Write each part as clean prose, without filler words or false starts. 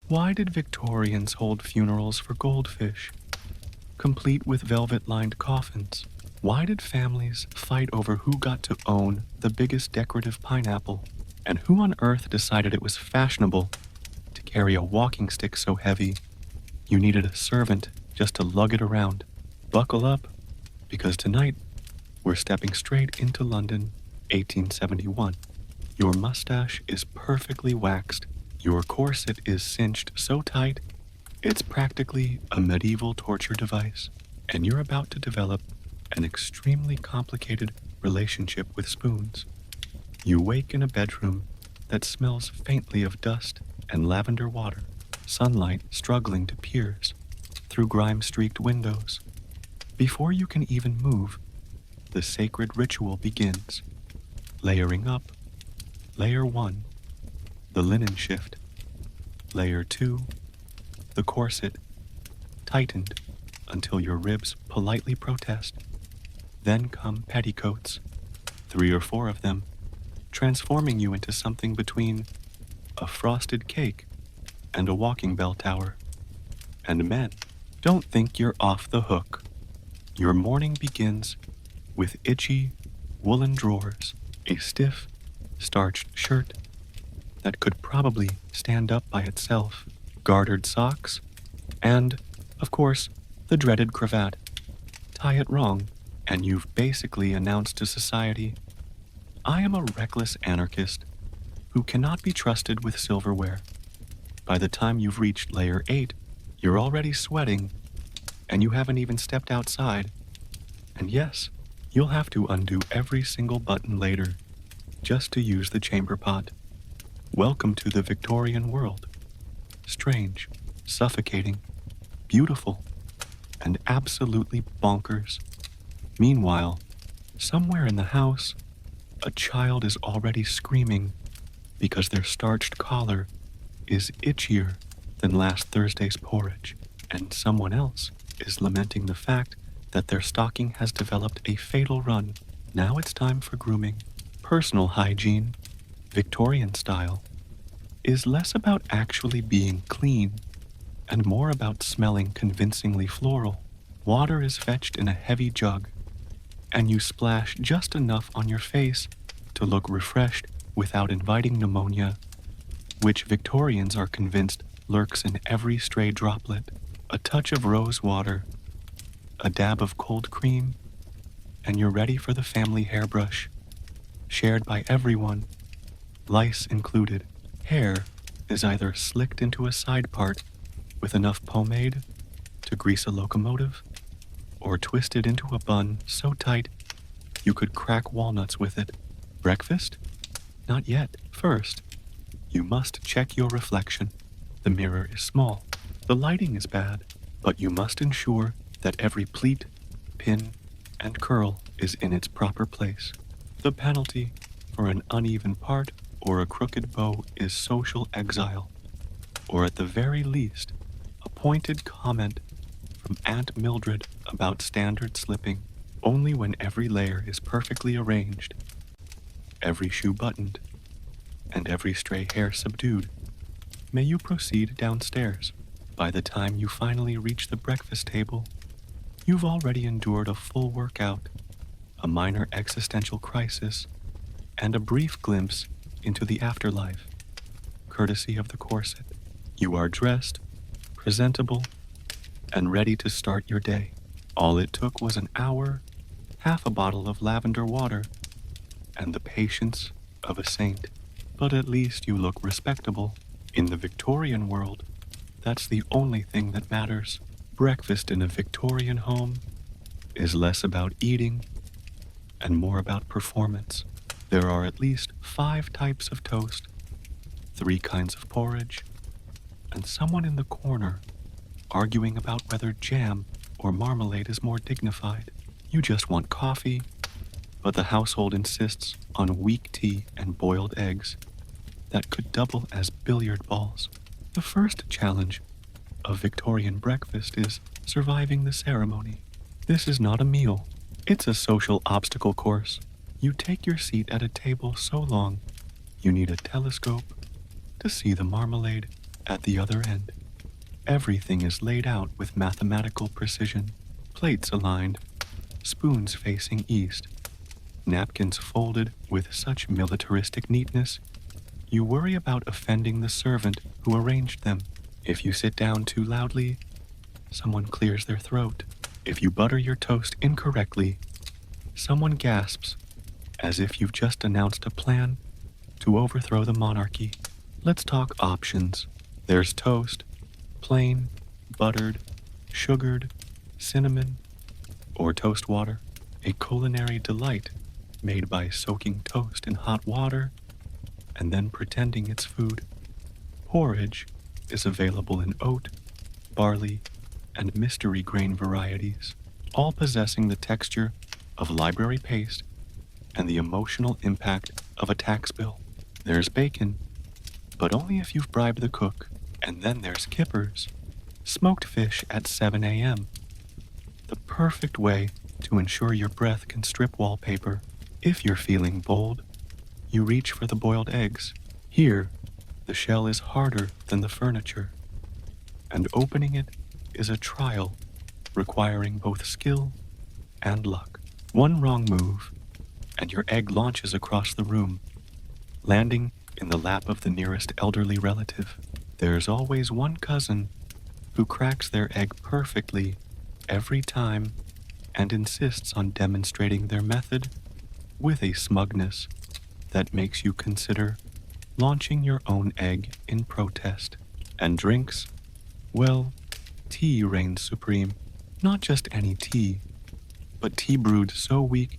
Why did Victorians hold funerals for goldfish, complete with velvet-lined coffins? Why did families fight over who got to own the biggest decorative pineapple? And who on earth decided it was fashionable to carry a walking stick so heavy you needed a servant just to lug it around? Buckle up, because tonight we're stepping straight into London, 1871. Your mustache is perfectly waxed. Your corset is cinched so tight, it's practically a medieval torture device. And you're about to develop an extremely complicated relationship with spoons. You wake in a bedroom that smells faintly of dust and lavender water, sunlight struggling to pierce through grime-streaked windows. Before you can even move, the sacred ritual begins. Layering up. Layer 1, the linen shift. Layer 2, the corset, tightened until your ribs politely protest. Then come petticoats, 3 or 4 of them, transforming you into something between a frosted cake and a walking bell tower. And men, don't think you're off the hook. Your morning begins with itchy woolen drawers, a stiff, starched shirt that could probably stand up by itself, gartered socks, and, of course, the dreaded cravat. Tie it wrong, and you've basically announced to society, I am a reckless anarchist who cannot be trusted with silverware. By the time you've reached layer 8, you're already sweating, and you haven't even stepped outside. And yes, you'll have to undo every single button later just to use the chamber pot. Welcome to the Victorian world. Strange, suffocating, beautiful, and absolutely bonkers. Meanwhile, somewhere in the house, a child is already screaming because their starched collar is itchier than last Thursday's porridge, and someone else is lamenting the fact that their stocking has developed a fatal run. Now it's time for grooming. Personal hygiene, Victorian style, is less about actually being clean and more about smelling convincingly floral. Water is fetched in a heavy jug, and you splash just enough on your face to look refreshed without inviting pneumonia, which Victorians are convinced lurks in every stray droplet. A touch of rose water, a dab of cold cream, and you're ready for the family hairbrush, shared by everyone, lice included. Hair is either slicked into a side part with enough pomade to grease a locomotive, or twisted into a bun so tight you could crack walnuts with it. Breakfast? Not yet. First, you must check your reflection. The mirror is small. The lighting is bad, but you must ensure that every pleat, pin, and curl is in its proper place. The penalty for an uneven part or a crooked bow is social exile, or at the very least, a pointed comment from Aunt Mildred about standard slipping, only when every layer is perfectly arranged, every shoe buttoned, and every stray hair subdued, may you proceed downstairs. By the time you finally reach the breakfast table, you've already endured a full workout, a minor existential crisis, and a brief glimpse into the afterlife, courtesy of the corset. You are dressed, presentable, and ready to start your day. All it took was an hour, half a bottle of lavender water, and the patience of a saint. But at least you look respectable. In the Victorian world, that's the only thing that matters. Breakfast in a Victorian home is less about eating and more about performance. There are at least 5 types of toast, 3 kinds of porridge, and someone in the corner arguing about whether jam or marmalade is more dignified. You just want coffee, but the household insists on weak tea and boiled eggs that could double as billiard balls. The first challenge of Victorian breakfast is surviving the ceremony. This is not a meal. It's a social obstacle course. You take your seat at a table so long, you need a telescope to see the marmalade At the other end, everything is laid out with mathematical precision. Plates aligned, spoons facing east, napkins folded with such militaristic neatness, you worry about offending the servant who arranged them. If you sit down too loudly, someone clears their throat. If you butter your toast incorrectly, someone gasps as if you've just announced a plan to overthrow the monarchy. Let's talk options. There's toast, plain, buttered, sugared, cinnamon, or toast water, a culinary delight made by soaking toast in hot water and then pretending it's food. Porridge is available in oat, barley, and mystery grain varieties, all possessing the texture of library paste and the emotional impact of a tax bill. There's bacon, but only if you've bribed the cook. And then there's kippers, smoked fish at 7 a.m., the perfect way to ensure your breath can strip wallpaper. If you're feeling bold, you reach for the boiled eggs. Here, the shell is harder than the furniture, and opening it is a trial requiring both skill and luck. One wrong move, and your egg launches across the room, landing in the lap of the nearest elderly relative. There's always one cousin who cracks their egg perfectly every time and insists on demonstrating their method with a smugness that makes you consider launching your own egg in protest. And drinks, well, tea reigns supreme. Not just any tea, but tea brewed so weak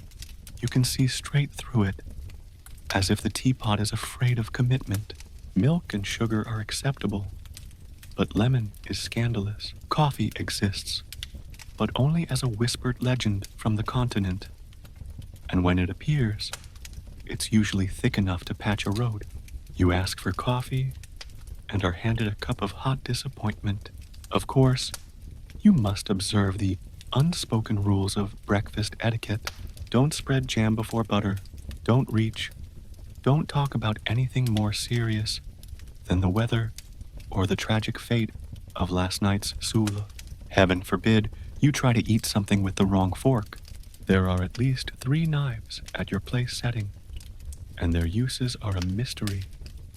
you can see straight through it, as if the teapot is afraid of commitment. Milk and sugar are acceptable, but lemon is scandalous. Coffee exists, but only as a whispered legend from the continent, and when it appears, it's usually thick enough to patch a road. You ask for coffee and are handed a cup of hot disappointment. Of course, you must observe the unspoken rules of breakfast etiquette. Don't spread jam before butter. Don't reach. Don't talk about anything more serious than the weather or the tragic fate of last night's soula. Heaven forbid you try to eat something with the wrong fork. There are at least 3 knives at your place setting, and their uses are a mystery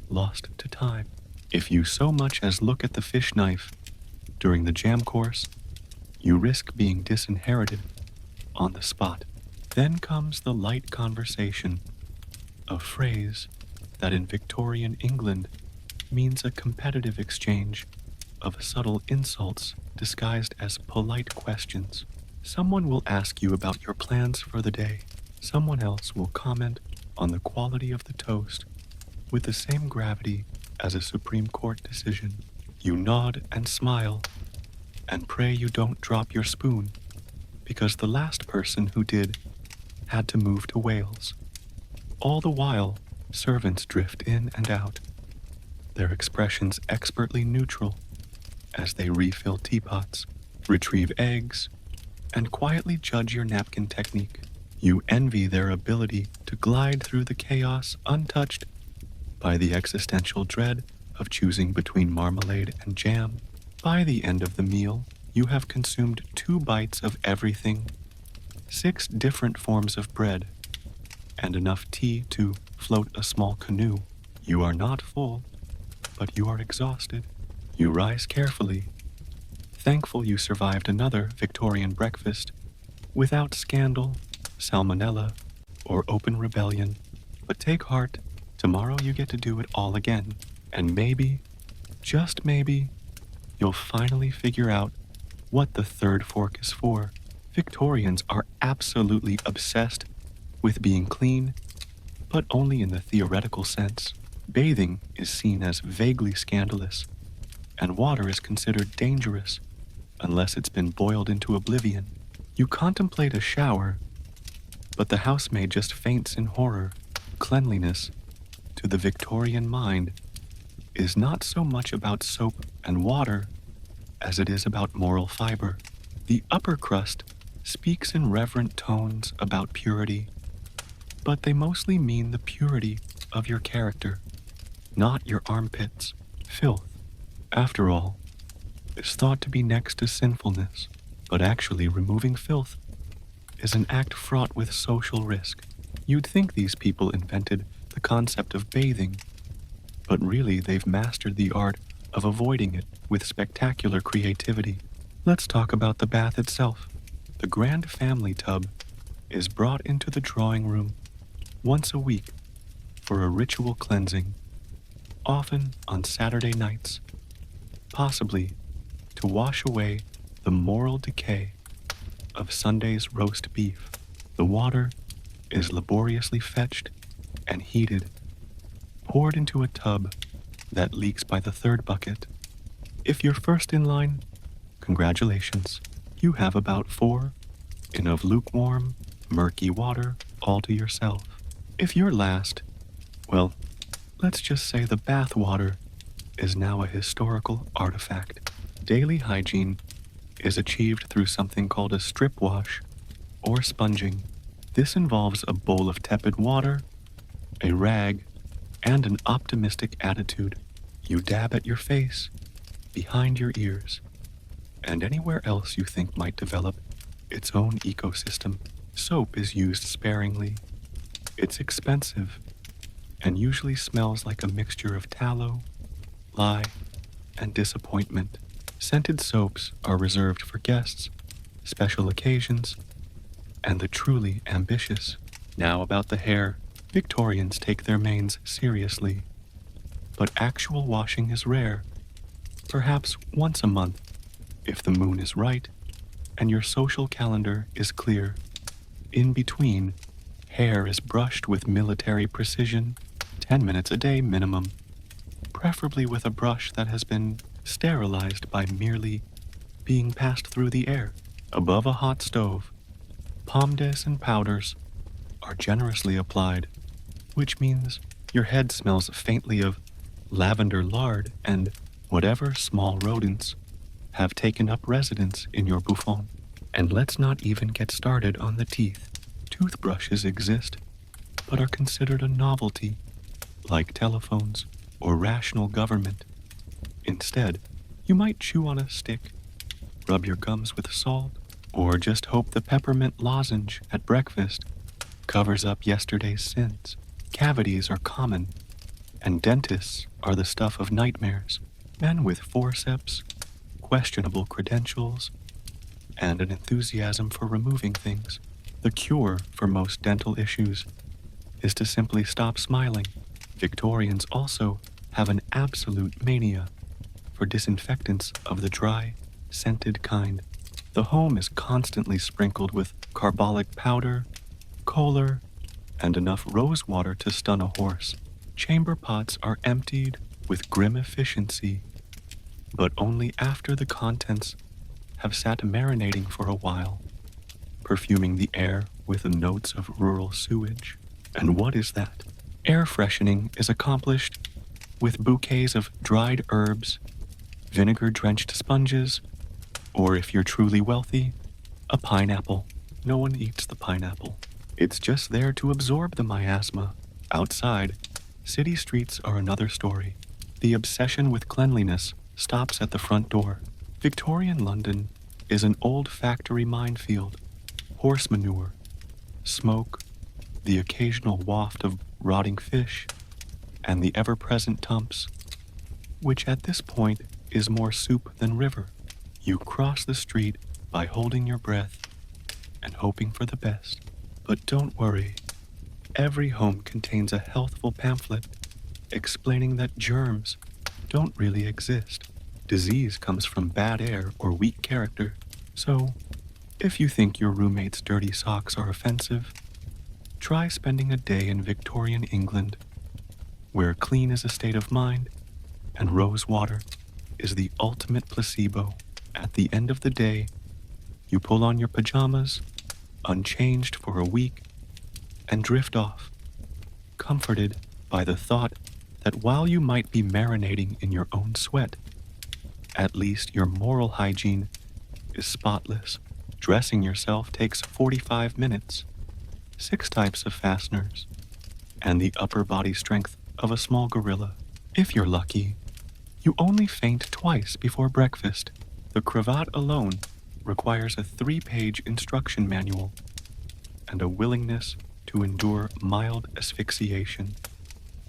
lost to time. If you so much as look at the fish knife during the jam course, you risk being disinherited on the spot. Then comes the light conversation, a phrase that in Victorian England means a competitive exchange of subtle insults disguised as polite questions. Someone will ask you about your plans for the day. Someone else will comment on the quality of the toast with the same gravity as a Supreme Court decision. You nod and smile and pray you don't drop your spoon, because the last person who did had to move to Wales. All the while, servants drift in and out, their expressions expertly neutral as they refill teapots, retrieve eggs, and quietly judge your napkin technique. You envy their ability to glide through the chaos untouched by the existential dread of choosing between marmalade and jam. By the end of the meal, you have consumed 2 bites of everything, 6 different forms of bread, and enough tea to float a small canoe. You are not full, but you are exhausted. You rise carefully, thankful you survived another Victorian breakfast without scandal, salmonella, or open rebellion. But take heart, tomorrow you get to do it all again, and maybe, just maybe, you'll finally figure out what the third fork is for. Victorians are absolutely obsessed with being clean, but only in the theoretical sense. Bathing is seen as vaguely scandalous, and water is considered dangerous unless it's been boiled into oblivion. You contemplate a shower, but the housemaid just faints in horror. Cleanliness, to the Victorian mind, is not so much about soap and water as it is about moral fiber. The upper crust speaks in reverent tones about purity, but they mostly mean the purity of your character, not your armpits, filth, After all, is thought to be next to sinfulness, but actually removing filth is an act fraught with social risk. You'd think these people invented the concept of bathing, but really they've mastered the art of avoiding it with spectacular creativity. Let's talk about the bath itself. The grand family tub is brought into the drawing room once a week for a ritual cleansing, often on Saturday nights, possibly to wash away the moral decay of Sunday's roast beef. The water is laboriously fetched and heated, poured into a tub that leaks by the third bucket. If you're first in line, congratulations, you have about 4 in of lukewarm, murky water all to yourself. If you're last, well, let's just say the bath water is now a historical artifact. Daily hygiene is achieved through something called a strip wash or sponging. This involves a bowl of tepid water, a rag, and an optimistic attitude. You dab at your face, behind your ears, and anywhere else you think might develop its own ecosystem. Soap is used sparingly. It's expensive and usually smells like a mixture of tallow, lye, and disappointment. Scented soaps are reserved for guests, special occasions, and the truly ambitious. Now about the hair. Victorians take their manes seriously, but actual washing is rare, perhaps once a month, if the moon is right and your social calendar is clear. In between, hair is brushed with military precision, 10 minutes a day minimum, preferably with a brush that has been sterilized by merely being passed through the air. Above a hot stove, pomades and powders are generously applied, which means your head smells faintly of lavender lard and whatever small rodents have taken up residence in your bouffant. And let's not even get started on the teeth. Toothbrushes exist, but are considered a novelty, like telephones or rational government. Instead, you might chew on a stick, rub your gums with salt, or just hope the peppermint lozenge at breakfast covers up yesterday's sins. Cavities are common, and dentists are the stuff of nightmares. Men with forceps, questionable credentials, and an enthusiasm for removing things. The cure for most dental issues is to simply stop smiling. Victorians also have an absolute mania for disinfectants of the dry, scented kind. The home is constantly sprinkled with carbolic powder, kohler, and enough rose water to stun a horse. Chamber pots are emptied with grim efficiency, but only after the contents have sat marinating for a while, perfuming the air with the notes of rural sewage. And what is that? Air freshening is accomplished with bouquets of dried herbs, vinegar-drenched sponges, or if you're truly wealthy, a pineapple. No one eats the pineapple. It's just there to absorb the miasma. Outside, city streets are another story. The obsession with cleanliness stops at the front door. Victorian London is an old factory minefield. Horse manure, smoke, the occasional waft of rotting fish, and the ever-present tumps, which at this point is more soup than river. You cross the street by holding your breath and hoping for the best. But don't worry, every home contains a healthful pamphlet explaining that germs don't really exist. Disease comes from bad air or weak character. So, if you think your roommate's dirty socks are offensive, try spending a day in Victorian England, where clean is a state of mind and rose water is the ultimate placebo. At the end of the day, you pull on your pajamas, unchanged for a week, and drift off, comforted by the thought that while you might be marinating in your own sweat, at least your moral hygiene is spotless. Dressing yourself takes 45 minutes, 6 types of fasteners, and the upper body strength of a small gorilla. If you're lucky, You only faint twice before breakfast. The cravat alone requires a 3-page instruction manual and a willingness to endure mild asphyxiation.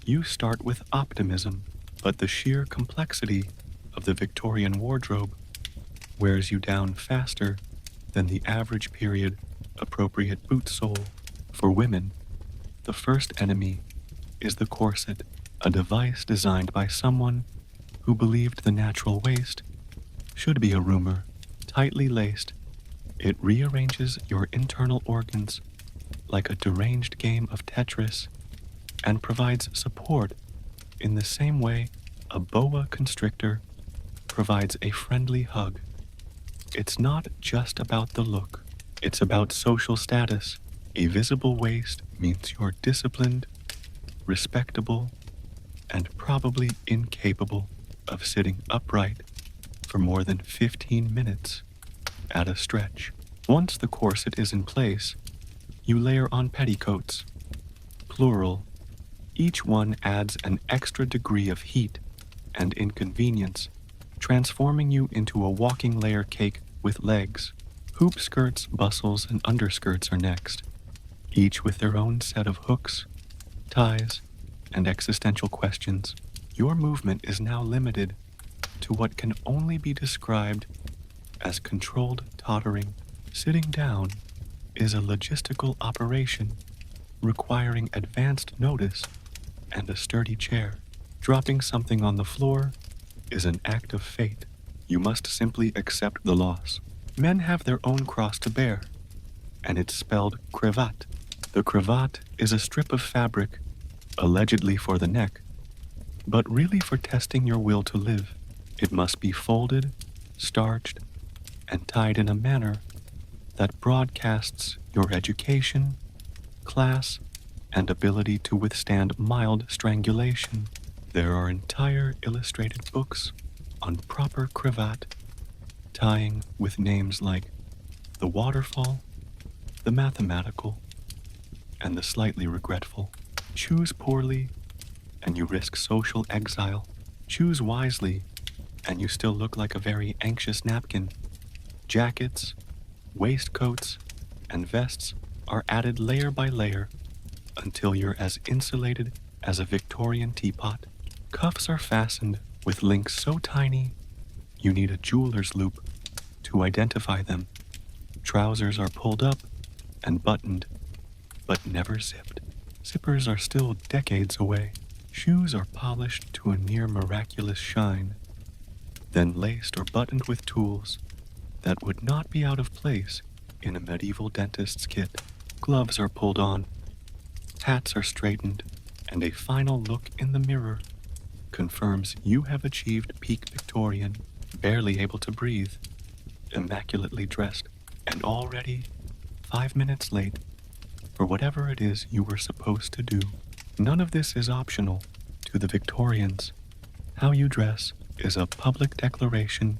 You start with optimism, but the sheer complexity of the Victorian wardrobe wears you down faster than the average period appropriate boot sole. For women, the first enemy is the corset, a device designed by someone who believed the natural waist should be a rumor. Tightly laced, it rearranges your internal organs like a deranged game of Tetris and provides support in the same way a boa constrictor provides a friendly hug. It's not just about the look, it's about social status. A visible waist means you're disciplined, respectable, and probably incapable of sitting upright for more than 15 minutes at a stretch. Once the corset is in place, you layer on petticoats, plural. Each one adds an extra degree of heat and inconvenience, transforming you into a walking layer cake with legs. Hoop skirts, bustles, and underskirts are next, each with their own set of hooks, ties, and existential questions. Your movement is now limited to what can only be described as controlled tottering. Sitting down is a logistical operation requiring advanced notice and a sturdy chair. Dropping something on the floor is an act of fate. You must simply accept the loss. Men have their own cross to bear, and it's spelled cravat. The cravat is a strip of fabric, allegedly for the neck, but really for testing your will to live. It must be folded, starched, and tied in a manner that broadcasts your education, class, and ability to withstand mild strangulation. There are entire illustrated books on proper cravat tying with names like the waterfall, the mathematical, and the slightly regretful. Choose poorly, and you risk social exile. Choose wisely, and you still look like a very anxious napkin. Jackets, waistcoats, and vests are added layer by layer until you're as insulated as a Victorian teapot. Cuffs are fastened with links so tiny you need a jeweler's loop to identify them. Trousers are pulled up and buttoned, but never zipped. Zippers are still decades away. Shoes are polished to a near miraculous shine, then laced or buttoned with tools that would not be out of place in a medieval dentist's kit. Gloves are pulled on, hats are straightened, and a final look in the mirror confirms you have achieved peak Victorian, barely able to breathe, immaculately dressed, and already 5 minutes late for whatever it is you were supposed to do. None of this is optional to the Victorians. How you dress is a public declaration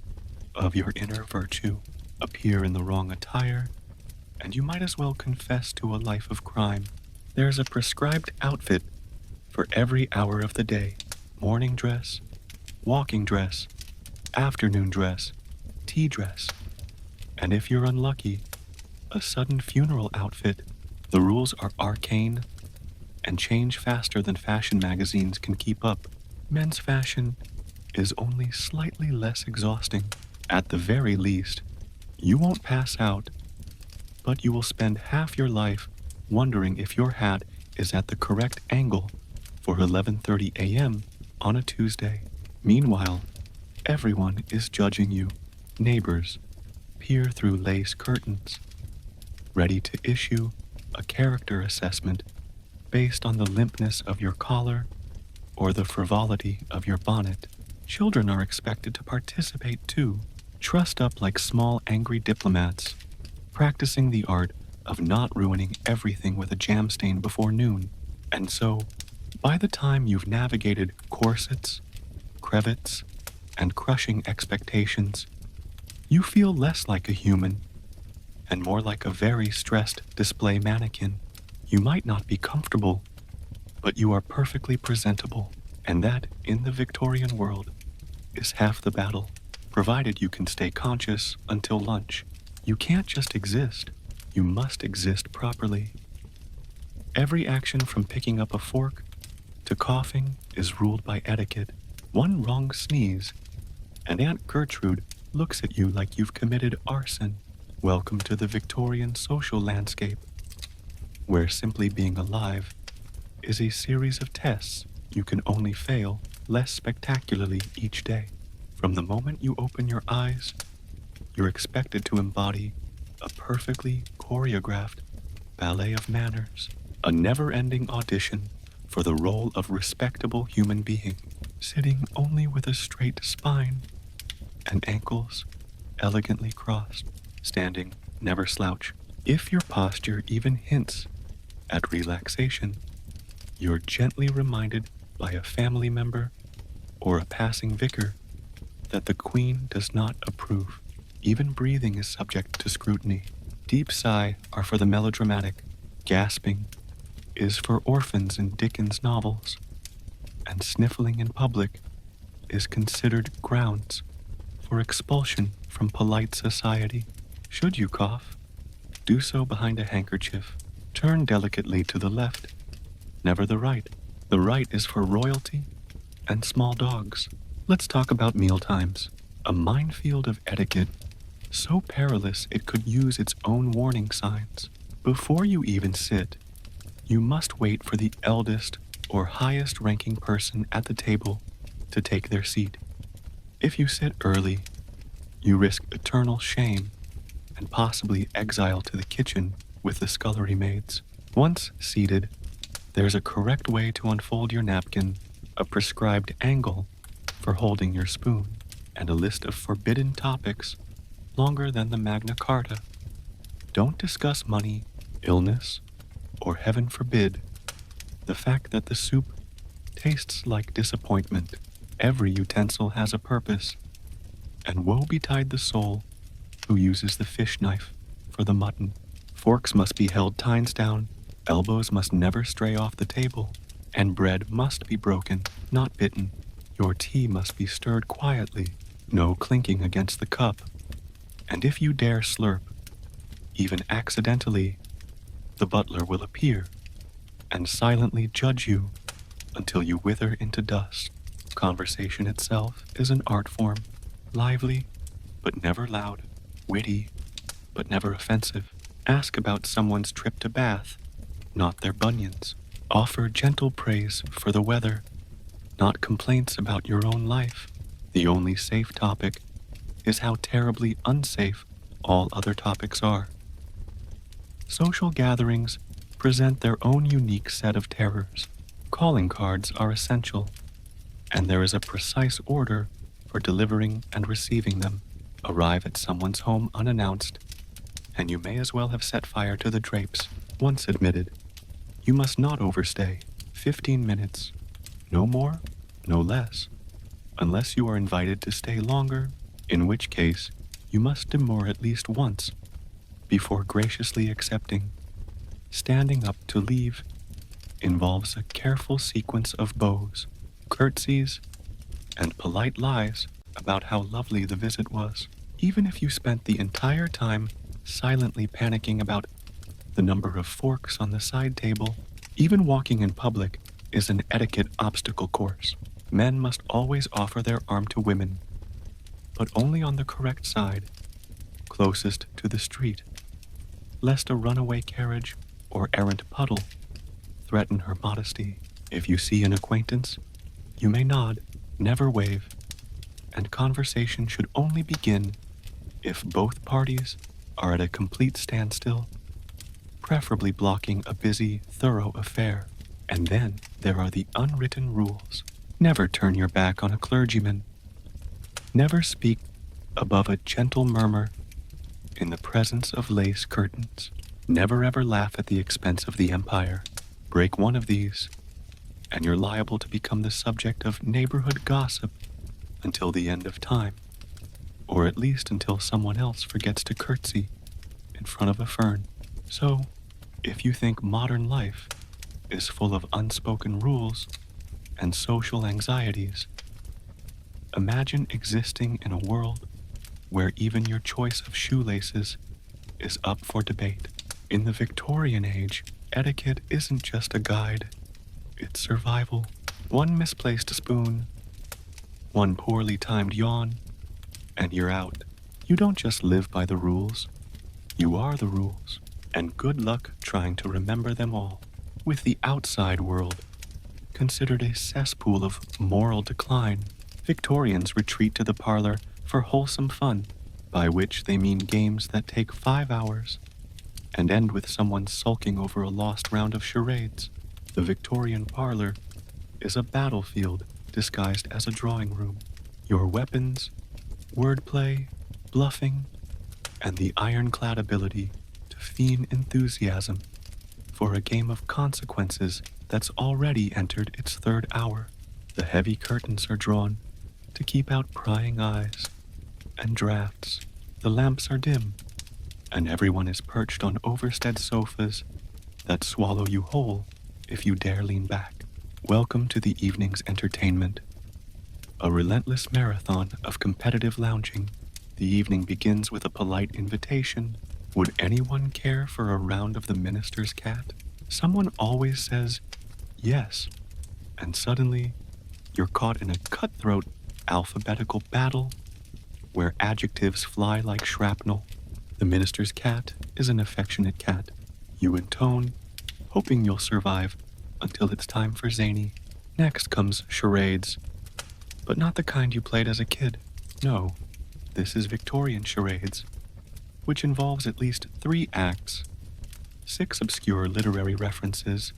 of your inner virtue. Appear in the wrong attire, and you might as well confess to a life of crime. There's a prescribed outfit for every hour of the day. Morning dress, walking dress, afternoon dress, tea dress, and if you're unlucky, a sudden funeral outfit. The rules are arcane and change faster than fashion magazines can keep up. Men's fashion is only slightly less exhausting. At the very least, you won't pass out, but you will spend half your life wondering if your hat is at the correct angle for 11:30 a.m. on a Tuesday. Meanwhile, everyone is judging you. Neighbors peer through lace curtains, ready to issue a character assessment based on the limpness of your collar or the frivolity of your bonnet. Children are expected to participate too, trussed up like small angry diplomats, practicing the art of not ruining everything with a jam stain before noon. And so, by the time you've navigated corsets, cravats, and crushing expectations, you feel less like a human and more like a very stressed display mannequin. You might not be comfortable, but you are perfectly presentable, and that, in the Victorian world, is half the battle, provided you can stay conscious until lunch. You can't just exist, you must exist properly. Every action from picking up a fork to coughing is ruled by etiquette. One wrong sneeze, and Aunt Gertrude looks at you like you've committed arson. Welcome to the Victorian social landscape, where simply being alive is a series of tests you can only fail less spectacularly each day. From the moment you open your eyes, you're expected to embody a perfectly choreographed ballet of manners, a never-ending audition for the role of respectable human being, sitting only with a straight spine and ankles elegantly crossed, standing, never slouch. If your posture even hints at relaxation, you're gently reminded by a family member or a passing vicar that the Queen does not approve. Even breathing is subject to scrutiny. Deep sigh are for the melodramatic. Gasping is for orphans in Dickens novels. And sniffling in public is considered grounds for expulsion from polite society. Should you cough, do so behind a handkerchief. Turn delicately to the left, never the right. The right is for royalty and small dogs. Let's talk about meal times, a minefield of etiquette so perilous it could use its own warning signs. Before you even sit, you must wait for the eldest or highest ranking person at the table to take their seat. If you sit early, you risk eternal shame and possibly exile to the kitchen with the scullery maids. Once seated, there's a correct way to unfold your napkin, a prescribed angle for holding your spoon, and a list of forbidden topics longer than the Magna Carta. Don't discuss money, illness, or heaven forbid, the fact that the soup tastes like disappointment. Every utensil has a purpose, and woe betide the soul who uses the fish knife for the mutton. Forks must be held tines down, elbows must never stray off the table, and bread must be broken, not bitten. Your tea must be stirred quietly, no clinking against the cup. And if you dare slurp, even accidentally, the butler will appear and silently judge you until you wither into dust. Conversation itself is an art form, lively but never loud, witty but never offensive. Ask about someone's trip to Bath, not their bunions. Offer gentle praise for the weather, not complaints about your own life. The only safe topic is how terribly unsafe all other topics are. Social gatherings present their own unique set of terrors. Calling cards are essential, and there is a precise order for delivering and receiving them. Arrive at someone's home unannounced, and you may as well have set fire to the drapes. Once admitted, you must not overstay. 15 minutes, no more, no less, unless you are invited to stay longer, in which case you must demur at least once before graciously accepting. Standing up to leave involves a careful sequence of bows, curtsies, and polite lies about how lovely the visit was. Even if you spent the entire time silently panicking about the number of forks on the side table, even walking in public is an etiquette obstacle course. Men must always offer their arm to women, but only on the correct side, closest to the street, lest a runaway carriage or errant puddle threaten her modesty. If you see an acquaintance, you may nod, never wave, and conversation should only begin if both parties are at a complete standstill, preferably blocking a busy, thorough affair. And then there are the unwritten rules. Never turn your back on a clergyman. Never speak above a gentle murmur in the presence of lace curtains. Never ever laugh at the expense of the empire. Break one of these, and you're liable to become the subject of neighborhood gossip until the end of time, or at least until someone else forgets to curtsy in front of a fern. So, if you think modern life is full of unspoken rules and social anxieties, Imagine existing in a world where even your choice of shoelaces is up for debate. In the Victorian age, etiquette isn't just a guide, it's survival. One misplaced spoon, one poorly timed yawn, and you're out. You don't just live by the rules, you are the rules. And good luck trying to remember them all. With the outside world considered a cesspool of moral decline, Victorians retreat to the parlor for wholesome fun, by which they mean games that take 5 hours and end with someone sulking over a lost round of charades. The Victorian parlor is a battlefield disguised as a drawing room. Your weapons, wordplay, bluffing, and the ironclad ability to feign enthusiasm for a game of consequences that's already entered its 3rd hour. The heavy curtains are drawn to keep out prying eyes and drafts. The lamps are dim, and everyone is perched on overstead sofas that swallow you whole if you dare lean back. Welcome to the evening's entertainment, a relentless marathon of competitive lounging. The evening begins with a polite invitation. Would anyone care for a round of the minister's cat? Someone always says yes, and suddenly you're caught in a cutthroat alphabetical battle where adjectives fly like shrapnel. The minister's cat is an affectionate cat. You intone, hoping you'll survive until it's time for zany. Next comes charades, but not the kind you played as a kid. No, this is Victorian charades, which involves at least 3 acts, 6 obscure literary references,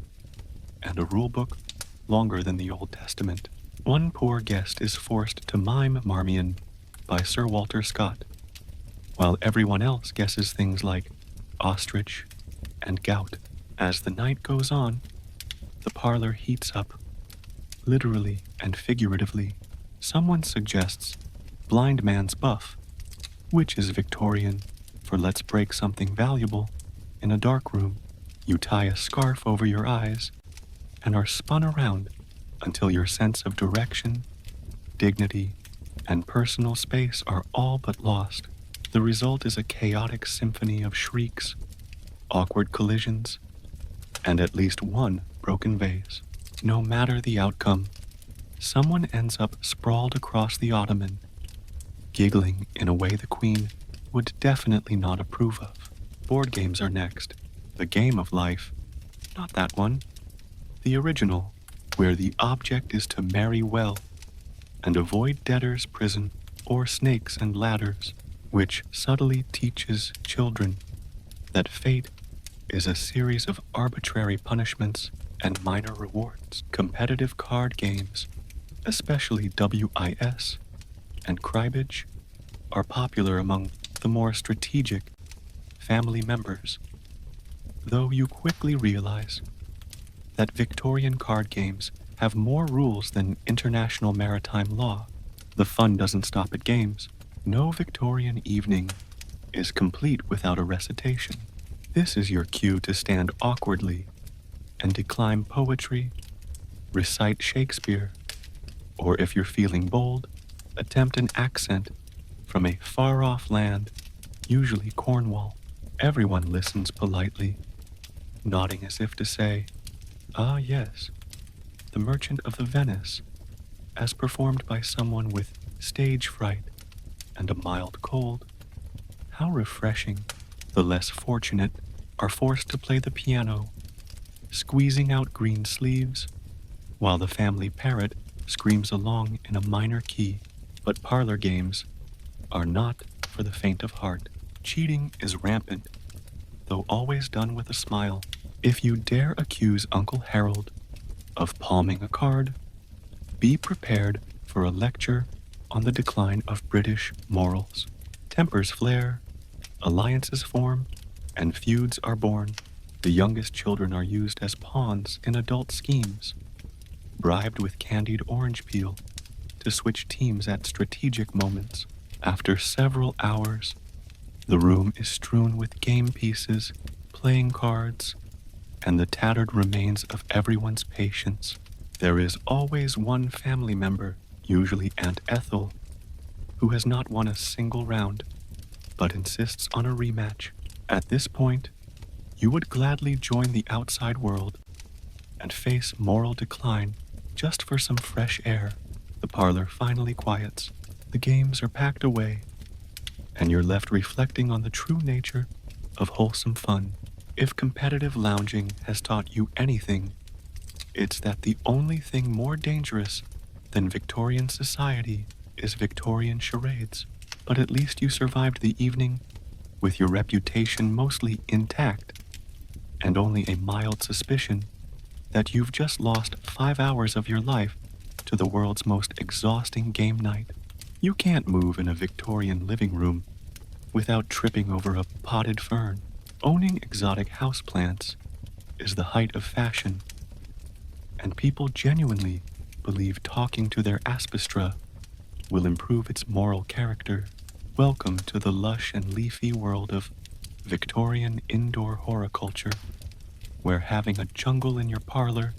and a rulebook longer than the Old Testament. One poor guest is forced to mime Marmion by Sir Walter Scott, while everyone else guesses things like ostrich and gout. As the night goes on, the parlor heats up, literally and figuratively. Someone suggests blind man's buff, which is Victorian for let's break something valuable in a dark room. You tie a scarf over your eyes and are spun around until your sense of direction, dignity, and personal space are all but lost. The result is a chaotic symphony of shrieks, awkward collisions, and at least one broken vase. No matter the outcome, someone ends up sprawled across the ottoman, giggling in a way the Queen would definitely not approve of. Board games are next. The game of life. Not that one. The original, where the object is to marry well and avoid debtor's prison or snakes and ladders, which subtly teaches children that fate is a series of arbitrary punishments and minor rewards. Competitive card games, especially WIS and cribbage, are popular among the more strategic family members, though you quickly realize that Victorian card games have more rules than international maritime law. The fun doesn't stop at games. No Victorian evening is complete without a recitation. This is your cue to stand awkwardly and declaim poetry, recite Shakespeare, or if you're feeling bold, attempt an accent from a far-off land, usually Cornwall. Everyone listens politely, nodding as if to say, "Ah, yes, the Merchant of the Venice," as performed by someone with stage fright and a mild cold. How refreshing. The less fortunate are forced to play the piano, squeezing out green sleeves, while the family parrot screams along in a minor key. But parlor games are not for the faint of heart. Cheating is rampant, though always done with a smile. If you dare accuse Uncle Harold of palming a card, be prepared for a lecture on the decline of British morals. Tempers flare, alliances form, and feuds are born. The youngest children are used as pawns in adult schemes, bribed with candied orange peel to switch teams at strategic moments. After several hours, the room is strewn with game pieces, playing cards, and the tattered remains of everyone's patience. There is always one family member usually Aunt Ethel, who has not won a single round, but insists on a rematch. At this point, you would gladly join the outside world and face moral decline just for some fresh air. The parlor finally quiets, the games are packed away, and you're left reflecting on the true nature of wholesome fun. If competitive lounging has taught you anything, it's that the only thing more dangerous than Victorian society is Victorian charades. But at least you survived the evening with your reputation mostly intact and only a mild suspicion that you've just lost 5 hours of your life to the world's most exhausting game night. You can't move in a Victorian living room without tripping over a potted fern. Owning exotic houseplants is the height of fashion, and people genuinely believe talking to their aspestra will improve its moral character. Welcome to the lush and leafy world of Victorian indoor horticulture, where having a jungle in your parlor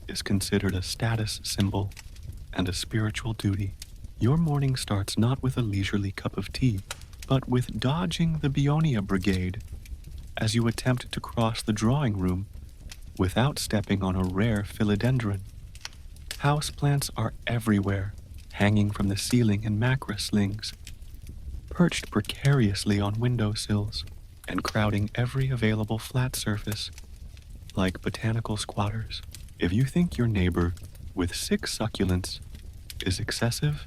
is considered a status symbol and a spiritual duty. Your morning starts not with a leisurely cup of tea, but with dodging the Beonia Brigade as you attempt to cross the drawing room without stepping on a rare philodendron. Houseplants are everywhere, hanging from the ceiling in macra slings, perched precariously on windowsills, and crowding every available flat surface, like botanical squatters. If you think your neighbor with 6 succulents is excessive,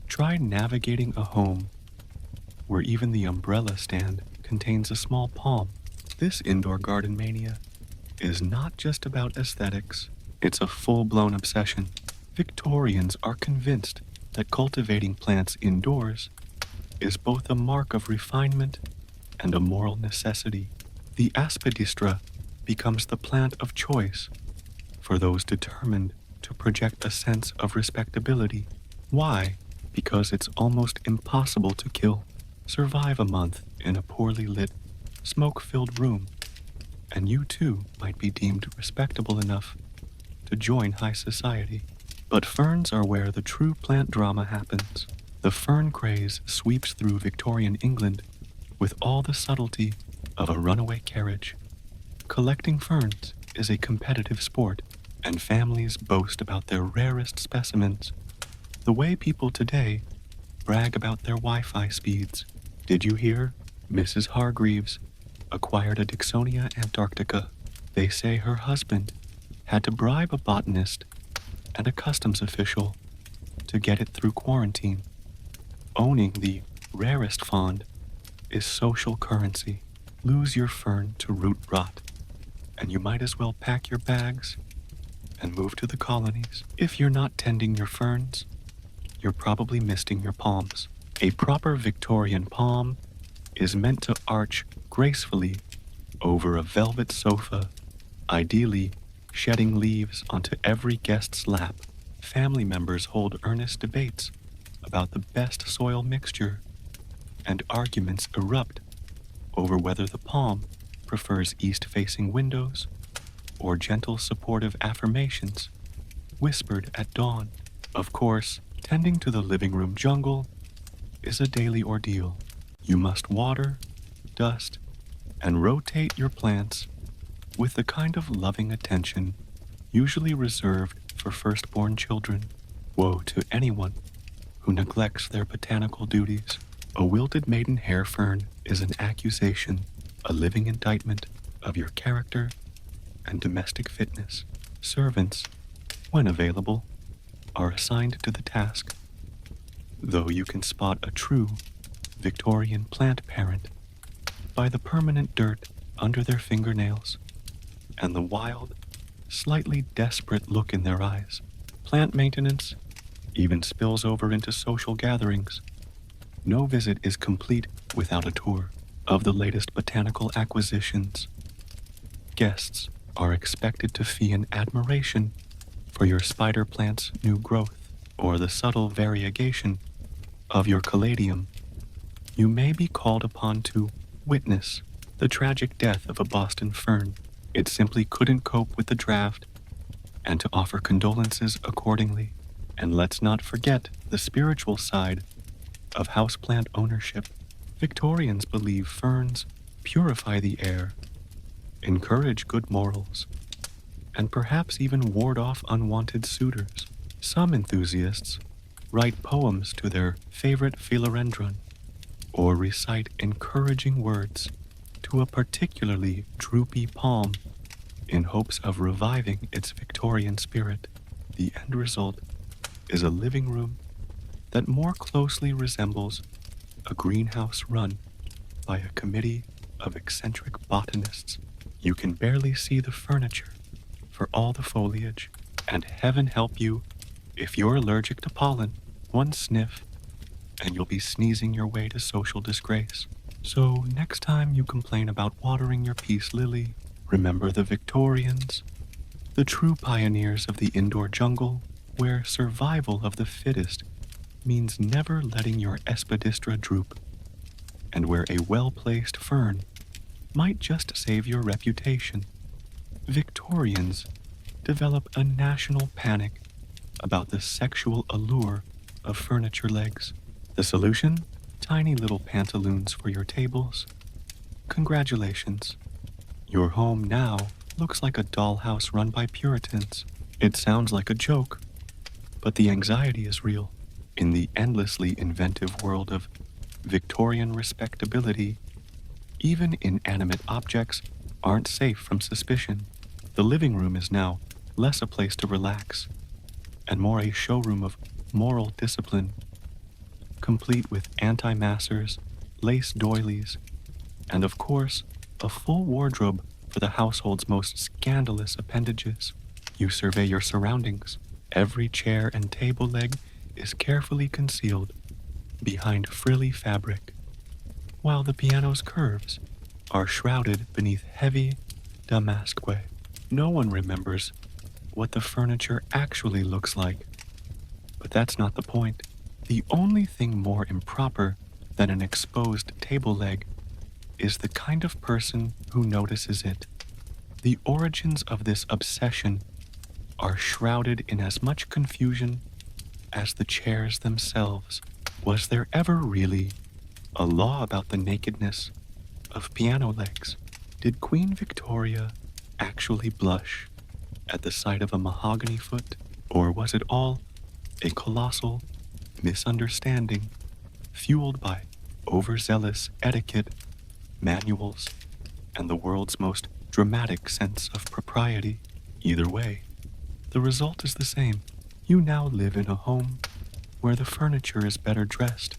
try navigating a home where even the umbrella stand contains a small palm. This indoor garden mania is not just about aesthetics, it's a full-blown obsession. Victorians are convinced that cultivating plants indoors is both a mark of refinement and a moral necessity. The aspidistra becomes the plant of choice for those determined to project a sense of respectability. Why? Because it's almost impossible to kill. Survive a month in a poorly lit, smoke-filled room, and you too might be deemed respectable enough to join high society. But ferns are where the true plant drama happens. The fern craze sweeps through Victorian England with all the subtlety of a runaway carriage. Collecting ferns is a competitive sport, and families boast about their rarest specimens, the way people today brag about their Wi-Fi speeds. Did you hear? Mrs. Hargreaves acquired a Dixonia antarctica. They say her husband had to bribe a botanist and a customs official to get it through quarantine. Owning the rarest fond is social currency. Lose your fern to root rot, and you might as well pack your bags and move to the colonies. If you're not tending your ferns, you're probably misting your palms. A proper Victorian palm is meant to arch gracefully over a velvet sofa, ideally shedding leaves onto every guest's lap. Family members hold earnest debates about the best soil mixture, and arguments erupt over whether the palm prefers east-facing windows or gentle supportive affirmations whispered at dawn. Of course, tending to the living room jungle is a daily ordeal. You must water, dust, and rotate your plants with the kind of loving attention usually reserved for firstborn children. Woe to anyone who neglects their botanical duties. A wilted maiden hair fern is an accusation, a living indictment of your character and domestic fitness. Servants, when available, are assigned to the task, though you can spot a true Victorian plant parent by the permanent dirt under their fingernails and the wild, slightly desperate look in their eyes. Plant maintenance even spills over into social gatherings. No visit is complete without a tour of the latest botanical acquisitions. Guests are expected to fee in admiration for your spider plant's new growth or the subtle variegation of your caladium. You may be called upon to witness the tragic death of a Boston fern. It simply couldn't cope with the draft, and to offer condolences accordingly. And let's not forget the spiritual side of houseplant ownership. Victorians believe ferns purify the air, encourage good morals, and perhaps even ward off unwanted suitors. Some enthusiasts write poems to their favorite philodendron or recite encouraging words to a particularly droopy palm in hopes of reviving its Victorian spirit. The end result is a living room that more closely resembles a greenhouse run by a committee of eccentric botanists. You can barely see the furniture for all the foliage, and heaven help you if you're allergic to pollen. One sniff and you'll be sneezing your way to social disgrace. So next time you complain about watering your peace lily, remember the Victorians, the true pioneers of the indoor jungle, where survival of the fittest means never letting your espidistra droop, and where a well-placed fern might just save your reputation. Victorians develop a national panic about the sexual allure of furniture legs. The solution? Tiny little pantaloons for your tables. Congratulations. Your home now looks like a dollhouse run by Puritans. It sounds like a joke, but the anxiety is real. In the endlessly inventive world of Victorian respectability, even inanimate objects aren't safe from suspicion. The living room is now less a place to relax and more a showroom of moral discipline, complete with anti-massers, lace doilies, and of course, a full wardrobe for the household's most scandalous appendages. You survey your surroundings. Every chair and table leg is carefully concealed behind frilly fabric, while the piano's curves are shrouded beneath heavy damask. No one remembers what the furniture actually looks like, but that's not the point. The only thing more improper than an exposed table leg is the kind of person who notices it. The origins of this obsession are shrouded in as much confusion as the chairs themselves. Was there ever really a law about the nakedness of piano legs? Did Queen Victoria actually blush at the sight of a mahogany foot? Or was it all a colossal misunderstanding fueled by overzealous etiquette manuals and the world's most dramatic sense of propriety? Either way, the result is the same. You now live in a home where the furniture is better dressed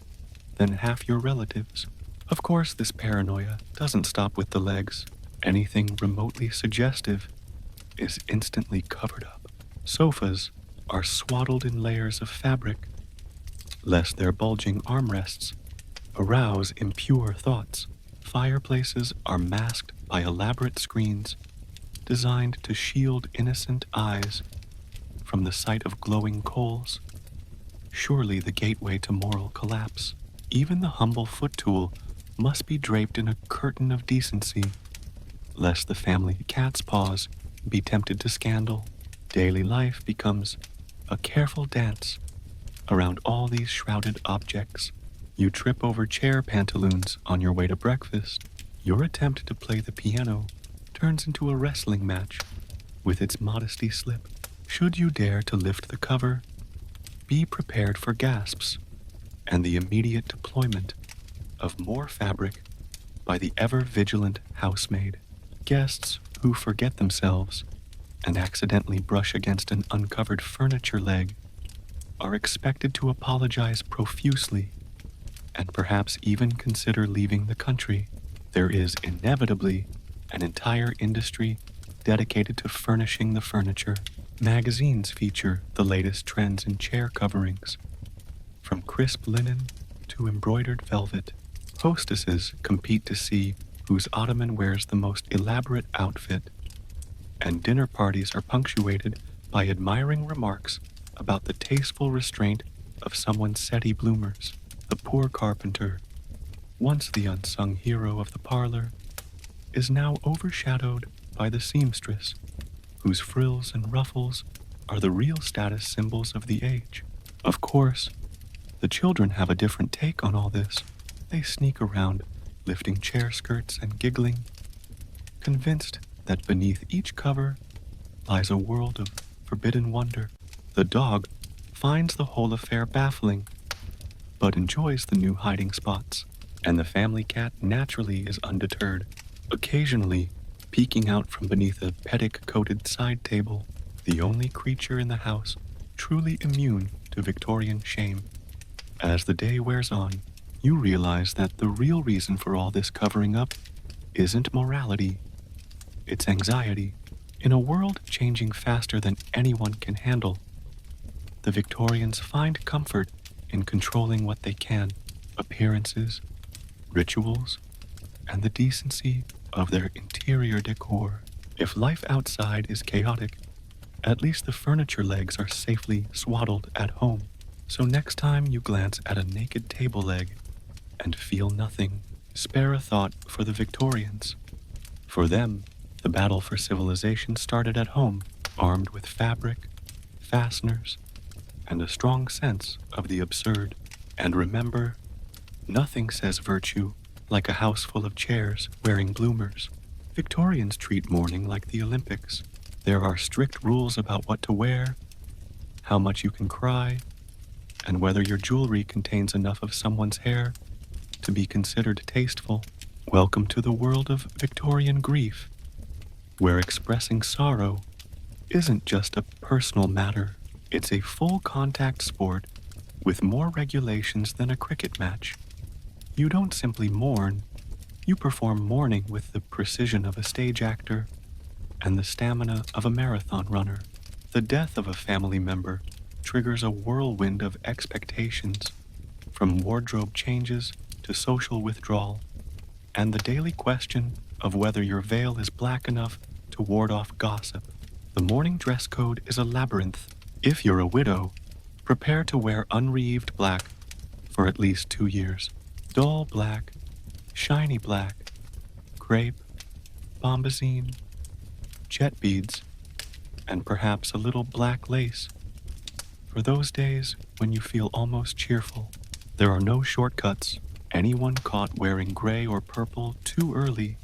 than half your relatives. Of course, this paranoia doesn't stop with the legs. Anything remotely suggestive is instantly covered up. Sofas are swaddled in layers of fabric, lest their bulging armrests arouse impure thoughts. Fireplaces are masked by elaborate screens designed to shield innocent eyes from the sight of glowing coals, surely the gateway to moral collapse. Even the humble foot tool must be draped in a curtain of decency, lest the family cat's paws be tempted to scandal. Daily life becomes a careful dance around all these shrouded objects. You trip over chair pantaloons on your way to breakfast. Your attempt to play the piano turns into a wrestling match with its modesty slip. Should you dare to lift the cover, be prepared for gasps and the immediate deployment of more fabric by the ever-vigilant housemaid. Guests who forget themselves and accidentally brush against an uncovered furniture leg are expected to apologize profusely and perhaps even consider leaving the country. There is inevitably an entire industry dedicated to furnishing the furniture. Magazines feature the latest trends in chair coverings, from crisp linen to embroidered velvet. Hostesses compete to see whose ottoman wears the most elaborate outfit, and dinner parties are punctuated by admiring remarks about the tasteful restraint of someone's settee bloomers. The poor carpenter, once the unsung hero of the parlor, is now overshadowed by the seamstress, whose frills and ruffles are the real status symbols of the age. Of course, the children have a different take on all this. They sneak around, lifting chair skirts and giggling, convinced that beneath each cover lies a world of forbidden wonder. The dog finds the whole affair baffling, but enjoys the new hiding spots, and the family cat naturally is undeterred, occasionally peeking out from beneath a Pedig-coated side table, the only creature in the house truly immune to Victorian shame. As the day wears on, you realize that the real reason for all this covering up isn't morality, it's anxiety. In a world changing faster than anyone can handle, the Victorians find comfort in controlling what they can: appearances, rituals, and the decency of their interior decor. If life outside is chaotic, at least the furniture legs are safely swaddled at home. So next time you glance at a naked table leg and feel nothing, spare a thought for the Victorians. For them, the battle for civilization started at home, armed with fabric, fasteners, and a strong sense of the absurd. And remember, nothing says virtue like a house full of chairs wearing bloomers. Victorians treat mourning like the Olympics. There are strict rules about what to wear, how much you can cry, and whether your jewelry contains enough of someone's hair to be considered tasteful. Welcome to the world of Victorian grief, where expressing sorrow isn't just a personal matter. It's a full contact sport with more regulations than a cricket match. You don't simply mourn, you perform mourning with the precision of a stage actor and the stamina of a marathon runner. The death of a family member triggers a whirlwind of expectations, from wardrobe changes to social withdrawal, and the daily question of whether your veil is black enough to ward off gossip. The mourning dress code is a labyrinth. If you're a widow, prepare to wear unreeved black for at least 2 years. Dull black, shiny black, crepe, bombazine, jet beads, and perhaps a little black lace. For those days when you feel almost cheerful, there are no shortcuts. Anyone caught wearing gray or purple too early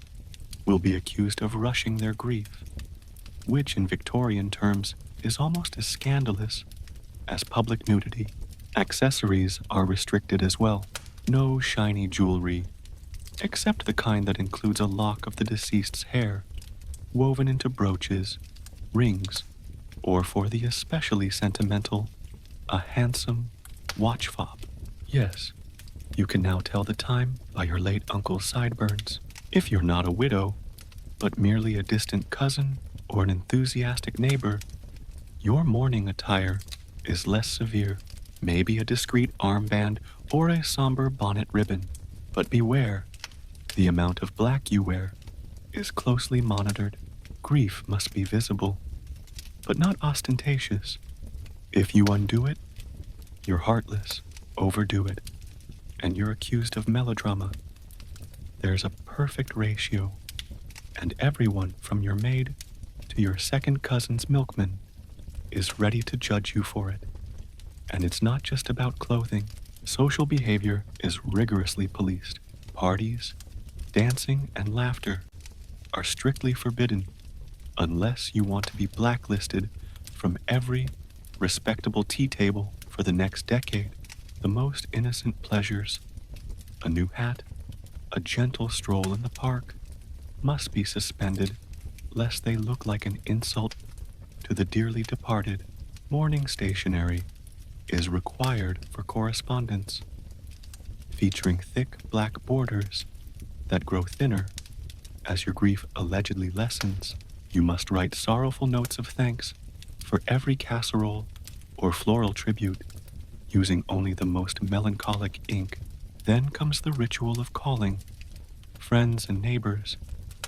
will be accused of rushing their grief, which in Victorian terms is almost as scandalous as public nudity. Accessories are restricted as well. No shiny jewelry, except the kind that includes a lock of the deceased's hair, woven into brooches, rings, or for the especially sentimental, a handsome watch fob. Yes, you can now tell the time by your late uncle's sideburns. If you're not a widow, but merely a distant cousin or an enthusiastic neighbor, your mourning attire is less severe. Maybe a discreet armband or a somber bonnet ribbon. But beware, the amount of black you wear is closely monitored. Grief must be visible, but not ostentatious. If you undo it, you're heartless. Overdo it, and you're accused of melodrama. There's a perfect ratio, and everyone from your maid to your second cousin's milkman is ready to judge you for it. And it's not just about clothing. Social behavior is rigorously policed. Parties, dancing, and laughter are strictly forbidden unless you want to be blacklisted from every respectable tea table for the next decade. The most innocent pleasures, a new hat, a gentle stroll in the park, must be suspended lest they look like an insult to the dearly departed. Mourning stationery is required for correspondence, featuring thick black borders that grow thinner as your grief allegedly lessens. You must write sorrowful notes of thanks for every casserole or floral tribute, using only the most melancholic ink. Then comes the ritual of calling. Friends and neighbors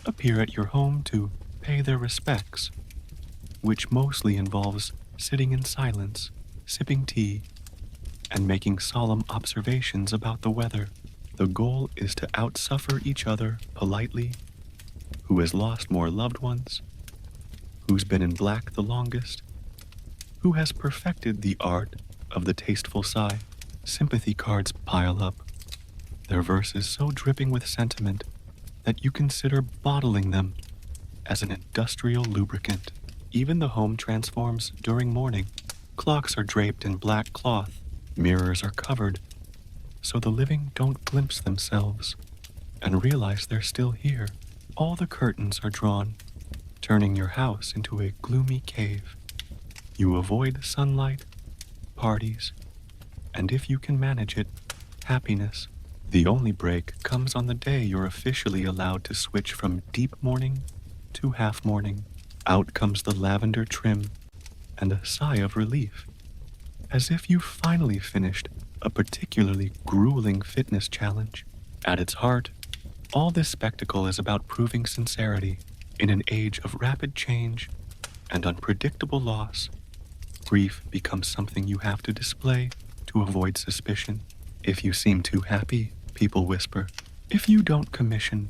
appear at your home to pay their respects, which mostly involves sitting in silence, sipping tea, and making solemn observations about the weather. The goal is to outsuffer each other politely. Who has lost more loved ones? Who's been in black the longest? Who has perfected the art of the tasteful sigh. Sympathy cards pile up, their verses so dripping with sentiment that you consider bottling them as an industrial lubricant. Even the home transforms during mourning. Clocks are draped in black cloth, mirrors are covered, so the living don't glimpse themselves and realize they're still here. All the curtains are drawn, turning your house into a gloomy cave. You avoid sunlight, parties, and if you can manage it, happiness. The only break comes on the day you're officially allowed to switch from deep mourning to half mourning. Out comes the lavender trim and a sigh of relief, as if you've finally finished a particularly grueling fitness challenge. At its heart, all this spectacle is about proving sincerity. In an age of rapid change and unpredictable loss, grief becomes something you have to display to avoid suspicion. If you seem too happy, people whisper. If you don't commission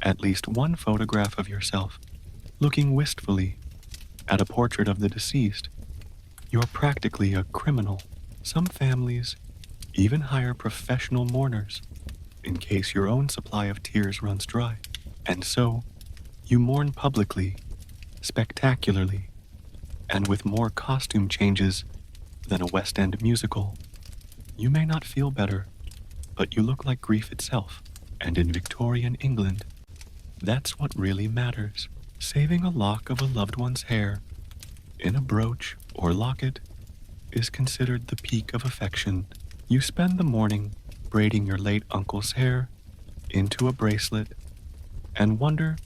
at least one photograph of yourself looking wistfully at a portrait of the deceased, you're practically a criminal. Some families even hire professional mourners in case your own supply of tears runs dry. And so, you mourn publicly, spectacularly, and with more costume changes than a West End musical. You may not feel better, but you look like grief itself. And in Victorian England, that's what really matters. Saving a lock of a loved one's hair in a brooch or locket is considered the peak of affection. You spend the morning braiding your late uncle's hair into a bracelet and wonder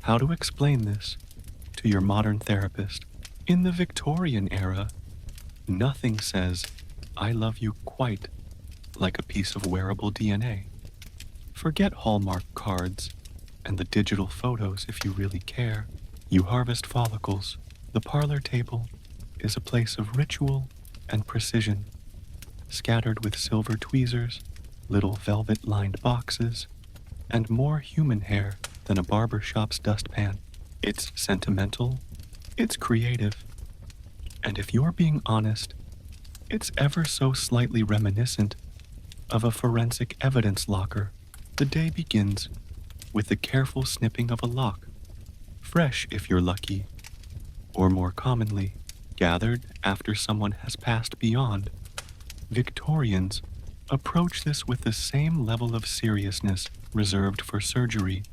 how to explain this to your modern therapist. In the Victorian era, nothing says, "I love you" quite like a piece of wearable DNA. Forget Hallmark cards and the digital photos if you really care. You harvest follicles. The parlor table is a place of ritual and precision, scattered with silver tweezers, little velvet-lined boxes, and more human hair than a barber shop's dustpan. It's sentimental, it's creative, and if you're being honest, it's ever so slightly reminiscent of a forensic evidence locker. The day begins with the careful snipping of a lock, fresh if you're lucky, or more commonly, gathered after someone has passed beyond. Victorians approach this with the same level of seriousness reserved for surgery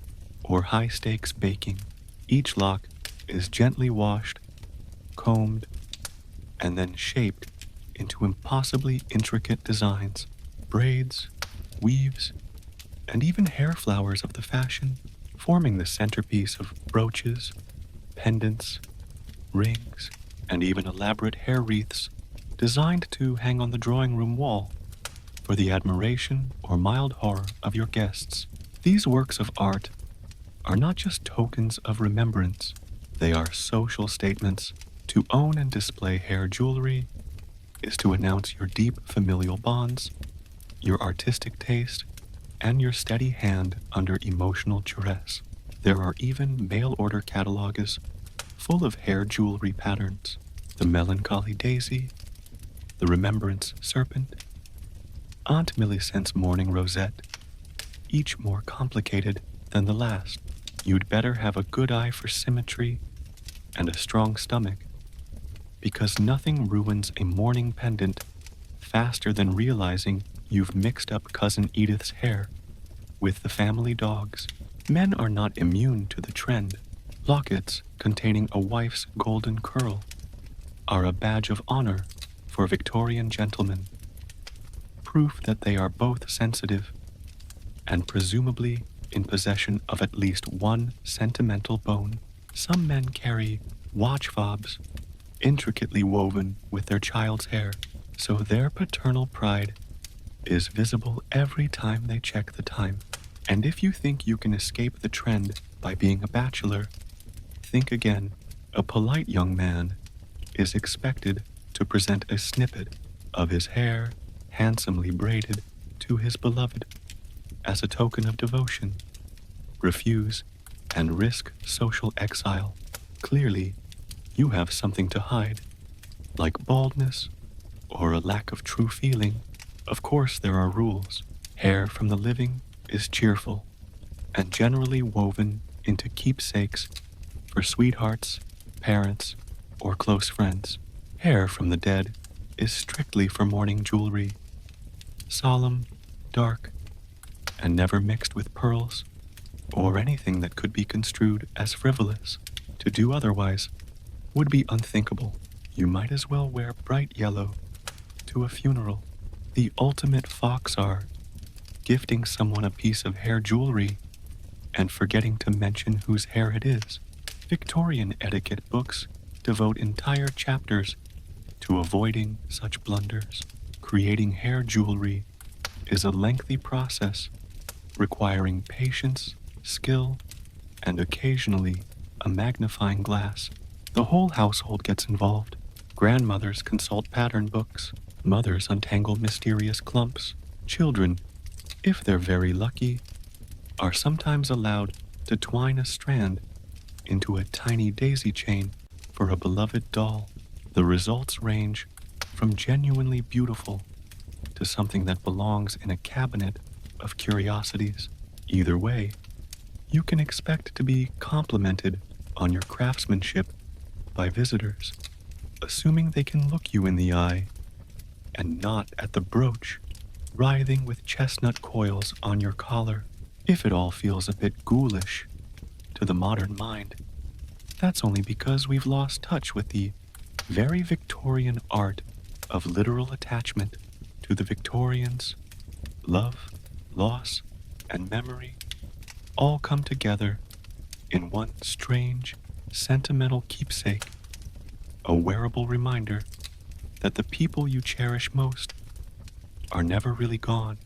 or high-stakes baking. Each lock is gently washed, combed, and then shaped into impossibly intricate designs. Braids, weaves, and even hair flowers of the fashion, forming the centerpiece of brooches, pendants, rings, and even elaborate hair wreaths designed to hang on the drawing room wall for the admiration or mild horror of your guests. These works of art are not just tokens of remembrance, they are social statements. To own and display hair jewelry is to announce your deep familial bonds, your artistic taste, and your steady hand under emotional duress. There are even mail-order catalogues full of hair jewelry patterns. The melancholy daisy, the remembrance serpent, Aunt Millicent's mourning rosette, each more complicated than the last. You'd better have a good eye for symmetry and a strong stomach, because nothing ruins a mourning pendant faster than realizing you've mixed up Cousin Edith's hair with the family dog's. Men are not immune to the trend. Lockets containing a wife's golden curl are a badge of honor for Victorian gentlemen, proof that they are both sensitive and presumably in possession of at least one sentimental bone. Some men carry watch fobs intricately woven with their child's hair, so their paternal pride is visible every time they check the time. And if you think you can escape the trend by being a bachelor, think again. A polite young man is expected to present a snippet of his hair handsomely braided to his beloved as a token of devotion. Refuse and risk social exile. Clearly, you have something to hide, like baldness or a lack of true feeling, of course there are rules. Hair from the living is cheerful and generally woven into keepsakes for sweethearts, parents, or close friends. Hair from the dead is strictly for mourning jewelry, solemn, dark, and never mixed with pearls or anything that could be construed as frivolous. To do otherwise would be unthinkable. You might as well wear bright yellow to a funeral. The ultimate fox art, gifting someone a piece of hair jewelry and forgetting to mention whose hair it is. Victorian etiquette books devote entire chapters to avoiding such blunders. Creating hair jewelry is a lengthy process requiring patience, skill, and occasionally a magnifying glass. The whole household gets involved. Grandmothers consult pattern books. Mothers untangle mysterious clumps. Children, if they're very lucky, are sometimes allowed to twine a strand into a tiny daisy chain for a beloved doll. The results range from genuinely beautiful to something that belongs in a cabinet of curiosities. Either way, you can expect to be complimented on your craftsmanship by visitors, assuming they can look you in the eye and not at the brooch writhing with chestnut coils on your collar. If it all feels a bit ghoulish to the modern mind, that's only because we've lost touch with the very Victorian art of literal attachment to the Victorians. Love, loss, and memory all come together in one strange, sentimental keepsake, a wearable reminder that the people you cherish most are never really gone.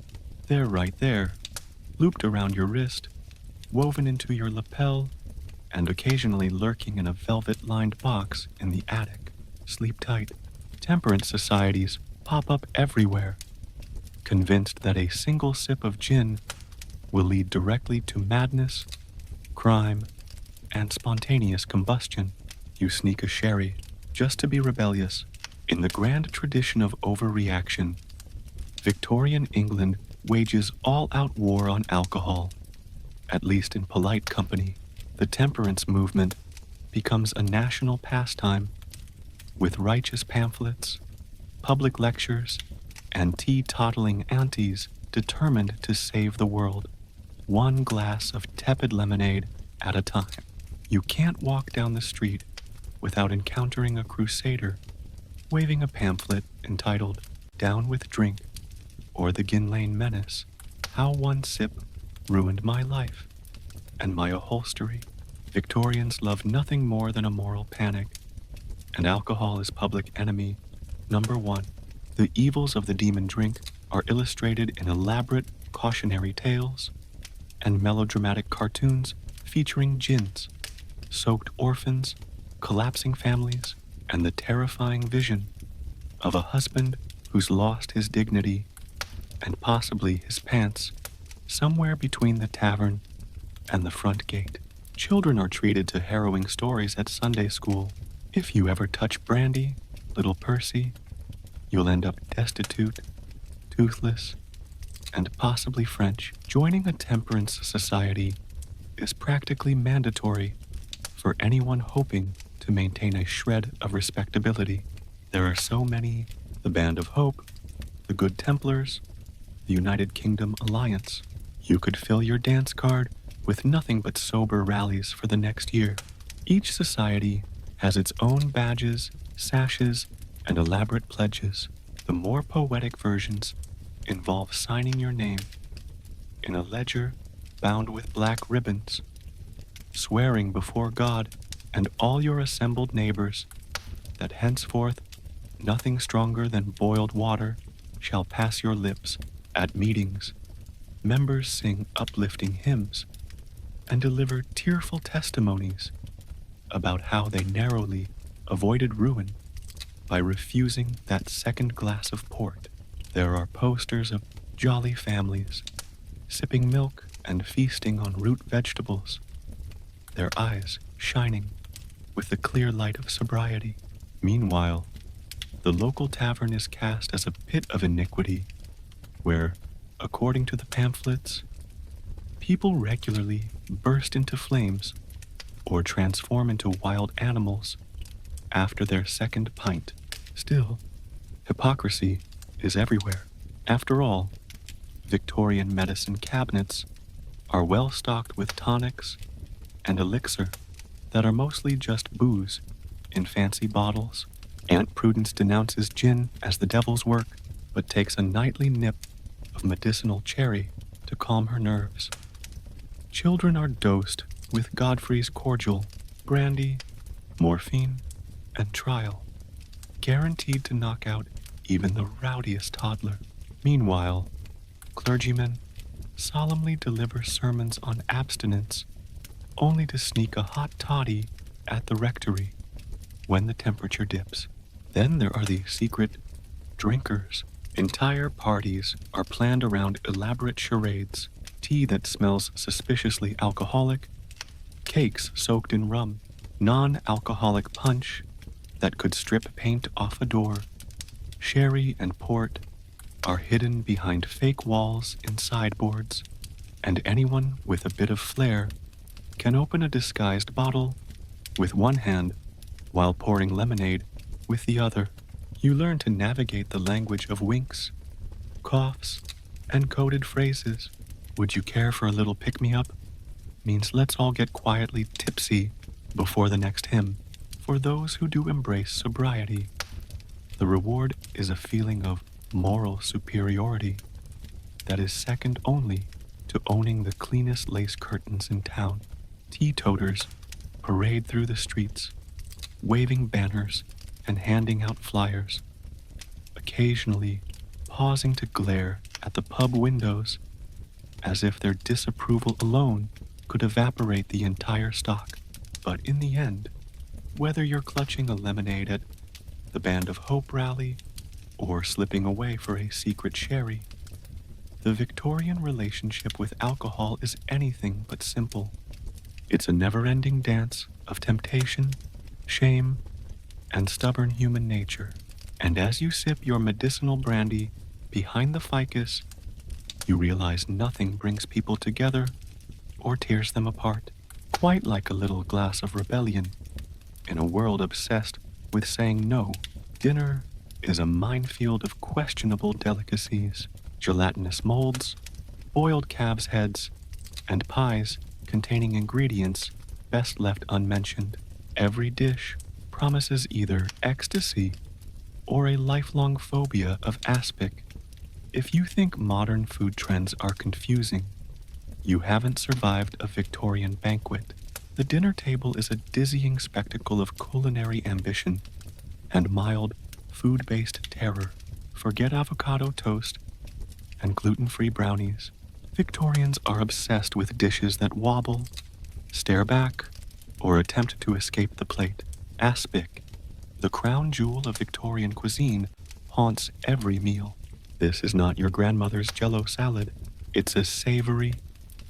They're right there, looped around your wrist, woven into your lapel, and occasionally lurking in a velvet-lined box in the attic. Sleep tight. Temperance societies pop up everywhere, convinced that a single sip of gin will lead directly to madness, crime, and spontaneous combustion. You sneak a sherry just to be rebellious. In the grand tradition of overreaction, Victorian England wages all-out war on alcohol. At least in polite company, the temperance movement becomes a national pastime, with righteous pamphlets, public lectures, and tea-toddling aunties determined to save the world, one glass of tepid lemonade at a time. You can't walk down the street without encountering a crusader waving a pamphlet entitled "Down with Drink" or "The Gin Lane Menace, How One Sip Ruined My Life and My Upholstery." Victorians love nothing more than a moral panic, and alcohol is public enemy number one. The evils of the demon drink are illustrated in elaborate cautionary tales and melodramatic cartoons featuring gins, soaked orphans, collapsing families, and the terrifying vision of a husband who's lost his dignity and possibly his pants somewhere between the tavern and the front gate. Children are treated to harrowing stories at Sunday school. If you ever touch brandy, little Percy, you'll end up destitute, toothless, and possibly French. Joining a temperance society is practically mandatory for anyone hoping to maintain a shred of respectability. There are so many: the Band of Hope, the Good Templars, the United Kingdom Alliance. You could fill your dance card with nothing but sober rallies for the next year. Each society has its own badges, sashes, and elaborate pledges. The more poetic versions involve signing your name in a ledger bound with black ribbons, swearing before God and all your assembled neighbors that henceforth nothing stronger than boiled water shall pass your lips. At meetings, members sing uplifting hymns and deliver tearful testimonies about how they narrowly avoided ruin by refusing that second glass of port. There are posters of jolly families sipping milk and feasting on root vegetables, their eyes shining with the clear light of sobriety. Meanwhile, The local tavern is cast as a pit of iniquity, where, according to the pamphlets, people regularly burst into flames or transform into wild animals after their second pint. Still, hypocrisy is everywhere. After all, Victorian medicine cabinets are well stocked with tonics and elixir that are mostly just booze in fancy bottles. Aunt Prudence denounces gin as the devil's work, but takes a nightly nip of medicinal cherry to calm her nerves. Children are dosed with Godfrey's cordial, brandy, morphine, and trial, guaranteed to knock out even the rowdiest toddler. Meanwhile, clergymen solemnly deliver sermons on abstinence, only to sneak a hot toddy at the rectory when the temperature dips. Then there are the secret drinkers. Entire parties are planned around elaborate charades, tea that smells suspiciously alcoholic, cakes soaked in rum, non-alcoholic punch that could strip paint off a door. Sherry and port are hidden behind fake walls in sideboards, and anyone with a bit of flair can open a disguised bottle with one hand while pouring lemonade with the other. You learn to navigate the language of winks, coughs, and coded phrases. Would you care for a little pick-me-up? Means let's all get quietly tipsy before the next hymn. For those who do embrace sobriety, the reward is a feeling of moral superiority that is second only to owning the cleanest lace curtains in town. Teetoters parade through the streets, waving banners and handing out flyers, occasionally pausing to glare at the pub windows as if their disapproval alone could evaporate the entire stock. But in the end, whether you're clutching a lemonade at the Band of Hope rally or slipping away for a secret sherry, the Victorian relationship with alcohol is anything but simple. It's a never-ending dance of temptation, shame, and stubborn human nature. And as you sip your medicinal brandy behind the ficus, you realize nothing brings people together or tears them apart. Quite like a little glass of rebellion in a world obsessed with saying no. Dinner is a minefield of questionable delicacies, gelatinous molds, boiled calves' heads, and pies containing ingredients best left unmentioned. Every dish promises either ecstasy or a lifelong phobia of aspic. If you think modern food trends are confusing, you haven't survived a Victorian banquet. The dinner table is a dizzying spectacle of culinary ambition and mild, food-based terror. Forget avocado toast and gluten-free brownies. Victorians are obsessed with dishes that wobble, stare back, or attempt to escape the plate. Aspic, the crown jewel of Victorian cuisine, haunts every meal. This is not your grandmother's Jell-O salad. It's a savory,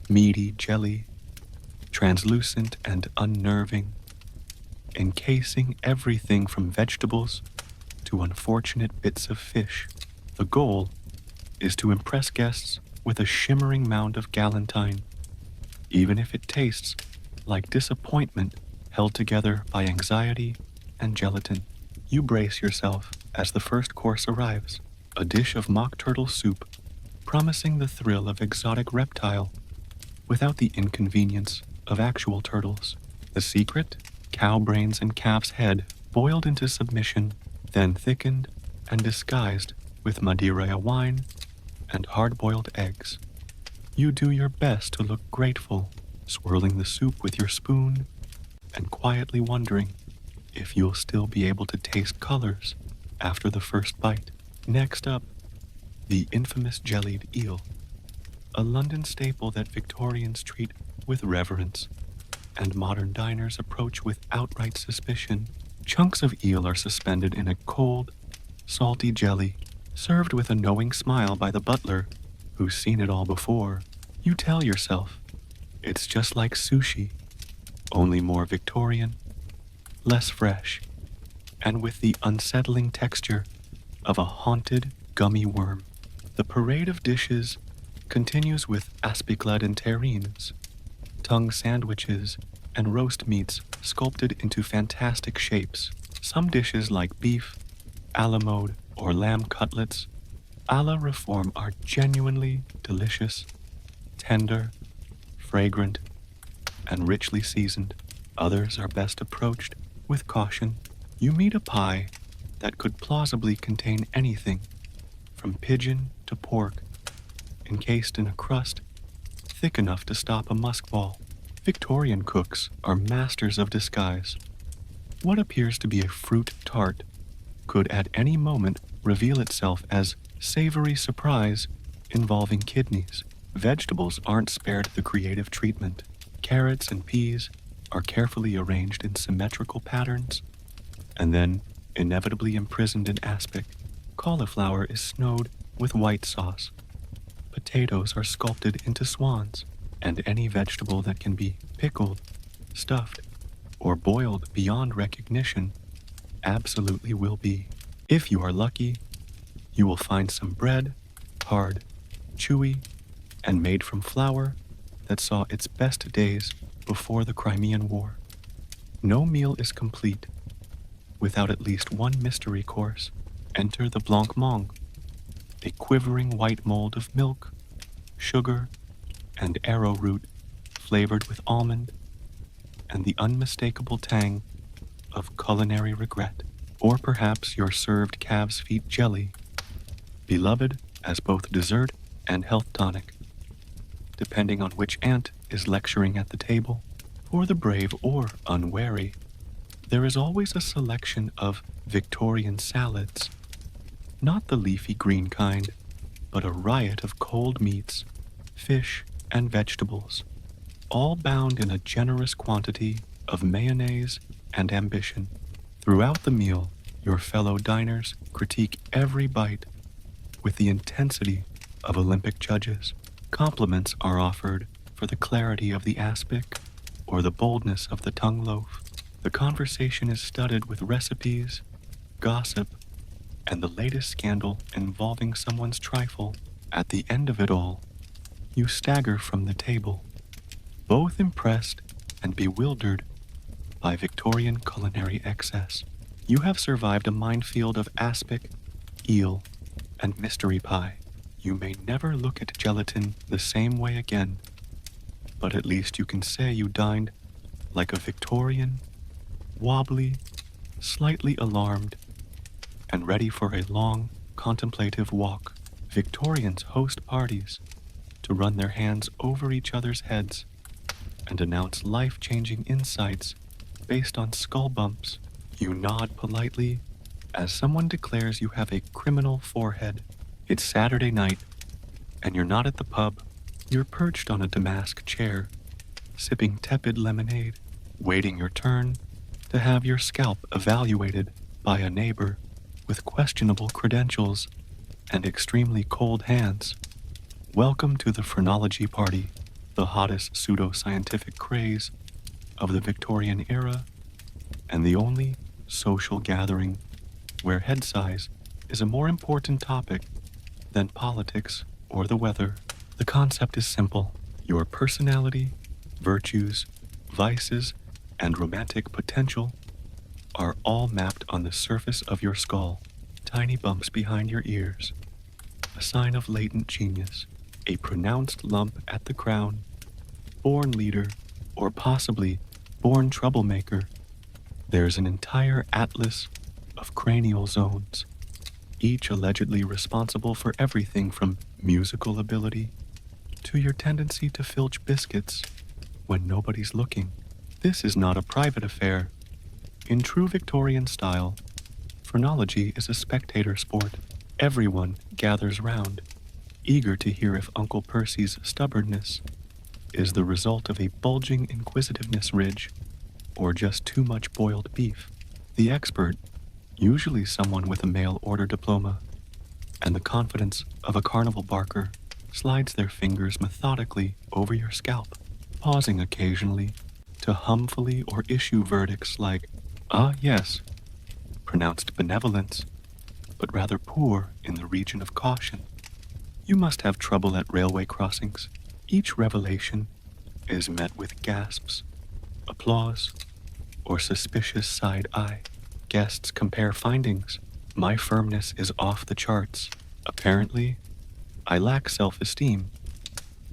meaty jelly, translucent and unnerving, encasing everything from vegetables to unfortunate bits of fish. The goal is to impress guests with a shimmering mound of galantine, even if it tastes like disappointment held together by anxiety and gelatin. You brace yourself as the first course arrives, a dish of mock turtle soup, promising the thrill of exotic reptile without the inconvenience of actual turtles. The secret? Cow brains and calf's head boiled into submission, then thickened and disguised with Madeira wine and hard-boiled eggs. You do your best to look grateful, swirling the soup with your spoon and quietly wondering if you'll still be able to taste colors after the first bite. Next up, the infamous jellied eel, a London staple that Victorians treat with reverence and modern diners approach with outright suspicion. Chunks of eel are suspended in a cold, salty jelly, served with a knowing smile by the butler, who's seen it all before. You tell yourself, it's just like sushi, only more Victorian, less fresh. and with the unsettling texture of a haunted gummy worm. The parade of dishes continues with aspiglad and terrines, tongue sandwiches, and roast meats sculpted into fantastic shapes. Some dishes like beef, a la mode, or lamb cutlets a la reform are genuinely delicious, tender, fragrant, and richly seasoned. Others are best approached with caution. You meet a pie that could plausibly contain anything, from pigeon to pork, encased in a crust thick enough to stop a muskball. Victorian cooks are masters of disguise. What appears to be a fruit tart could at any moment reveal itself as savory surprise involving kidneys. Vegetables aren't spared the creative treatment. Carrots and peas are carefully arranged in symmetrical patterns, and then inevitably imprisoned in aspic. Cauliflower is snowed with white sauce. Potatoes are sculpted into swans, and any vegetable that can be pickled, stuffed, or boiled beyond recognition absolutely will be. If you are lucky, you will find some bread, hard, chewy, and made from flour that saw its best days before the Crimean War. No meal is complete without at least one mystery course. Enter the blancmange, a quivering white mold of milk, sugar, and arrowroot flavored with almond and the unmistakable tang of culinary regret. Or perhaps you're served calves' feet jelly, beloved as both dessert and health tonic, depending on which aunt is lecturing at the table. For the brave or unwary, there is always a selection of Victorian salads, not the leafy green kind, but a riot of cold meats, fish, and vegetables, all bound in a generous quantity of mayonnaise and ambition. Throughout the meal, your fellow diners critique every bite with the intensity of Olympic judges. Compliments are offered for the clarity of the aspic or the boldness of the tongue loaf. The conversation is studded with recipes, gossip, and the latest scandal involving someone's trifle. At the end of it all, you stagger from the table, both impressed and bewildered by Victorian culinary excess. You have survived a minefield of aspic, eel, and mystery pie. You may never look at gelatin the same way again, but at least you can say you dined like a Victorian, wobbly, slightly alarmed, and ready for a long, contemplative walk. Victorians host parties to run their hands over each other's heads and announce life-changing insights based on skull bumps. You nod politely as someone declares you have a criminal forehead. It's Saturday night, and you're not at the pub. You're perched on a damask chair, sipping tepid lemonade, waiting your turn to have your scalp evaluated by a neighbor with questionable credentials and extremely cold hands. Welcome to the phrenology party, the hottest pseudo-scientific craze of the Victorian era, and the only social gathering where head size is a more important topic than politics or the weather. The concept is simple. Your personality, virtues, vices, and romantic potential are all mapped on the surface of your skull. Tiny bumps behind your ears, a sign of latent genius, a pronounced lump at the crown, born leader, or possibly born troublemaker. There's an entire atlas of cranial zones, each allegedly responsible for everything from musical ability to your tendency to filch biscuits when nobody's looking. This is not a private affair. In true Victorian style, phrenology is a spectator sport. Everyone gathers round, eager to hear if Uncle Percy's stubbornness is the result of a bulging inquisitiveness ridge or just too much boiled beef. The expert, usually someone with a mail order diploma and the confidence of a carnival barker, slides their fingers methodically over your scalp, pausing occasionally to humfully or issue verdicts like, "Ah, yes, pronounced benevolence, but rather poor in the region of caution. You must have trouble at railway crossings. Each revelation is met with gasps, applause, or suspicious side eye. Guests compare findings. My firmness is off the charts. Apparently, I lack self-esteem,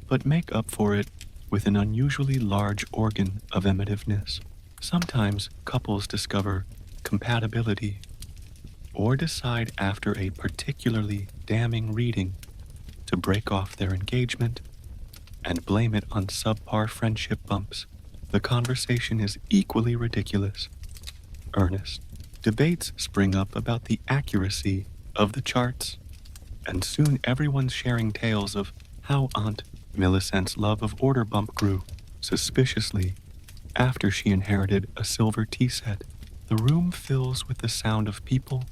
but make up for it with an unusually large organ of emotiveness. Sometimes couples discover compatibility or decide after a particularly damning reading to break off their engagement and blame it on subpar friendship bumps. The conversation is equally ridiculous. Earnest. Debates spring up about the accuracy of the charts, and soon everyone's sharing tales of how Aunt Millicent's love of order bump grew suspiciously after she inherited a silver tea set. The room fills with the sound of people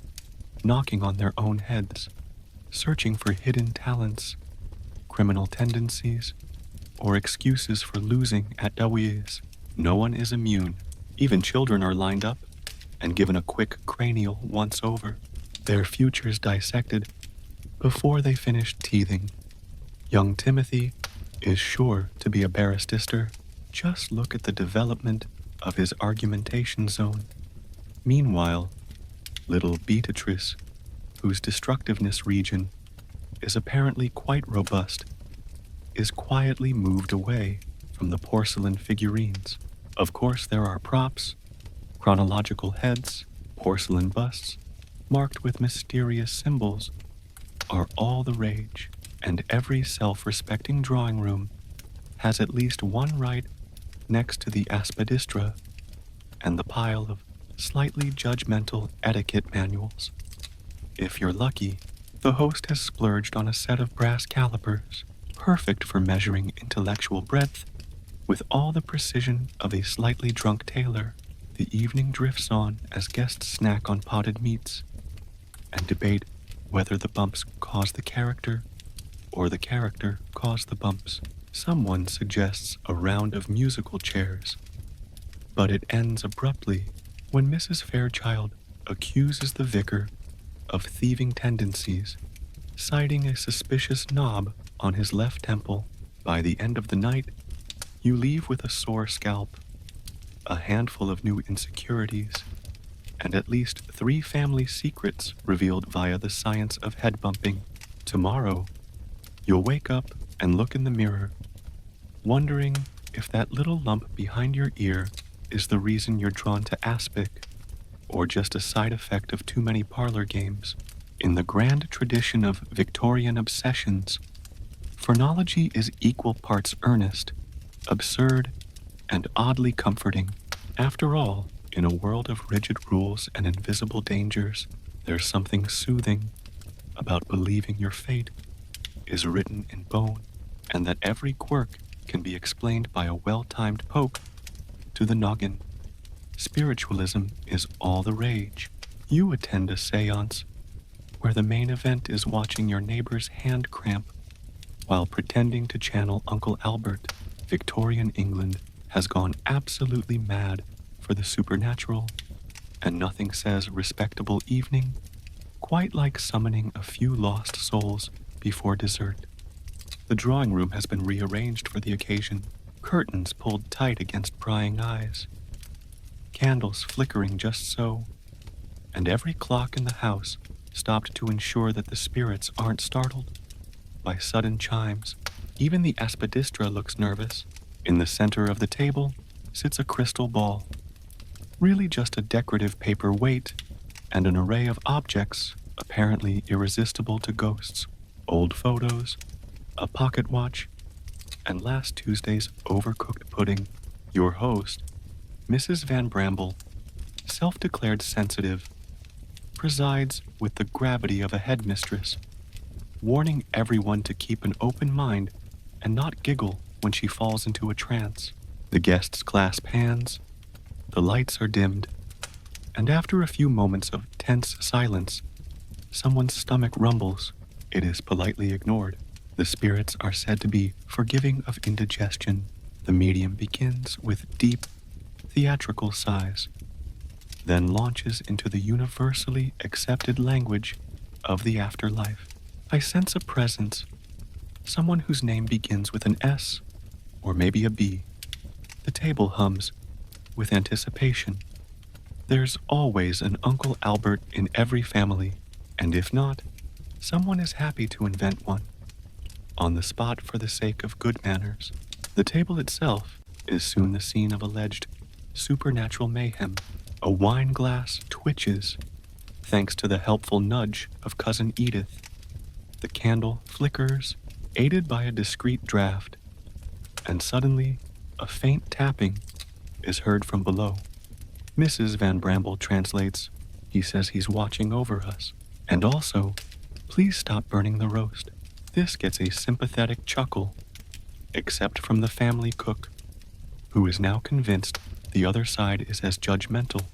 knocking on their own heads, searching for hidden talents, criminal tendencies, or excuses for losing at Dawes. No one is immune. Even children are lined up and given a quick cranial once-over, their futures dissected before they finish teething. Young Timothy is sure to be a barrister. Just look at the development of his argumentation zone. Meanwhile, little Beatrice, whose destructiveness region is apparently quite robust, is quietly moved away from the porcelain figurines. Of course, there are props, chronological heads, porcelain busts, marked with mysterious symbols, are all the rage, and every self-respecting drawing room has at least one right next to the aspidistra and the pile of slightly judgmental etiquette manuals. If you're lucky, the host has splurged on a set of brass calipers, perfect for measuring intellectual breadth. With all the precision of a slightly drunk tailor, the evening drifts on as guests snack on potted meats and debate whether the bumps cause the character or the character cause the bumps. Someone suggests a round of musical chairs, but it ends abruptly when Mrs. Fairchild accuses the vicar of thieving tendencies, citing a suspicious knob on his left temple. By the end of the night, you leave with a sore scalp, a handful of new insecurities, and at least 3 family secrets revealed via the science of head bumping. Tomorrow, you'll wake up and look in the mirror, wondering if that little lump behind your ear is the reason you're drawn to aspic, or just a side effect of too many parlor games. In the grand tradition of Victorian obsessions, phrenology is equal parts earnest, absurd, and oddly comforting. After all, in a world of rigid rules and invisible dangers, there's something soothing about believing your fate is written in bone, and that every quirk can be explained by a well-timed poke to the noggin. Spiritualism is all the rage. You attend a séance where the main event is watching your neighbor's hand cramp while pretending to channel Uncle Albert. Victorian England has gone absolutely mad for the supernatural, and nothing says respectable evening quite like summoning a few lost souls before dessert. The drawing room has been rearranged for the occasion, curtains pulled tight against prying eyes, candles flickering just so, and every clock in the house stopped to ensure that the spirits aren't startled by sudden chimes. Even the aspidistra looks nervous. In the center of the table sits a crystal ball, really just a decorative paper weight and an array of objects apparently irresistible to ghosts. Old photos, a pocket watch, and last Tuesday's overcooked pudding. Your host, Mrs. Van Bramble, self-declared sensitive, presides with the gravity of a headmistress, warning everyone to keep an open mind and not giggle when she falls into a trance. The guests clasp hands, the lights are dimmed, and after a few moments of tense silence, someone's stomach rumbles. It is politely ignored. The spirits are said to be forgiving of indigestion. The medium begins with deep, theatrical sighs, then launches into the universally accepted language of the afterlife. I sense a presence, someone whose name begins with an S or maybe a B. The table hums with anticipation. There's always an Uncle Albert in every family, and if not, someone is happy to invent one, on the spot for the sake of good manners. The table itself is soon the scene of alleged supernatural mayhem. A wine glass twitches, thanks to the helpful nudge of Cousin Edith. The candle flickers, aided by a discreet draft, and suddenly a faint tapping is heard from below. Mrs. Van Bramble translates, "He says he's watching over us, and also, please stop burning the roast." This gets a sympathetic chuckle, except from the family cook, who is now convinced the other side is as judgmental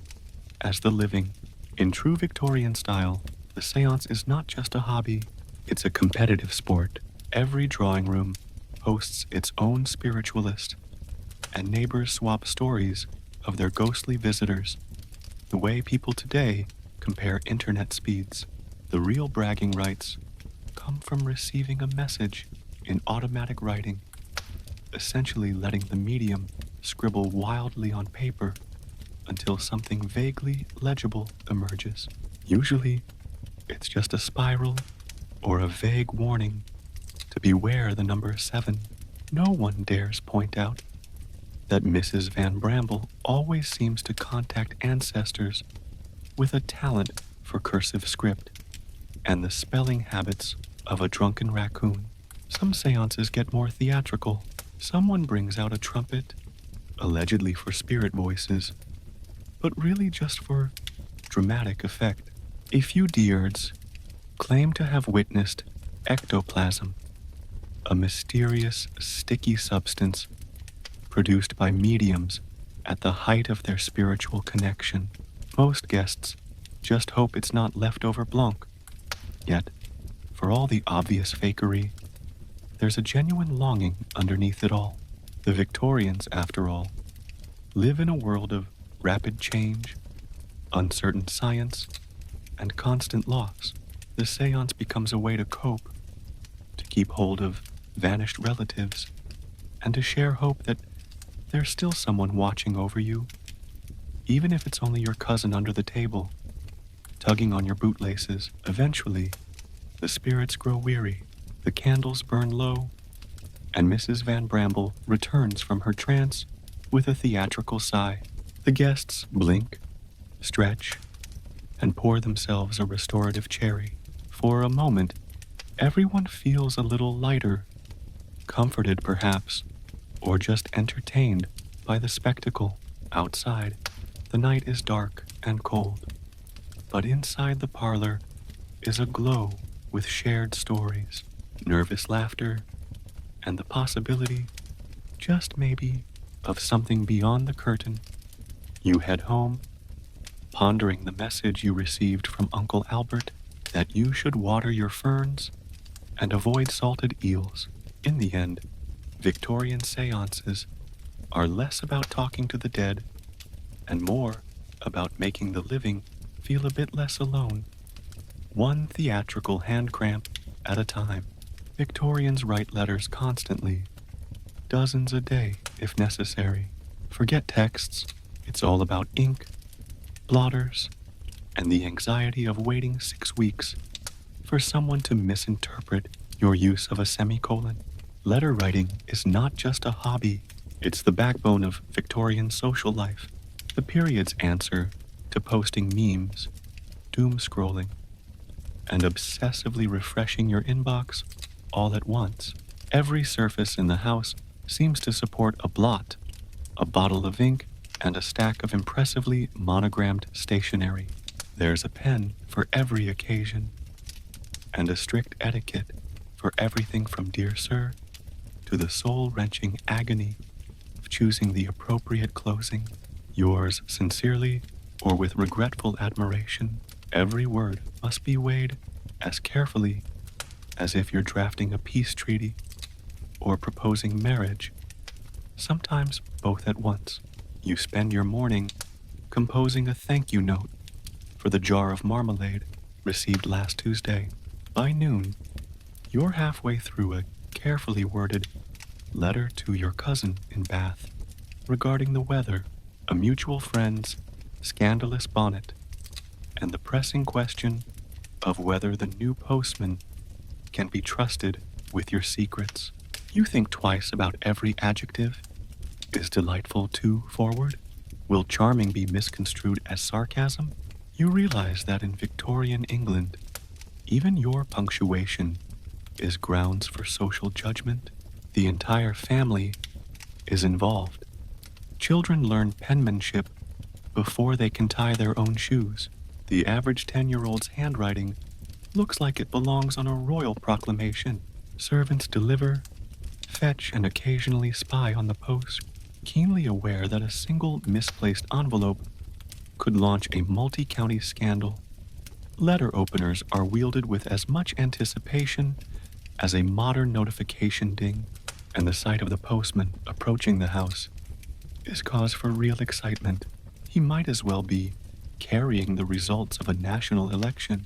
as the living. In true Victorian style, the séance is not just a hobby, it's a competitive sport. Every drawing room hosts its own spiritualist, and neighbors swap stories of their ghostly visitors. The way people today compare internet speeds. The real bragging rights come from receiving a message in automatic writing, essentially letting the medium scribble wildly on paper until something vaguely legible emerges. Usually, it's just a spiral or a vague warning to beware the number 7. No one dares point out that Mrs. Van Bramble always seems to contact ancestors with a talent for cursive script and the spelling habits of a drunken raccoon. Some seances get more theatrical. Someone brings out a trumpet, allegedly for spirit voices, but really just for dramatic effect. A few diehards claim to have witnessed ectoplasm, a mysterious, sticky substance produced by mediums at the height of their spiritual connection. Most guests just hope it's not leftover blanc. Yet, for all the obvious fakery, there's a genuine longing underneath it all. The Victorians, after all, live in a world of rapid change, uncertain science, and constant loss. The séance becomes a way to cope, to keep hold of vanished relatives, and to share hope that there's still someone watching over you, even if it's only your cousin under the table, tugging on your bootlaces. Eventually, the spirits grow weary, the candles burn low, and Mrs. Van Bramble returns from her trance with a theatrical sigh. The guests blink, stretch, and pour themselves a restorative cherry. For a moment, everyone feels a little lighter, comforted perhaps, or just entertained by the spectacle. Outside, the night is dark and cold, but inside the parlor is a glow with shared stories, nervous laughter, and the possibility, just maybe, of something beyond the curtain. You head home, pondering the message you received from Uncle Albert that you should water your ferns and avoid salted eels. In the end, Victorian séances are less about talking to the dead and more about making the living feel a bit less alone, one theatrical hand cramp at a time. Victorians write letters constantly, dozens a day if necessary. Forget texts, it's all about ink, blotters, and the anxiety of waiting 6 weeks for someone to misinterpret your use of a semicolon. Letter writing is not just a hobby, it's the backbone of Victorian social life. The period's answer to posting memes, doom scrolling, and obsessively refreshing your inbox all at once. Every surface in the house seems to support a blot, a bottle of ink, and a stack of impressively monogrammed stationery. There's a pen for every occasion, and a strict etiquette for everything from "Dear Sir" to the soul-wrenching agony of choosing the appropriate closing. Yours sincerely, or with regretful admiration, every word must be weighed as carefully as if you're drafting a peace treaty or proposing marriage, sometimes both at once. You spend your morning composing a thank you note for the jar of marmalade received last Tuesday. By noon, you're halfway through a carefully worded letter to your cousin in Bath regarding the weather, a mutual friend's scandalous bonnet, and the pressing question of whether the new postman can be trusted with your secrets. You think twice about every adjective. Is delightful too forward? Will charming be misconstrued as sarcasm? You realize that in Victorian England, even your punctuation is grounds for social judgment. The entire family is involved. Children learn penmanship before they can tie their own shoes. The average 10-year-old's handwriting looks like it belongs on a royal proclamation. Servants deliver, fetch, and occasionally spy on the post, keenly aware that a single misplaced envelope could launch a multi-county scandal. Letter openers are wielded with as much anticipation as a modern notification ding, and the sight of the postman approaching the house is cause for real excitement. He might as well be carrying the results of a national election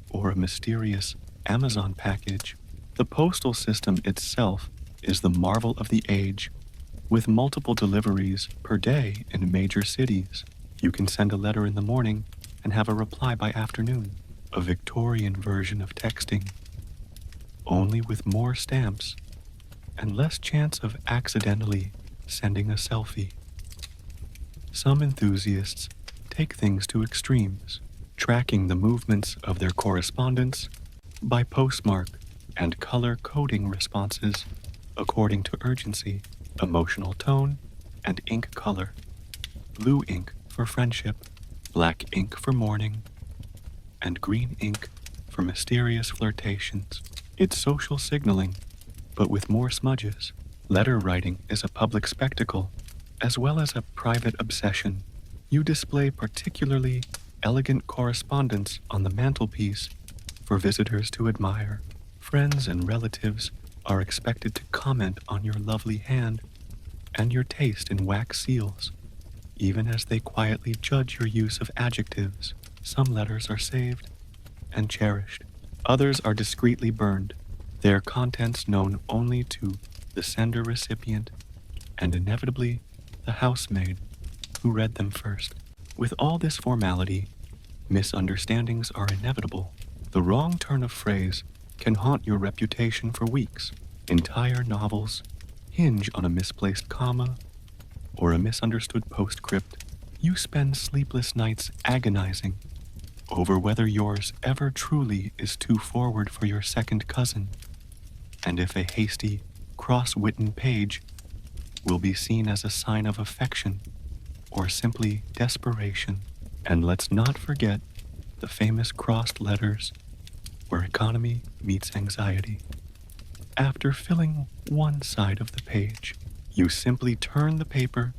or a mysterious Amazon package. The postal system itself is the marvel of the age, with multiple deliveries per day in major cities. You can send a letter in the morning and have a reply by afternoon, a Victorian version of texting, only with more stamps and less chance of accidentally sending a selfie. Some enthusiasts take things to extremes, tracking the movements of their correspondence by postmark and color coding responses according to urgency, emotional tone, and ink color. Blue ink for friendship, black ink for mourning, and green ink for mysterious flirtations. It's social signaling, but with more smudges. Letter writing is a public spectacle, as well as a private obsession. You display particularly elegant correspondence on the mantelpiece for visitors to admire. Friends and relatives are expected to comment on your lovely hand and your taste in wax seals, even as they quietly judge your use of adjectives. Some letters are saved and cherished. Others are discreetly burned, their contents known only to the sender recipient and inevitably the housemaid who read them first. With all this formality, misunderstandings are inevitable. The wrong turn of phrase can haunt your reputation for weeks. Entire novels hinge on a misplaced comma or a misunderstood postscript. You spend sleepless nights agonizing over whether yours ever truly is too forward for your second cousin, and if a hasty, cross-written page will be seen as a sign of affection or simply desperation. And let's not forget the famous crossed letters where economy meets anxiety. After filling one side of the page, you simply turn the paper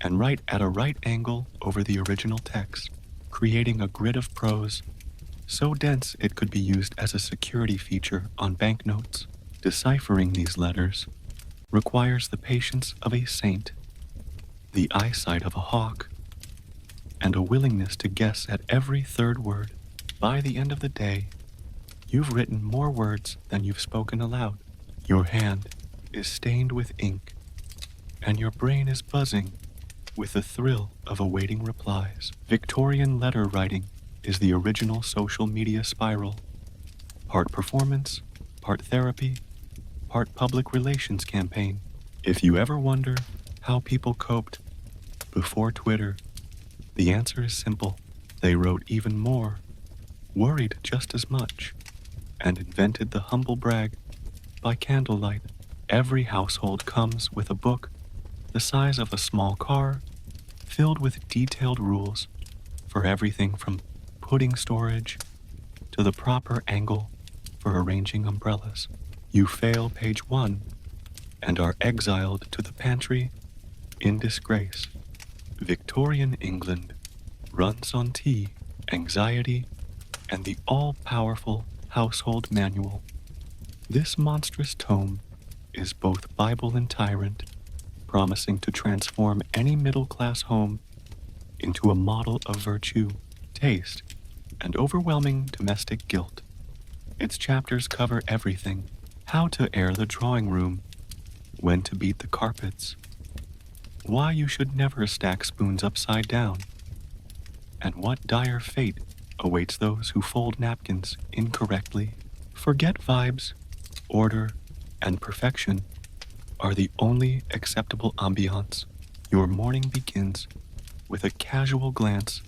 and write at a right angle over the original text, creating a grid of prose so dense it could be used as a security feature on banknotes. Deciphering these letters requires the patience of a saint, the eyesight of a hawk, and a willingness to guess at every third word. By the end of the day, you've written more words than you've spoken aloud. Your hand is stained with ink, and your brain is buzzing with the thrill of awaiting replies. Victorian letter writing is the original social media spiral. Part performance, part therapy, part public relations campaign. If you ever wonder how people coped before Twitter, the answer is simple. They wrote even more, worried just as much, and invented the humble brag by candlelight. Every household comes with a book the size of a small car, filled with detailed rules for everything from pudding storage to the proper angle for arranging umbrellas. You fail page 1 and are exiled to the pantry in disgrace. Victorian England runs on tea, anxiety, and the all-powerful household manual. This monstrous tome is both Bible and tyrant, promising to transform any middle-class home into a model of virtue, taste, and overwhelming domestic guilt. Its chapters cover everything: how to air the drawing room, when to beat the carpets, why you should never stack spoons upside down, and what dire fate awaits those who fold napkins incorrectly. Forget vibes, order, and perfection are the only acceptable ambiance. Your morning begins with a casual glance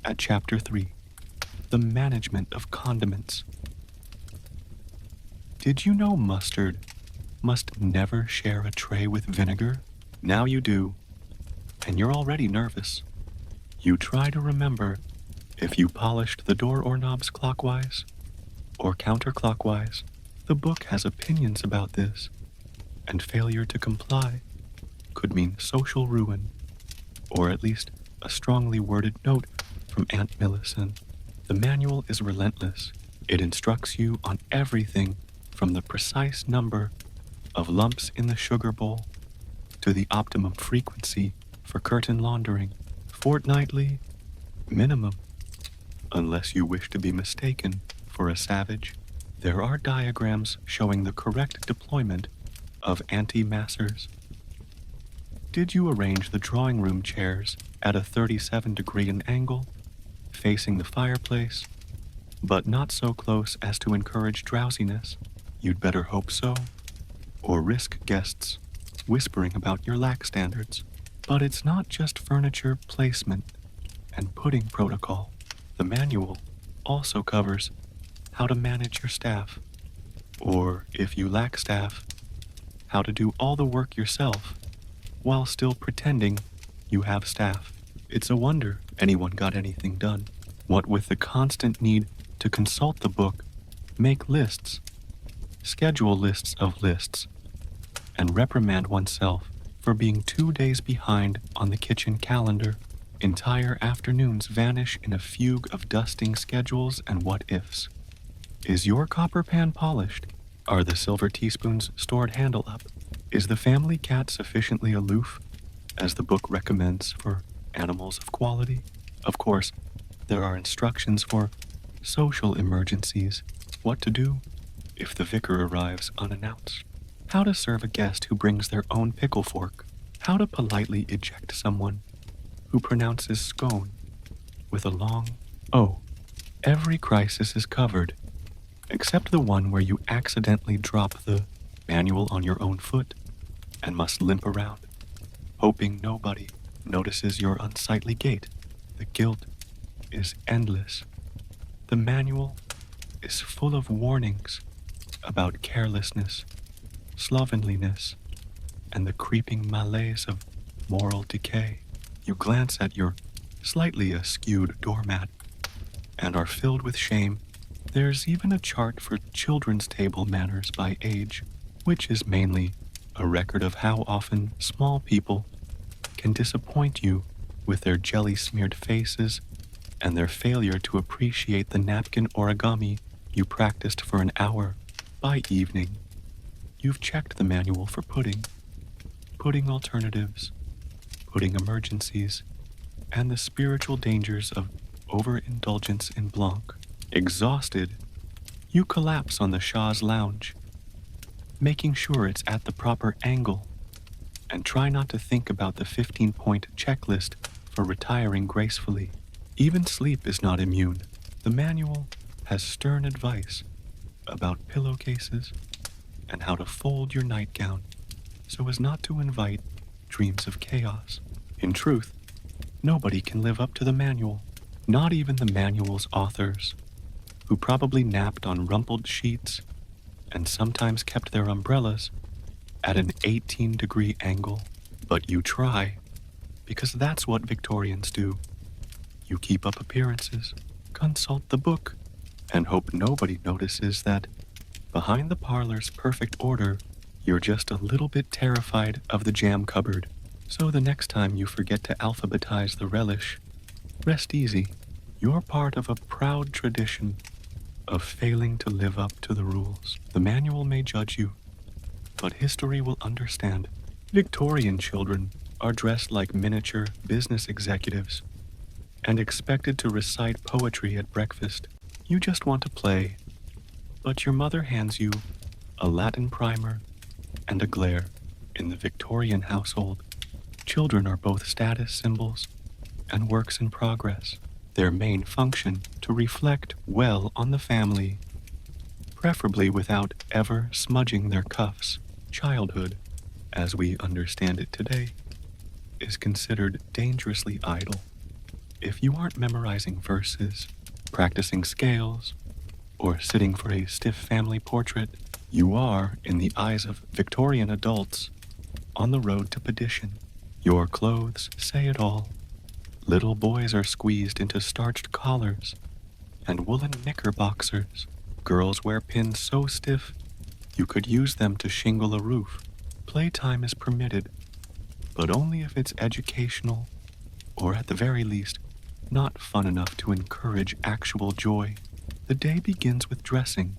at Chapter 3, the management of condiments. Did you know mustard must never share a tray with vinegar? Now you do, and you're already nervous. You try to remember if you polished the door doorknobs clockwise or counterclockwise. The book has opinions about this, and failure to comply could mean social ruin, or at least a strongly worded note from Aunt Millicent. The manual is relentless. It instructs you on everything from the precise number of lumps in the sugar bowl to the optimum frequency for curtain laundering, fortnightly minimum, unless you wish to be mistaken for a savage. There are diagrams showing the correct deployment of anti-massers. Did you arrange the drawing room chairs at a 37-degree angle, facing the fireplace, but not so close as to encourage drowsiness? You'd better hope so, or risk guests whispering about your lack standards. But it's not just furniture placement and pudding protocol. The manual also covers how to manage your staff, or if you lack staff, how to do all the work yourself while still pretending you have staff. It's a wonder anyone got anything done. What with the constant need to consult the book, make lists, schedule lists of lists, and reprimand oneself for being 2 days behind on the kitchen calendar. Entire afternoons vanish in a fugue of dusting schedules and what-ifs. Is your copper pan polished? Are the silver teaspoons stored handle up? Is the family cat sufficiently aloof, as the book recommends for animals of quality? Of course, there are instructions for social emergencies, what to do if the vicar arrives unannounced, how to serve a guest who brings their own pickle fork, how to politely eject someone who pronounces scone with a long O. Every crisis is covered, except the one where you accidentally drop the manual on your own foot and must limp around, hoping nobody notices your unsightly gait. The guilt is endless. The manual is full of warnings about carelessness, slovenliness, and the creeping malaise of moral decay. You glance at your slightly askewed doormat and are filled with shame. There's even a chart for children's table manners by age, which is mainly a record of how often small people can disappoint you with their jelly-smeared faces and their failure to appreciate the napkin origami you practiced for an hour. By evening, you've checked the manual for pudding alternatives, pudding emergencies, and the spiritual dangers of overindulgence in blanc. Exhausted, you collapse on the Shah's lounge, making sure it's at the proper angle, and try not to think about the 15-point checklist for retiring gracefully. Even sleep is not immune. The manual has stern advice about pillowcases and how to fold your nightgown so as not to invite dreams of chaos. In truth, nobody can live up to the manual, not even the manual's authors, who probably napped on rumpled sheets and sometimes kept their umbrellas at an 18-degree angle. But you try, because that's what Victorians do. You keep up appearances, consult the book, and hope nobody notices that behind the parlor's perfect order, you're just a little bit terrified of the jam cupboard. So the next time you forget to alphabetize the relish, rest easy. You're part of a proud tradition of failing to live up to the rules. The manual may judge you, but history will understand. Victorian children are dressed like miniature business executives and expected to recite poetry at breakfast. You just want to play, but your mother hands you a Latin primer and a glare. In the Victorian household, children are both status symbols and works in progress, their main function to reflect well on the family, preferably without ever smudging their cuffs. Childhood, as we understand it today, is considered dangerously idle. If you aren't memorizing verses, practicing scales, or sitting for a stiff family portrait, you are, in the eyes of Victorian adults, on the road to perdition. Your clothes say it all. Little boys are squeezed into starched collars and woolen knickerboxers. Girls wear pins so stiff you could use them to shingle a roof. Playtime is permitted, but only if it's educational, or at the very least, not fun enough to encourage actual joy. The day begins with dressing,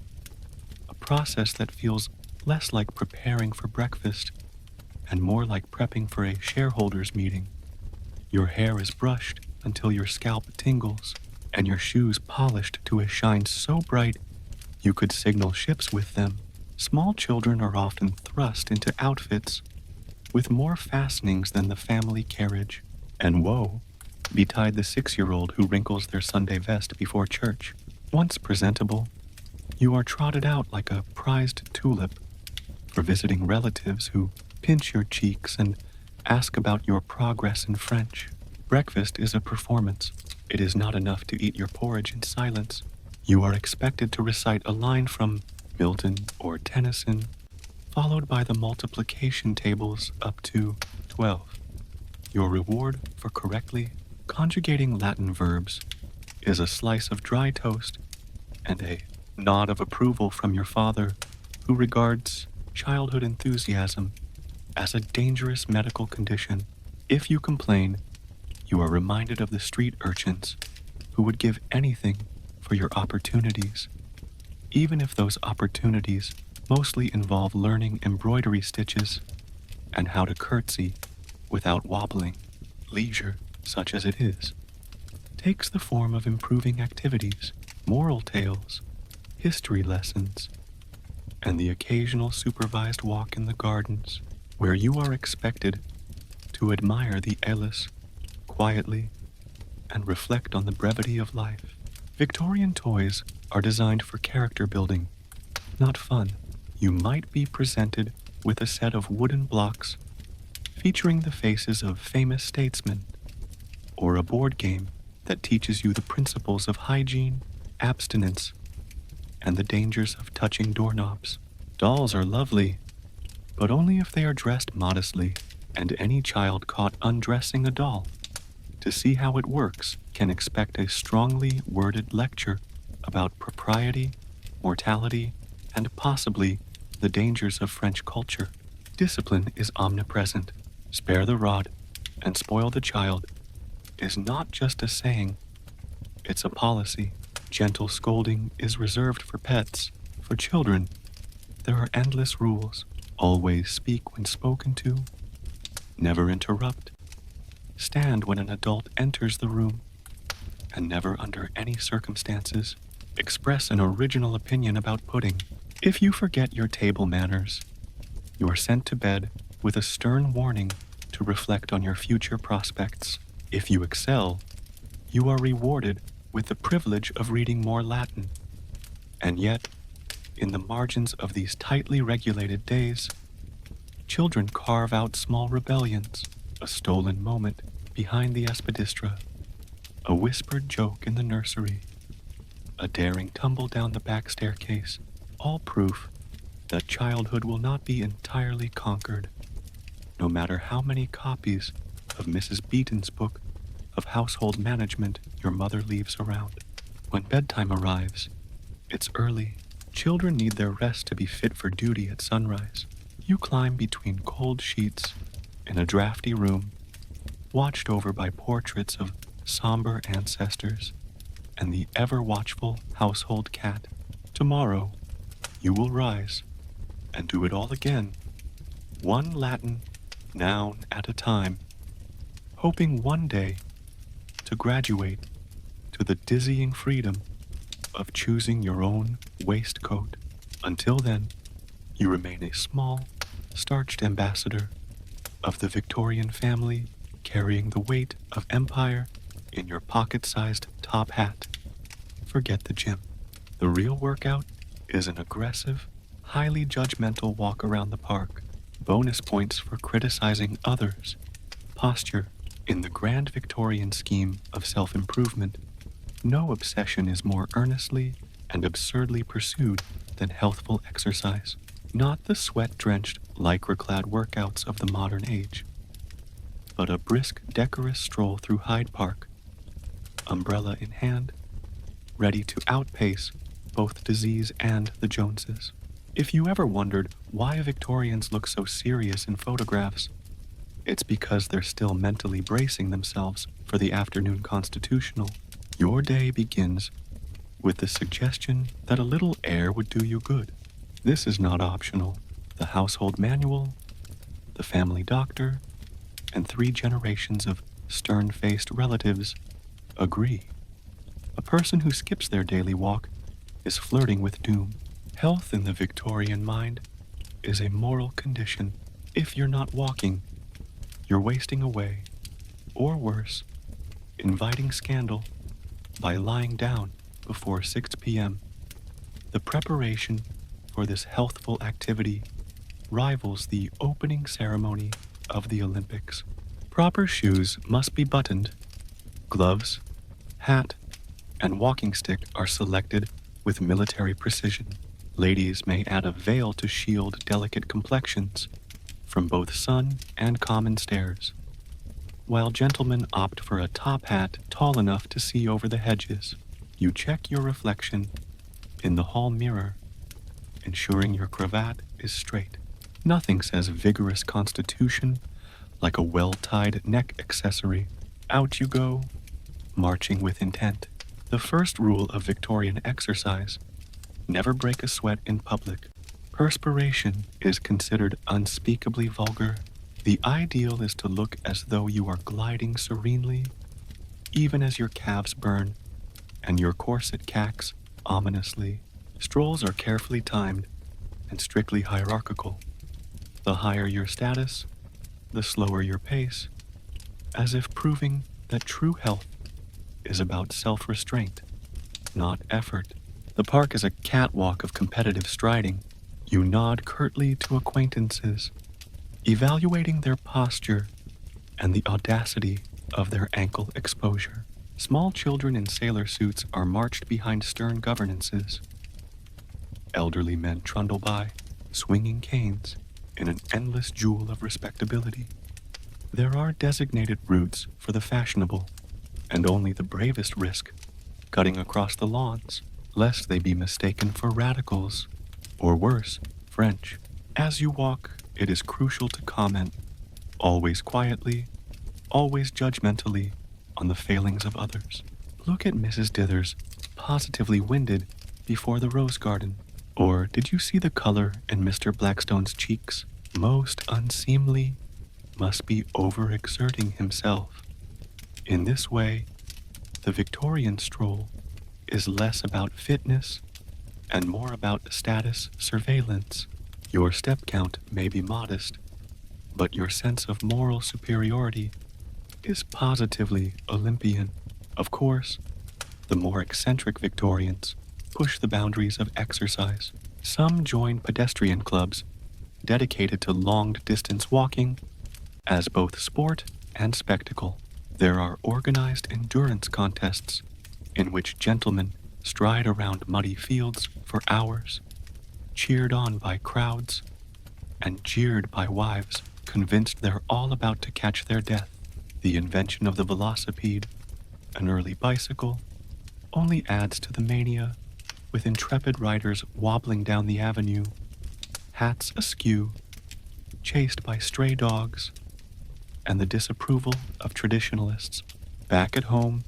a process that feels less like preparing for breakfast and more like prepping for a shareholders meeting. Your hair is brushed until your scalp tingles, and your shoes polished to a shine so bright you could signal ships with them. Small children are often thrust into outfits with more fastenings than the family carriage, and woe betide the 6-year-old who wrinkles their Sunday vest before church. Once presentable, you are trotted out like a prized tulip for visiting relatives who pinch your cheeks and ask about your progress in French. Breakfast is a performance. It is not enough to eat your porridge in silence. You are expected to recite a line from Milton or Tennyson, followed by the multiplication tables up to 12. Your reward for correctly conjugating Latin verbs is a slice of dry toast and a nod of approval from your father, who regards childhood enthusiasm as a dangerous medical condition. If you complain, you are reminded of the street urchins who would give anything for your opportunities, even if those opportunities mostly involve learning embroidery stitches and how to curtsy without wobbling. Leisure, such as it is, takes the form of improving activities, moral tales, history lessons, and the occasional supervised walk in the gardens, where you are expected to admire the Elis quietly and reflect on the brevity of life. Victorian toys are designed for character building, not fun. You might be presented with a set of wooden blocks featuring the faces of famous statesmen, or a board game that teaches you the principles of hygiene, abstinence, and the dangers of touching doorknobs. Dolls are lovely, but only if they are dressed modestly, and any child caught undressing a doll to see how it works can expect a strongly worded lecture about propriety, mortality, and possibly the dangers of French culture. Discipline is omnipresent. Spare the rod and spoil the child is not just a saying, it's a policy. Gentle scolding is reserved for pets. For children, there are endless rules. Always speak when spoken to. Never interrupt. Stand when an adult enters the room. And never under any circumstances express an original opinion about pudding. If you forget your table manners, you are sent to bed with a stern warning to reflect on your future prospects. If you excel, you are rewarded with the privilege of reading more Latin. And yet, in the margins of these tightly regulated days, children carve out small rebellions, a stolen moment behind the espadistra, a whispered joke in the nursery, a daring tumble down the back staircase, all proof that childhood will not be entirely conquered, no matter how many copies of Mrs. Beeton's book of household management your mother leaves around. When bedtime arrives, it's early. Children need their rest to be fit for duty at sunrise. You climb between cold sheets in a drafty room, watched over by portraits of somber ancestors and the ever-watchful household cat. Tomorrow, you will rise and do it all again, one Latin noun at a time, hoping one day to to graduate to the dizzying freedom of choosing your own waistcoat. Until then, you remain a small, starched ambassador of the Victorian family, carrying the weight of empire in your pocket-sized top hat. Forget the gym. The real workout is an aggressive, highly judgmental walk around the park. Bonus points for criticizing others. Posture. In the grand Victorian scheme of self-improvement, no obsession is more earnestly and absurdly pursued than healthful exercise, not the sweat-drenched, lycra-clad workouts of the modern age, but a brisk, decorous stroll through Hyde Park, umbrella in hand, ready to outpace both disease and the Joneses. If you ever wondered why Victorians look so serious in photographs, it's because they're still mentally bracing themselves for the afternoon constitutional. Your day begins with the suggestion that a little air would do you good. This is not optional. The household manual, the family doctor, and 3 generations of stern-faced relatives agree. A person who skips their daily walk is flirting with doom. Health in the Victorian mind is a moral condition. If you're not walking, you're wasting away, or worse, inviting scandal by lying down before 6 p.m. The preparation for this healthful activity rivals the opening ceremony of the Olympics. Proper shoes must be buttoned. Gloves, hat, and walking stick are selected with military precision. Ladies may add a veil to shield delicate complexions from both sun and common stares, while gentlemen opt for a top hat tall enough to see over the hedges. You check your reflection in the hall mirror, ensuring your cravat is straight. Nothing says vigorous constitution like a well-tied neck accessory. Out you go, marching with intent. The first rule of Victorian exercise: never break a sweat in public. Perspiration is considered unspeakably vulgar. The ideal is to look as though you are gliding serenely, even as your calves burn and your corset cacks ominously. Strolls are carefully timed and strictly hierarchical. The higher your status, the slower your pace, as if proving that true health is about self-restraint, not effort. The park is a catwalk of competitive striding. You nod curtly to acquaintances, evaluating their posture and the audacity of their ankle exposure. Small children in sailor suits are marched behind stern governances. Elderly men trundle by, swinging canes in an endless jewel of respectability. There are designated routes for the fashionable, and only the bravest risk cutting across the lawns, lest they be mistaken for radicals, or worse, French. As you walk, it is crucial to comment, always quietly, always judgmentally, on the failings of others. Look at Mrs. Dithers, positively winded before the rose garden. Or did you see the color in Mr. Blackstone's cheeks? Most unseemly, must be overexerting himself. In this way, the Victorian stroll is less about fitness and more about status surveillance. Your step count may be modest, but your sense of moral superiority is positively Olympian. Of course, the more eccentric Victorians push the boundaries of exercise. Some join pedestrian clubs dedicated to long-distance walking as both sport and spectacle. There are organized endurance contests in which gentlemen stride around muddy fields for hours, cheered on by crowds and jeered by wives convinced they're all about to catch their death. The invention of the velocipede, an early bicycle, only adds to the mania, with intrepid riders wobbling down the avenue, hats askew, chased by stray dogs, and the disapproval of traditionalists. Back at home,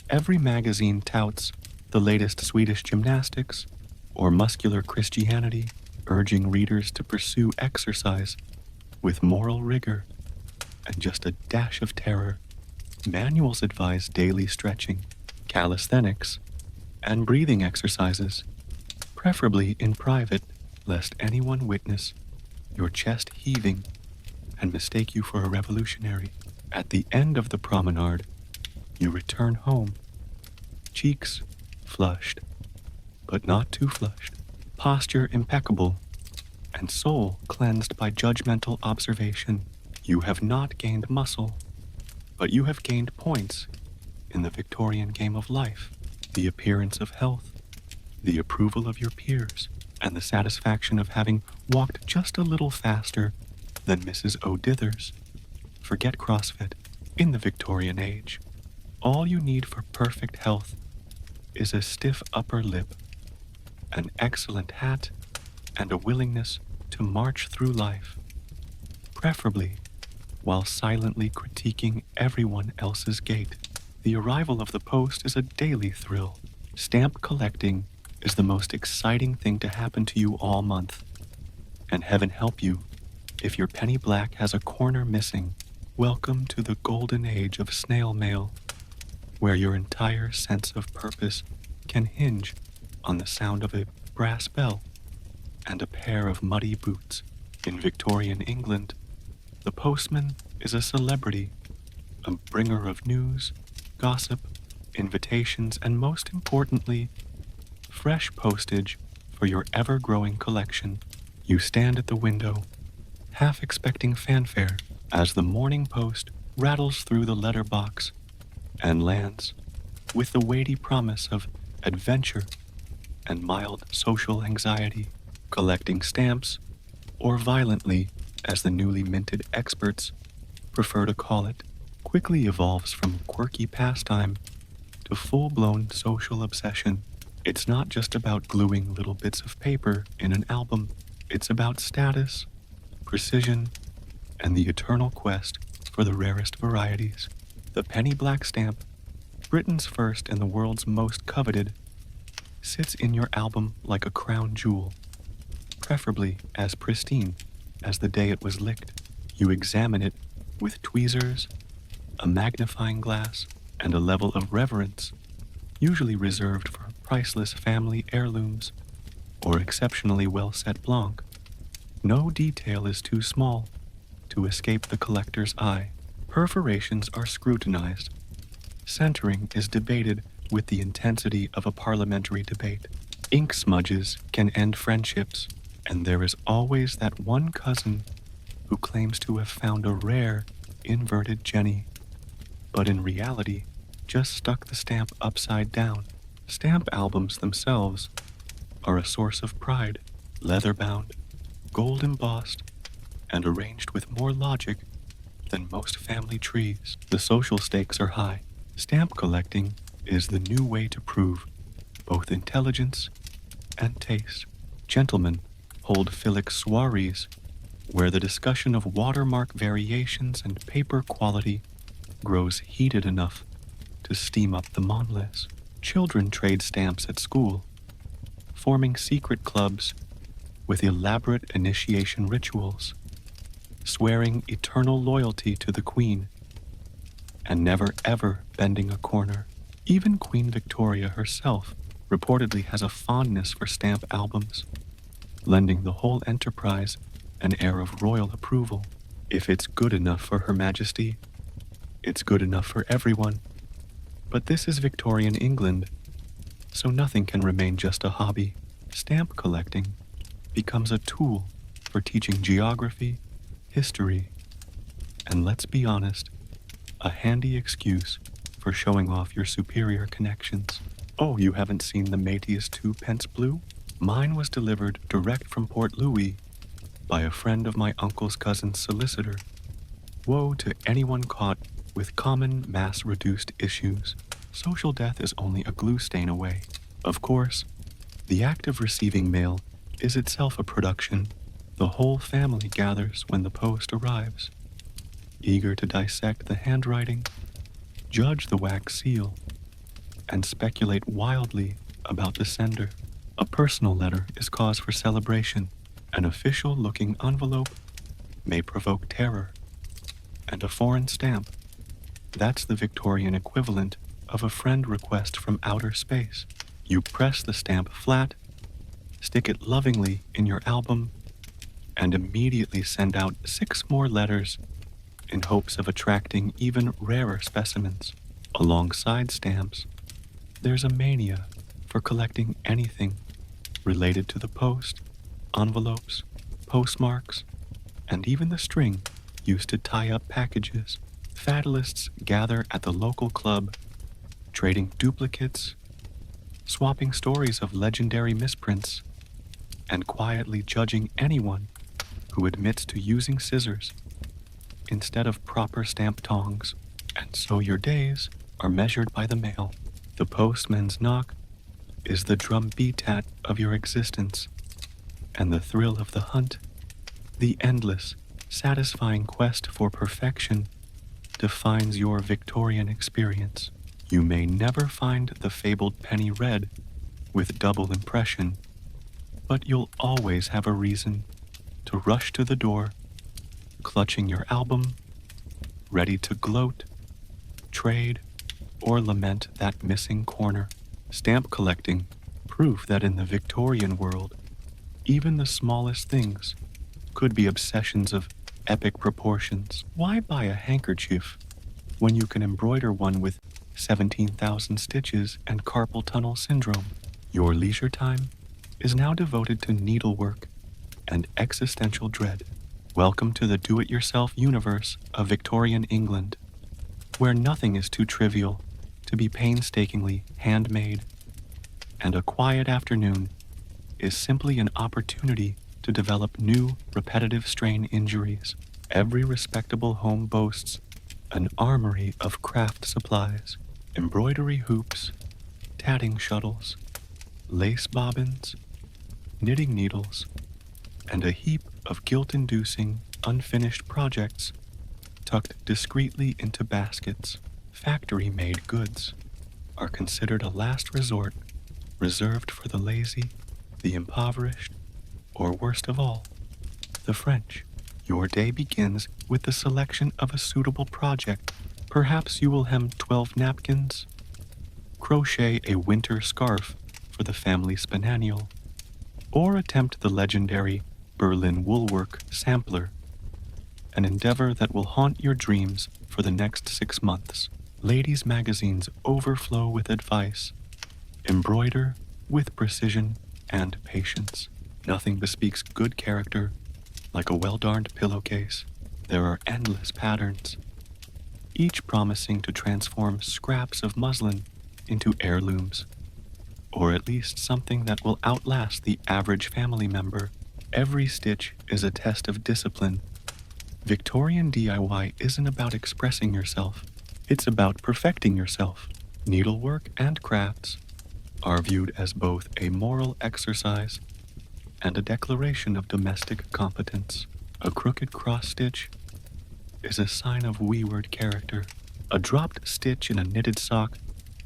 every magazine touts the latest Swedish gymnastics or muscular Christianity, urging readers to pursue exercise with moral rigor and just a dash of terror. Manuals advise daily stretching, calisthenics, and breathing exercises, preferably in private, lest anyone witness your chest heaving and mistake you for a revolutionary. At the end of the promenade, you return home, cheeks flushed, but not too flushed, posture impeccable, and soul cleansed by judgmental observation. You have not gained muscle, but you have gained points in the Victorian game of life, the appearance of health, the approval of your peers, and the satisfaction of having walked just a little faster than Mrs. O'Dithers. Forget CrossFit. In the Victorian age, all you need for perfect health is a stiff upper lip, an excellent hat, and a willingness to march through life, preferably while silently critiquing everyone else's gait. The arrival of the post is a daily thrill. Stamp collecting is the most exciting thing to happen to you all month. And heaven help you if your penny black has a corner missing. Welcome to the golden age of snail mail, where your entire sense of purpose can hinge on the sound of a brass bell and a pair of muddy boots. In Victorian England, the postman is a celebrity, a bringer of news, gossip, invitations, and most importantly, fresh postage for your ever-growing collection. You stand at the window, half expecting fanfare, as the morning post rattles through the letterbox and lands with the weighty promise of adventure and mild social anxiety. Collecting stamps, or violently, as the newly minted experts prefer to call it, quickly evolves from quirky pastime to full-blown social obsession. It's not just about gluing little bits of paper in an album. It's about status, precision, and the eternal quest for the rarest varieties. The penny black stamp, Britain's first and the world's most coveted, sits in your album like a crown jewel, preferably as pristine as the day it was licked. You examine it with tweezers, a magnifying glass, and a level of reverence usually reserved for priceless family heirlooms or exceptionally well-set blanc. No detail is too small to escape the collector's eye. Perforations are scrutinized. Centering is debated with the intensity of a parliamentary debate. Ink smudges can end friendships, and there is always that one cousin who claims to have found a rare inverted Jenny, but in reality just stuck the stamp upside down. Stamp albums themselves are a source of pride, leather-bound, gold embossed, and arranged with more logic than most family trees. The social stakes are high. Stamp collecting is the new way to prove both intelligence and taste. Gentlemen hold philic soirees where the discussion of watermark variations and paper quality grows heated enough to steam up the monlets. Children trade stamps at school, forming secret clubs with elaborate initiation rituals, swearing eternal loyalty to the Queen, and never ever bending a corner. Even Queen Victoria herself reportedly has a fondness for stamp albums, lending the whole enterprise an air of royal approval. If it's good enough for Her Majesty, it's good enough for everyone. But this is Victorian England, so nothing can remain just a hobby. Stamp collecting becomes a tool for teaching geography, history, and let's be honest, a handy excuse for showing off your superior connections. Oh, you haven't seen the Métis 2 pence blue? Mine was delivered direct from Port Louis by a friend of my uncle's cousin's solicitor. Woe to anyone caught with common mass-reduced issues. Social death is only a glue stain away. Of course, the act of receiving mail is itself a production. The whole family gathers when the post arrives, eager to dissect the handwriting, judge the wax seal, and speculate wildly about the sender. A personal letter is cause for celebration. An official-looking envelope may provoke terror, and a foreign stamp That's the Victorian equivalent of a friend request from outer space. You press the stamp flat, stick it lovingly in your album, and immediately send out 6 more letters in hopes of attracting even rarer specimens. Alongside stamps, there's a mania for collecting anything related to the post, envelopes, postmarks, and even the string used to tie up packages. Fatalists gather at the local club, trading duplicates, swapping stories of legendary misprints, and quietly judging anyone who admits to using scissors instead of proper stamp tongs. And so your days are measured by the mail. The postman's knock is the drum beat-at of your existence, and the thrill of the hunt, the endless, satisfying quest for perfection, defines your Victorian experience. You may never find the fabled penny red with double impression, but you'll always have a reason to rush to the door, clutching your album, ready to gloat, trade, or lament that missing corner. Stamp collecting, proof that in the Victorian world, even the smallest things could be obsessions of epic proportions. Why buy a handkerchief when you can embroider one with 17,000 stitches and carpal tunnel syndrome? Your leisure time is now devoted to needlework and existential dread. Welcome to the do-it-yourself universe of Victorian England, where nothing is too trivial to be painstakingly handmade, and a quiet afternoon is simply an opportunity to develop new repetitive strain injuries. Every respectable home boasts an armory of craft supplies, embroidery hoops, tatting shuttles, lace bobbins, knitting needles, and a heap of guilt-inducing, unfinished projects tucked discreetly into baskets. Factory-made goods are considered a last resort, reserved for the lazy, the impoverished, or worst of all, the French. Your day begins with the selection of a suitable project. Perhaps you will hem 12 napkins, crochet a winter scarf for the family spinannual, or attempt the legendary Berlin woolwork sampler, an endeavor that will haunt your dreams for the next 6 months. Ladies' magazines overflow with advice. Embroider with precision and patience. Nothing bespeaks good character like a well-darned pillowcase. There are endless patterns, each promising to transform scraps of muslin into heirlooms, or at least something that will outlast the average family member. Every stitch is a test of discipline. Victorian DIY isn't about expressing yourself. It's about perfecting yourself. Needlework and crafts are viewed as both a moral exercise and a declaration of domestic competence. A crooked cross-stitch is a sign of wayward character. A dropped stitch in a knitted sock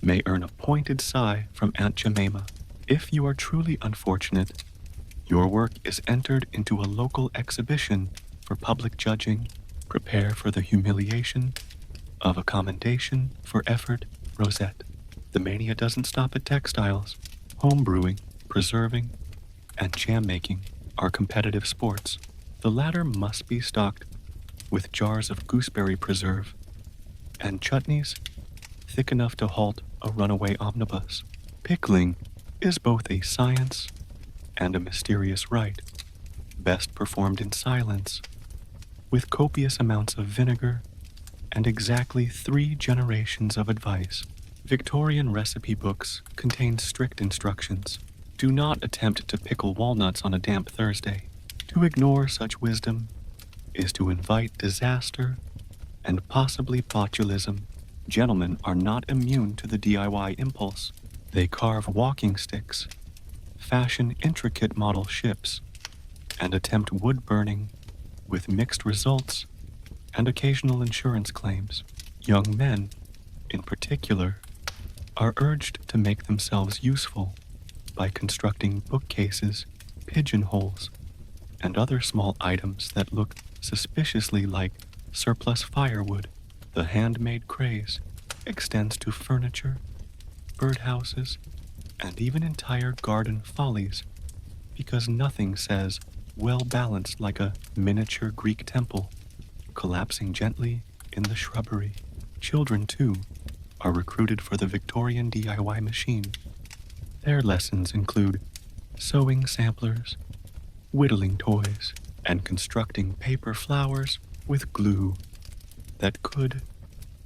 may earn a pointed sigh from Aunt Jemima. If you are truly unfortunate, your work is entered into a local exhibition for public judging. Prepare for the humiliation of a commendation for effort rosette. The mania doesn't stop at textiles. Home brewing, preserving, and jam making are competitive sports. The latter must be stocked with jars of gooseberry preserve and chutneys thick enough to halt a runaway omnibus. Pickling is both a science and a mysterious rite, best performed in silence, with copious amounts of vinegar and exactly 3 generations of advice. Victorian recipe books contain strict instructions. Do not attempt to pickle walnuts on a damp Thursday. To ignore such wisdom is to invite disaster and possibly botulism. Gentlemen are not immune to the DIY impulse. They carve walking sticks, fashion intricate model ships, and attempt wood burning with mixed results and occasional insurance claims. Young men, in particular, are urged to make themselves useful by constructing bookcases, pigeonholes, and other small items that look suspiciously like surplus firewood. The handmade craze extends to furniture, birdhouses, and even entire garden follies, because nothing says well balanced like a miniature Greek temple collapsing gently in the shrubbery. Children, too, are recruited for the Victorian DIY machine. Their lessons include sewing samplers, whittling toys, and constructing paper flowers with glue that could,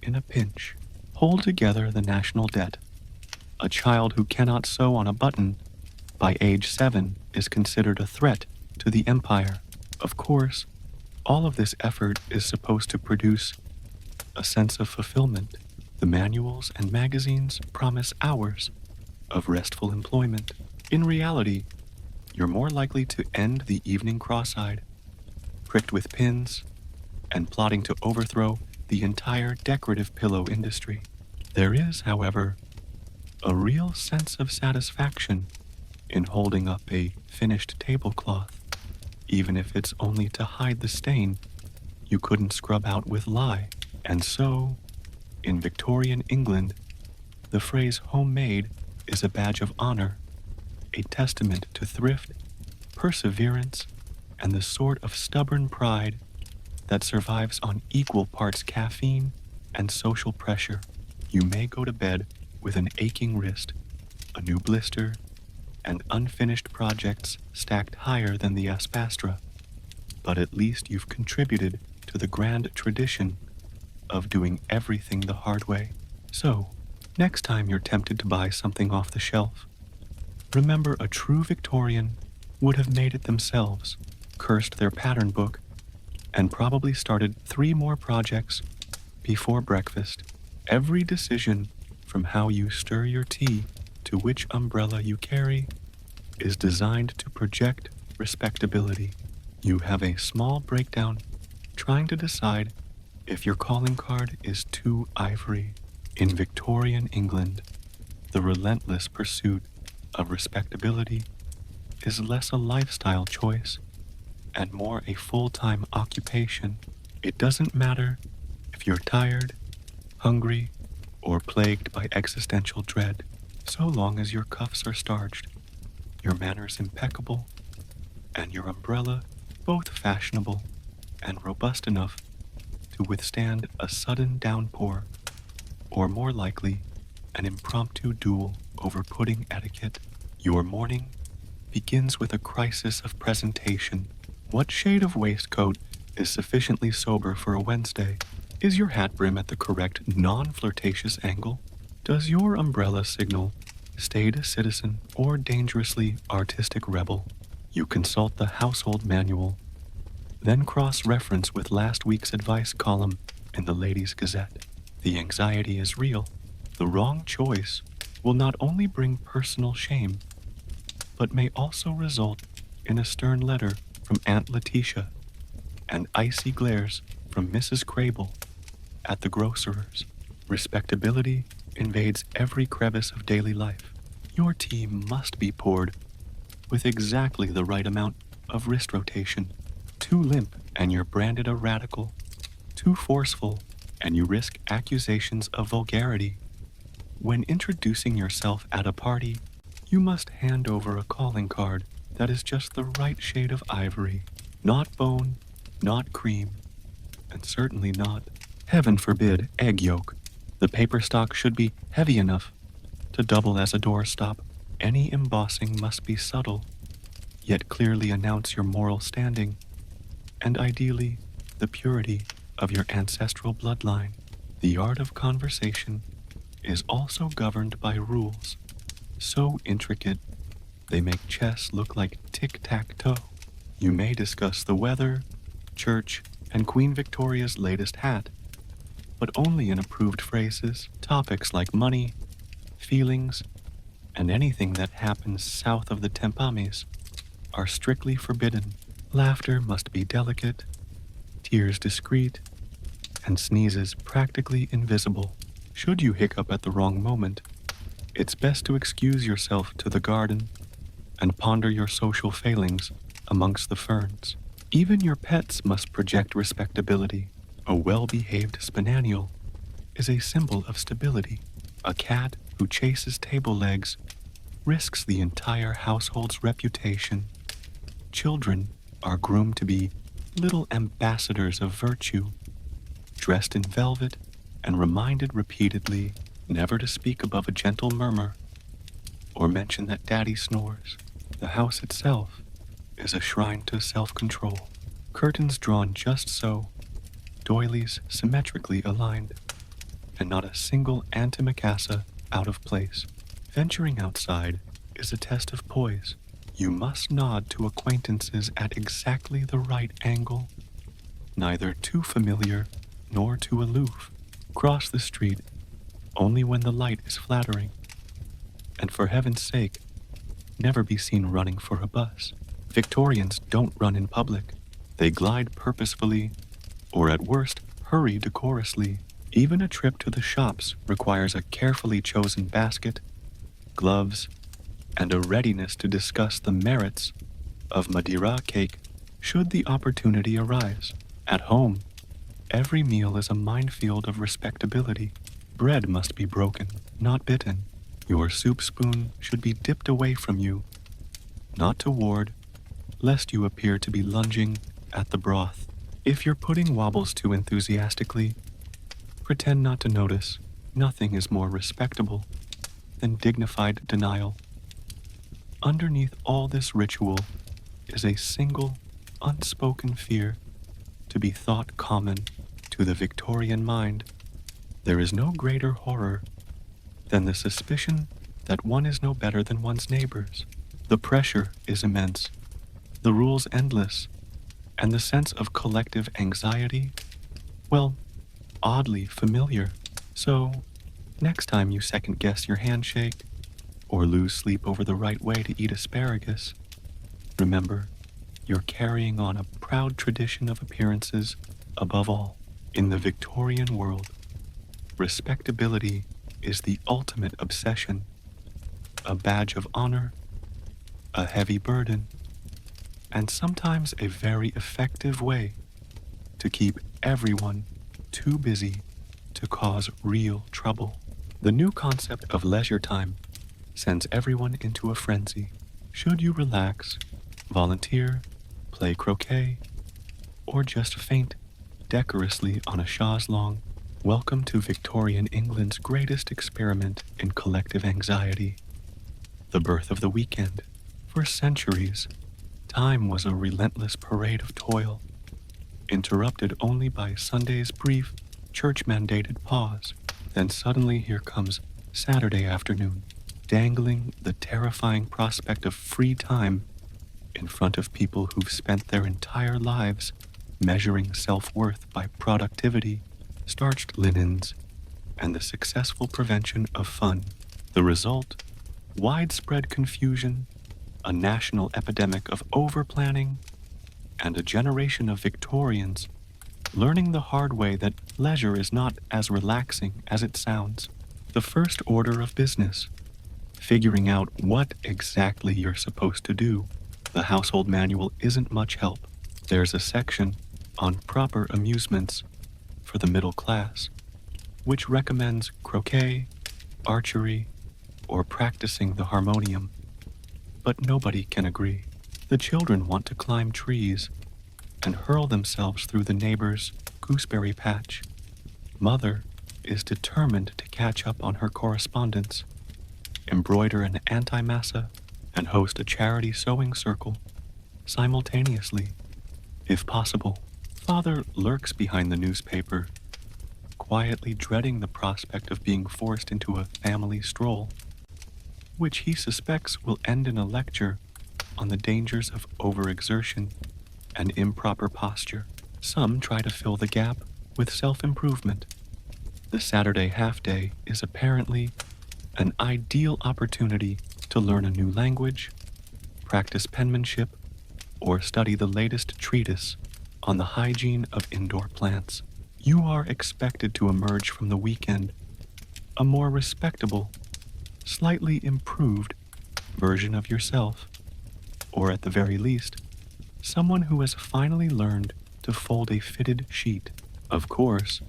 in a pinch, hold together the national debt. A child who cannot sew on a button by age 7 is considered a threat to the empire. Of course, all of this effort is supposed to produce a sense of fulfillment. The manuals and magazines promise hours of restful employment. In reality, you're more likely to end the evening cross-eyed, pricked with pins, and plotting to overthrow the entire decorative pillow industry. There is, however, a real sense of satisfaction in holding up a finished tablecloth, even if it's only to hide the stain you couldn't scrub out with lye. And so, in Victorian England, the phrase homemade is a badge of honor, a testament to thrift, perseverance, and the sort of stubborn pride that survives on equal parts caffeine and social pressure. You may go to bed with an aching wrist, a new blister, and unfinished projects stacked higher than the aspastra, but at least you've contributed to the grand tradition of doing everything the hard way. So, next time you're tempted to buy something off the shelf, remember a true Victorian would have made it themselves, cursed their pattern book, and probably started 3 more projects before breakfast. Every decision, from how you stir your tea to which umbrella you carry, is designed to project respectability. You have a small breakdown trying to decide if your calling card is too ivory. In Victorian England, the relentless pursuit of respectability is less a lifestyle choice and more a full-time occupation. It doesn't matter if you're tired, hungry, or plagued by existential dread, so long as your cuffs are starched, your manners impeccable, and your umbrella both fashionable and robust enough to withstand a sudden downpour, or more likely, an impromptu duel over pudding etiquette. Your morning begins with a crisis of presentation. What shade of waistcoat is sufficiently sober for a Wednesday? Is your hat brim at the correct non-flirtatious angle? Does your umbrella signal staid citizen or dangerously artistic rebel? You consult the household manual, then cross-reference with last week's advice column in the Ladies' Gazette. The anxiety is real. The wrong choice will not only bring personal shame, but may also result in a stern letter from Aunt Letitia and icy glares from Mrs. Crable at the grocer's. Respectability invades every crevice of daily life. Your tea must be poured with exactly the right amount of wrist rotation. Too limp and you're branded a radical. Too forceful and you risk accusations of vulgarity. When introducing yourself at a party, you must hand over a calling card that is just the right shade of ivory, not bone, not cream, and certainly not, heaven forbid, egg yolk. The paper stock should be heavy enough to double as a doorstop. Any embossing must be subtle, yet clearly announce your moral standing, and ideally, the purity of your ancestral bloodline. The art of conversation is also governed by rules, so intricate they make chess look like tic-tac-toe. You may discuss the weather, church, and Queen Victoria's latest hat, but only in approved phrases. Topics like money, feelings, and anything that happens south of the Tempames are strictly forbidden. Laughter must be delicate, tears discreet, and sneezes practically invisible. Should you hiccup at the wrong moment, it's best to excuse yourself to the garden and ponder your social failings amongst the ferns. Even your pets must project respectability. A well-behaved spaniel is a symbol of stability. A cat who chases table legs risks the entire household's reputation. Children are groomed to be little ambassadors of virtue, dressed in velvet and reminded repeatedly never to speak above a gentle murmur or mention that daddy snores. The house itself is a shrine to self-control. Curtains drawn just so, doilies symmetrically aligned, and not a single antimacassar out of place. Venturing outside is a test of poise. You must nod to acquaintances at exactly the right angle, neither too familiar nor too aloof. Cross the street only when the light is flattering, and for heaven's sake, never be seen running for a bus. Victorians don't run in public. They glide purposefully, or at worst, hurry decorously. Even a trip to the shops requires a carefully chosen basket, gloves, and a readiness to discuss the merits of Madeira cake should the opportunity arise. At home, every meal is a minefield of respectability. Bread must be broken, not bitten. Your soup spoon should be dipped away from you, not toward, lest you appear to be lunging at the broth. If your pudding wobbles too enthusiastically, pretend not to notice. Nothing is more respectable than dignified denial. Underneath all this ritual is a single, unspoken fear to be thought common to the Victorian mind. There is no greater horror than the suspicion that one is no better than one's neighbors. The pressure is immense, the rules endless, and the sense of collective anxiety, well, oddly familiar. So, next time you second-guess your handshake, or lose sleep over the right way to eat asparagus, remember, you're carrying on a proud tradition of appearances above all. In the Victorian world, respectability is the ultimate obsession, a badge of honor, a heavy burden, and sometimes a very effective way to keep everyone too busy to cause real trouble. The new concept of leisure time sends everyone into a frenzy. Should you relax, volunteer, play croquet, or just faint decorously on a chaise longue, welcome to Victorian England's greatest experiment in collective anxiety, the birth of the weekend. For centuries, time was a relentless parade of toil, interrupted only by Sunday's brief, church-mandated pause. Then suddenly here comes Saturday afternoon, dangling the terrifying prospect of free time in front of people who've spent their entire lives measuring self-worth by productivity, starched linens, and the successful prevention of fun. The result? Widespread confusion, a national epidemic of over-planning, and a generation of Victorians learning the hard way that leisure is not as relaxing as it sounds. The first order of business, figuring out what exactly you're supposed to do. The household manual isn't much help. There's a section on proper amusements for the middle class, which recommends croquet, archery, or practicing the harmonium. But nobody can agree. The children want to climb trees and hurl themselves through the neighbor's gooseberry patch. Mother is determined to catch up on her correspondence, embroider an anti-massa, and host a charity sewing circle simultaneously, if possible. Father lurks behind the newspaper, quietly dreading the prospect of being forced into a family stroll, which he suspects will end in a lecture on the dangers of overexertion and improper posture. Some try to fill the gap with self-improvement. The Saturday half-day is apparently an ideal opportunity to learn a new language, practice penmanship, or study the latest treatise on the hygiene of indoor plants. You are expected to emerge from the weekend a more respectable, slightly improved version of yourself, or at the very least, someone who has finally learned to fold a fitted sheet. Of course,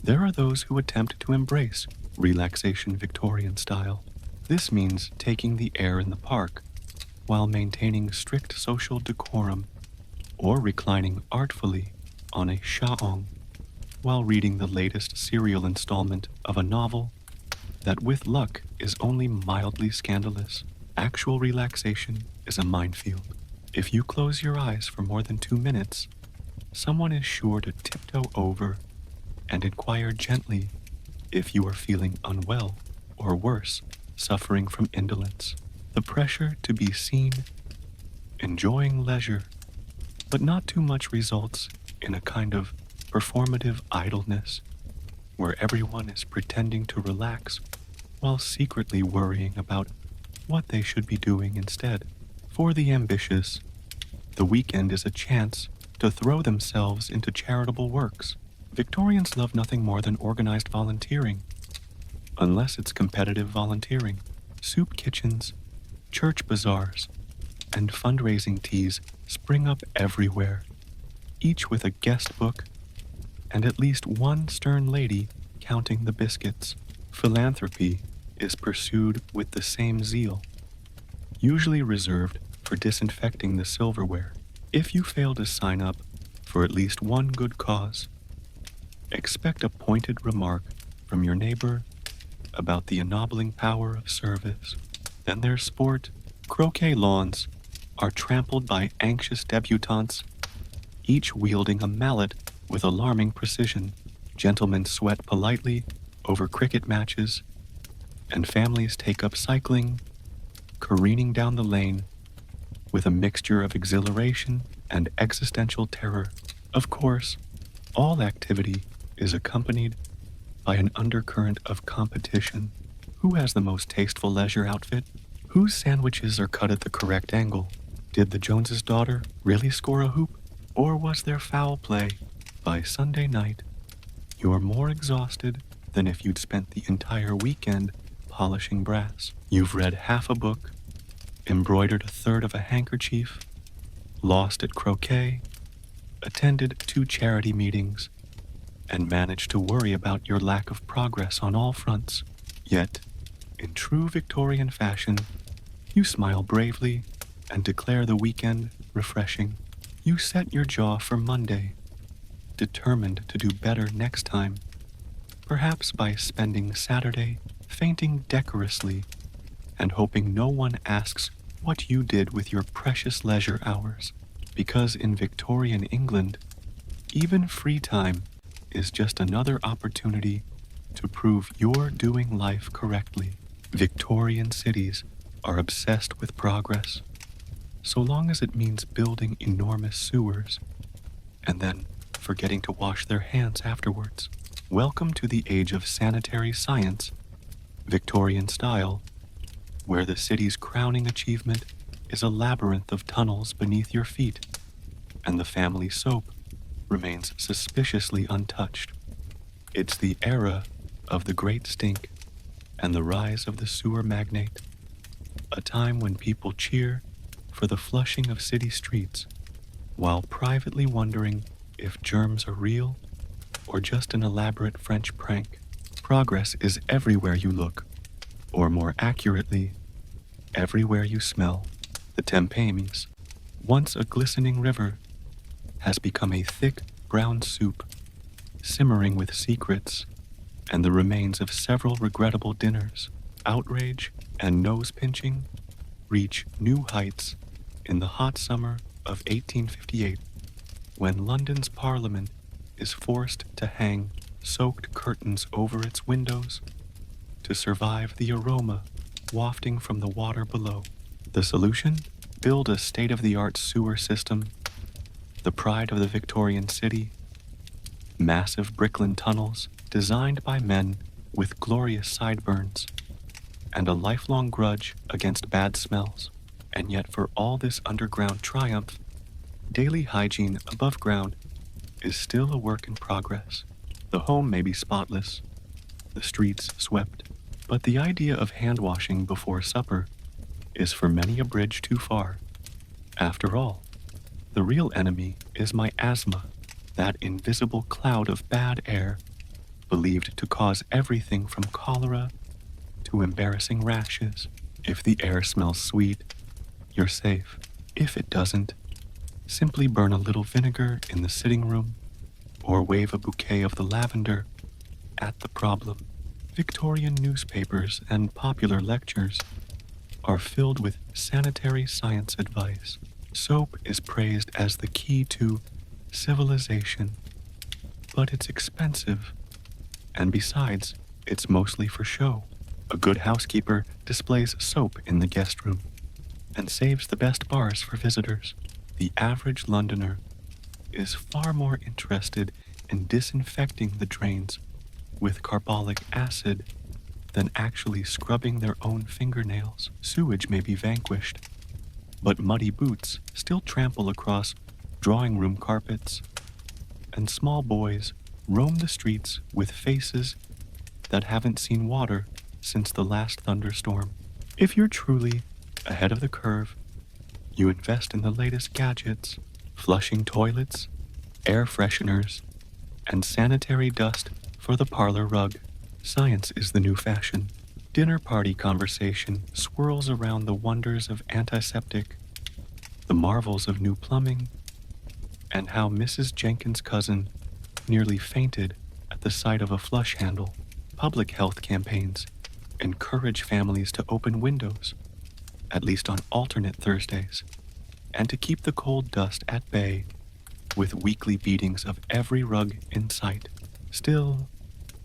There are those who attempt to embrace relaxation Victorian style. This means taking the air in the park while maintaining strict social decorum, or reclining artfully on a shaong while reading the latest serial installment of a novel that with luck is only mildly scandalous. Actual relaxation is a minefield. If you close your eyes for more than 2 minutes, someone is sure to tiptoe over and inquire gently if you are feeling unwell or worse, suffering from indolence. The pressure to be seen, enjoying leisure, but not too much results in a kind of performative idleness where everyone is pretending to relax while secretly worrying about what they should be doing instead. For the ambitious, the weekend is a chance to throw themselves into charitable works. Victorians love nothing more than organized volunteering, unless it's competitive volunteering. Soup kitchens, church bazaars, and fundraising teas spring up everywhere, each with a guest book and at least one stern lady counting the biscuits. Philanthropy is pursued with the same zeal, usually reserved for disinfecting the silverware. If you fail to sign up for at least one good cause, expect a pointed remark from your neighbor about the ennobling power of service. Then there's sport. Croquet lawns are trampled by anxious debutantes, each wielding a mallet with alarming precision. Gentlemen sweat politely over cricket matches, and families take up cycling, careening down the lane with a mixture of exhilaration and existential terror. Of course, all activity is accompanied by an undercurrent of competition. Who has the most tasteful leisure outfit? Whose sandwiches are cut at the correct angle? Did the Joneses' daughter really score a hoop? Or was there foul play? By Sunday night, you're more exhausted than if you'd spent the entire weekend polishing brass. You've read half a book, embroidered a third of a handkerchief, lost at croquet, attended 2 charity meetings, and managed to worry about your lack of progress on all fronts. Yet, in true Victorian fashion, you smile bravely and declare the weekend refreshing. You set your jaw for Monday, determined to do better next time, perhaps by spending Saturday fainting decorously and hoping no one asks what you did with your precious leisure hours. Because in Victorian England, even free time is just another opportunity to prove you're doing life correctly. Victorian cities are obsessed with progress, so long as it means building enormous sewers and then forgetting to wash their hands afterwards. Welcome to the age of sanitary science, Victorian style, where the city's crowning achievement is a labyrinth of tunnels beneath your feet, and the family soap remains suspiciously untouched. It's the era of the Great Stink and the rise of the sewer magnate, a time when people cheer for the flushing of city streets while privately wondering if germs are real or just an elaborate French prank. Progress is everywhere you look, or more accurately, everywhere you smell. The Thames, once a glistening river, has become a thick brown soup, simmering with secrets and the remains of several regrettable dinners. Outrage and nose-pinching reach new heights in the hot summer of 1858, when London's Parliament is forced to hang soaked curtains over its windows to survive the aroma wafting from the water below. The solution? Build a state-of-the-art sewer system, the pride of the Victorian city, massive Bricklin tunnels designed by men with glorious sideburns, and a lifelong grudge against bad smells. And yet for all this underground triumph, daily hygiene above ground is still a work in progress. The home may be spotless, the streets swept, but the idea of hand-washing before supper is for many a bridge too far. After all, the real enemy is miasma, that invisible cloud of bad air believed to cause everything from cholera to embarrassing rashes. If the air smells sweet, you're safe. If it doesn't, simply burn a little vinegar in the sitting room or wave a bouquet of the lavender at the problem. Victorian newspapers and popular lectures are filled with sanitary science advice. Soap is praised as the key to civilization, but it's expensive, and besides, it's mostly for show. A good housekeeper displays soap in the guest room and saves the best bars for visitors. The average Londoner is far more interested in disinfecting the drains with carbolic acid than actually scrubbing their own fingernails. Sewage may be vanquished, but muddy boots still trample across drawing room carpets, and small boys roam the streets with faces that haven't seen water since the last thunderstorm. If you're truly ahead of the curve, you invest in the latest gadgets, flushing toilets, air fresheners, and sanitary dust for the parlor rug. Science is the new fashion. Dinner party conversation swirls around the wonders of antiseptic, the marvels of new plumbing, and how Mrs. Jenkins' cousin nearly fainted at the sight of a flush handle. Public health campaigns encourage families to open windows, at least on alternate Thursdays, and to keep the cold dust at bay with weekly beatings of every rug in sight. Still,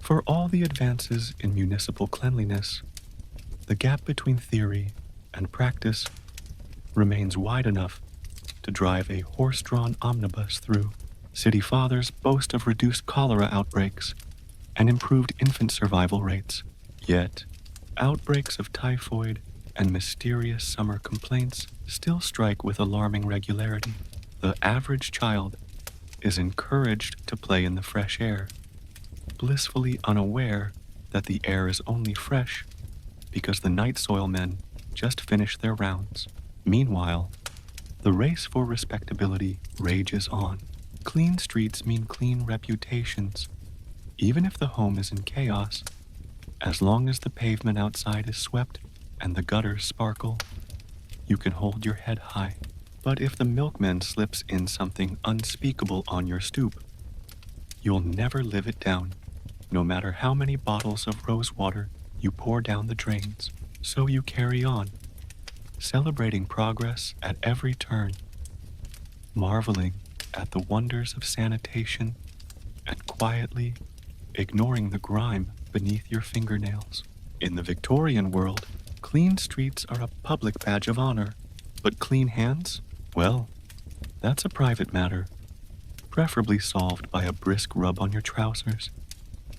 for all the advances in municipal cleanliness, the gap between theory and practice remains wide enough to drive a horse-drawn omnibus through. City fathers boast of reduced cholera outbreaks and improved infant survival rates. Yet, outbreaks of typhoid and mysterious summer complaints still strike with alarming regularity. The average child is encouraged to play in the fresh air, blissfully unaware that the air is only fresh because the night soil men just finished their rounds. Meanwhile, the race for respectability rages on. Clean streets mean clean reputations, even if the home is in chaos. As long as the pavement outside is swept and the gutters sparkle, you can hold your head high. But if the milkman slips in something unspeakable on your stoop, you'll never live it down, no matter how many bottles of rose water you pour down the drains. So you carry on, celebrating progress at every turn, marveling at the wonders of sanitation, and quietly ignoring the grime beneath your fingernails. In the Victorian world, clean streets are a public badge of honor, but clean hands? Well, that's a private matter, preferably solved by a brisk rub on your trousers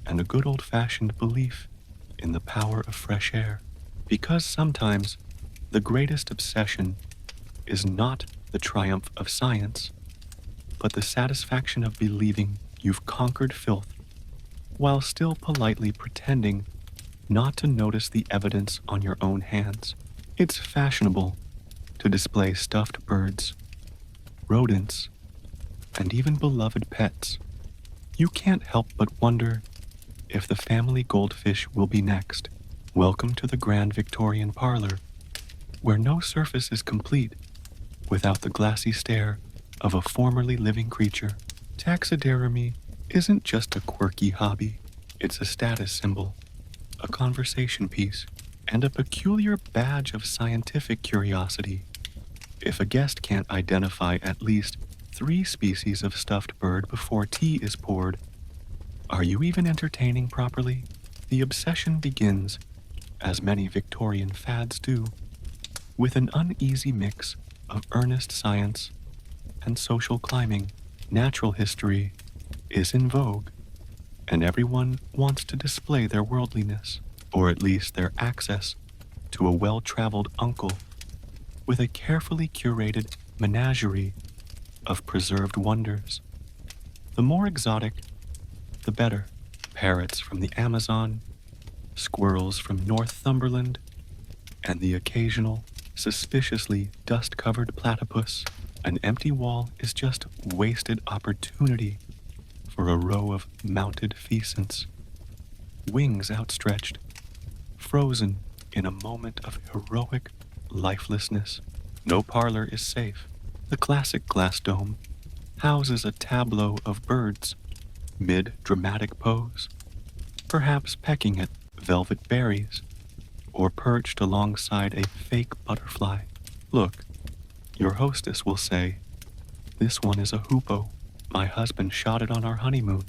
and a good old-fashioned belief in the power of fresh air. Because sometimes the greatest obsession is not the triumph of science, but the satisfaction of believing you've conquered filth while still politely pretending not to notice the evidence on your own hands. It's fashionable to display stuffed birds, rodents, and even beloved pets. You can't help but wonder if the family goldfish will be next. Welcome to the grand Victorian parlor, where no surface is complete without the glassy stare of a formerly living creature. Taxidermy isn't just a quirky hobby, it's a status symbol, a conversation piece, and a peculiar badge of scientific curiosity. If a guest can't identify at least 3 species of stuffed bird before tea is poured, are you even entertaining properly? The obsession begins, as many Victorian fads do, with an uneasy mix of earnest science and social climbing. Natural history is in vogue, and everyone wants to display their worldliness, or at least their access to a well-traveled uncle with a carefully curated menagerie of preserved wonders. The more exotic, the better. Parrots from the Amazon, squirrels from Northumberland, and the occasional, suspiciously dust-covered platypus. An empty wall is just wasted opportunity for a row of mounted pheasants. wings outstretched, frozen in a moment of heroic lifelessness. No parlor is safe. The classic glass dome houses a tableau of birds, mid-dramatic pose, perhaps pecking at velvet berries, or perched alongside a fake butterfly. Look, your hostess will say, "This one is a hoopoe. My husband shot it on our honeymoon."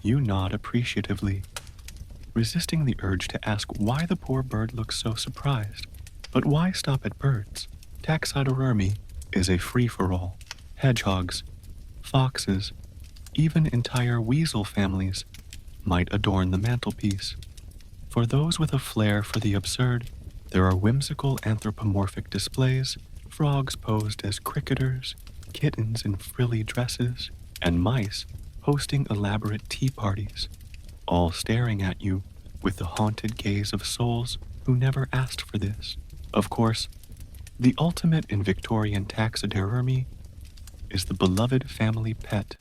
You nod appreciatively, resisting the urge to ask why the poor bird looks so surprised. But why stop at birds? Taxidermy is a free-for-all. Hedgehogs, foxes, even entire weasel families might adorn the mantelpiece. For those with a flair for the absurd, there are whimsical anthropomorphic displays, frogs posed as cricketers, kittens in frilly dresses, and mice hosting elaborate tea parties, all staring at you with the haunted gaze of souls who never asked for this. Of course, the ultimate in Victorian taxidermy is the beloved family pet.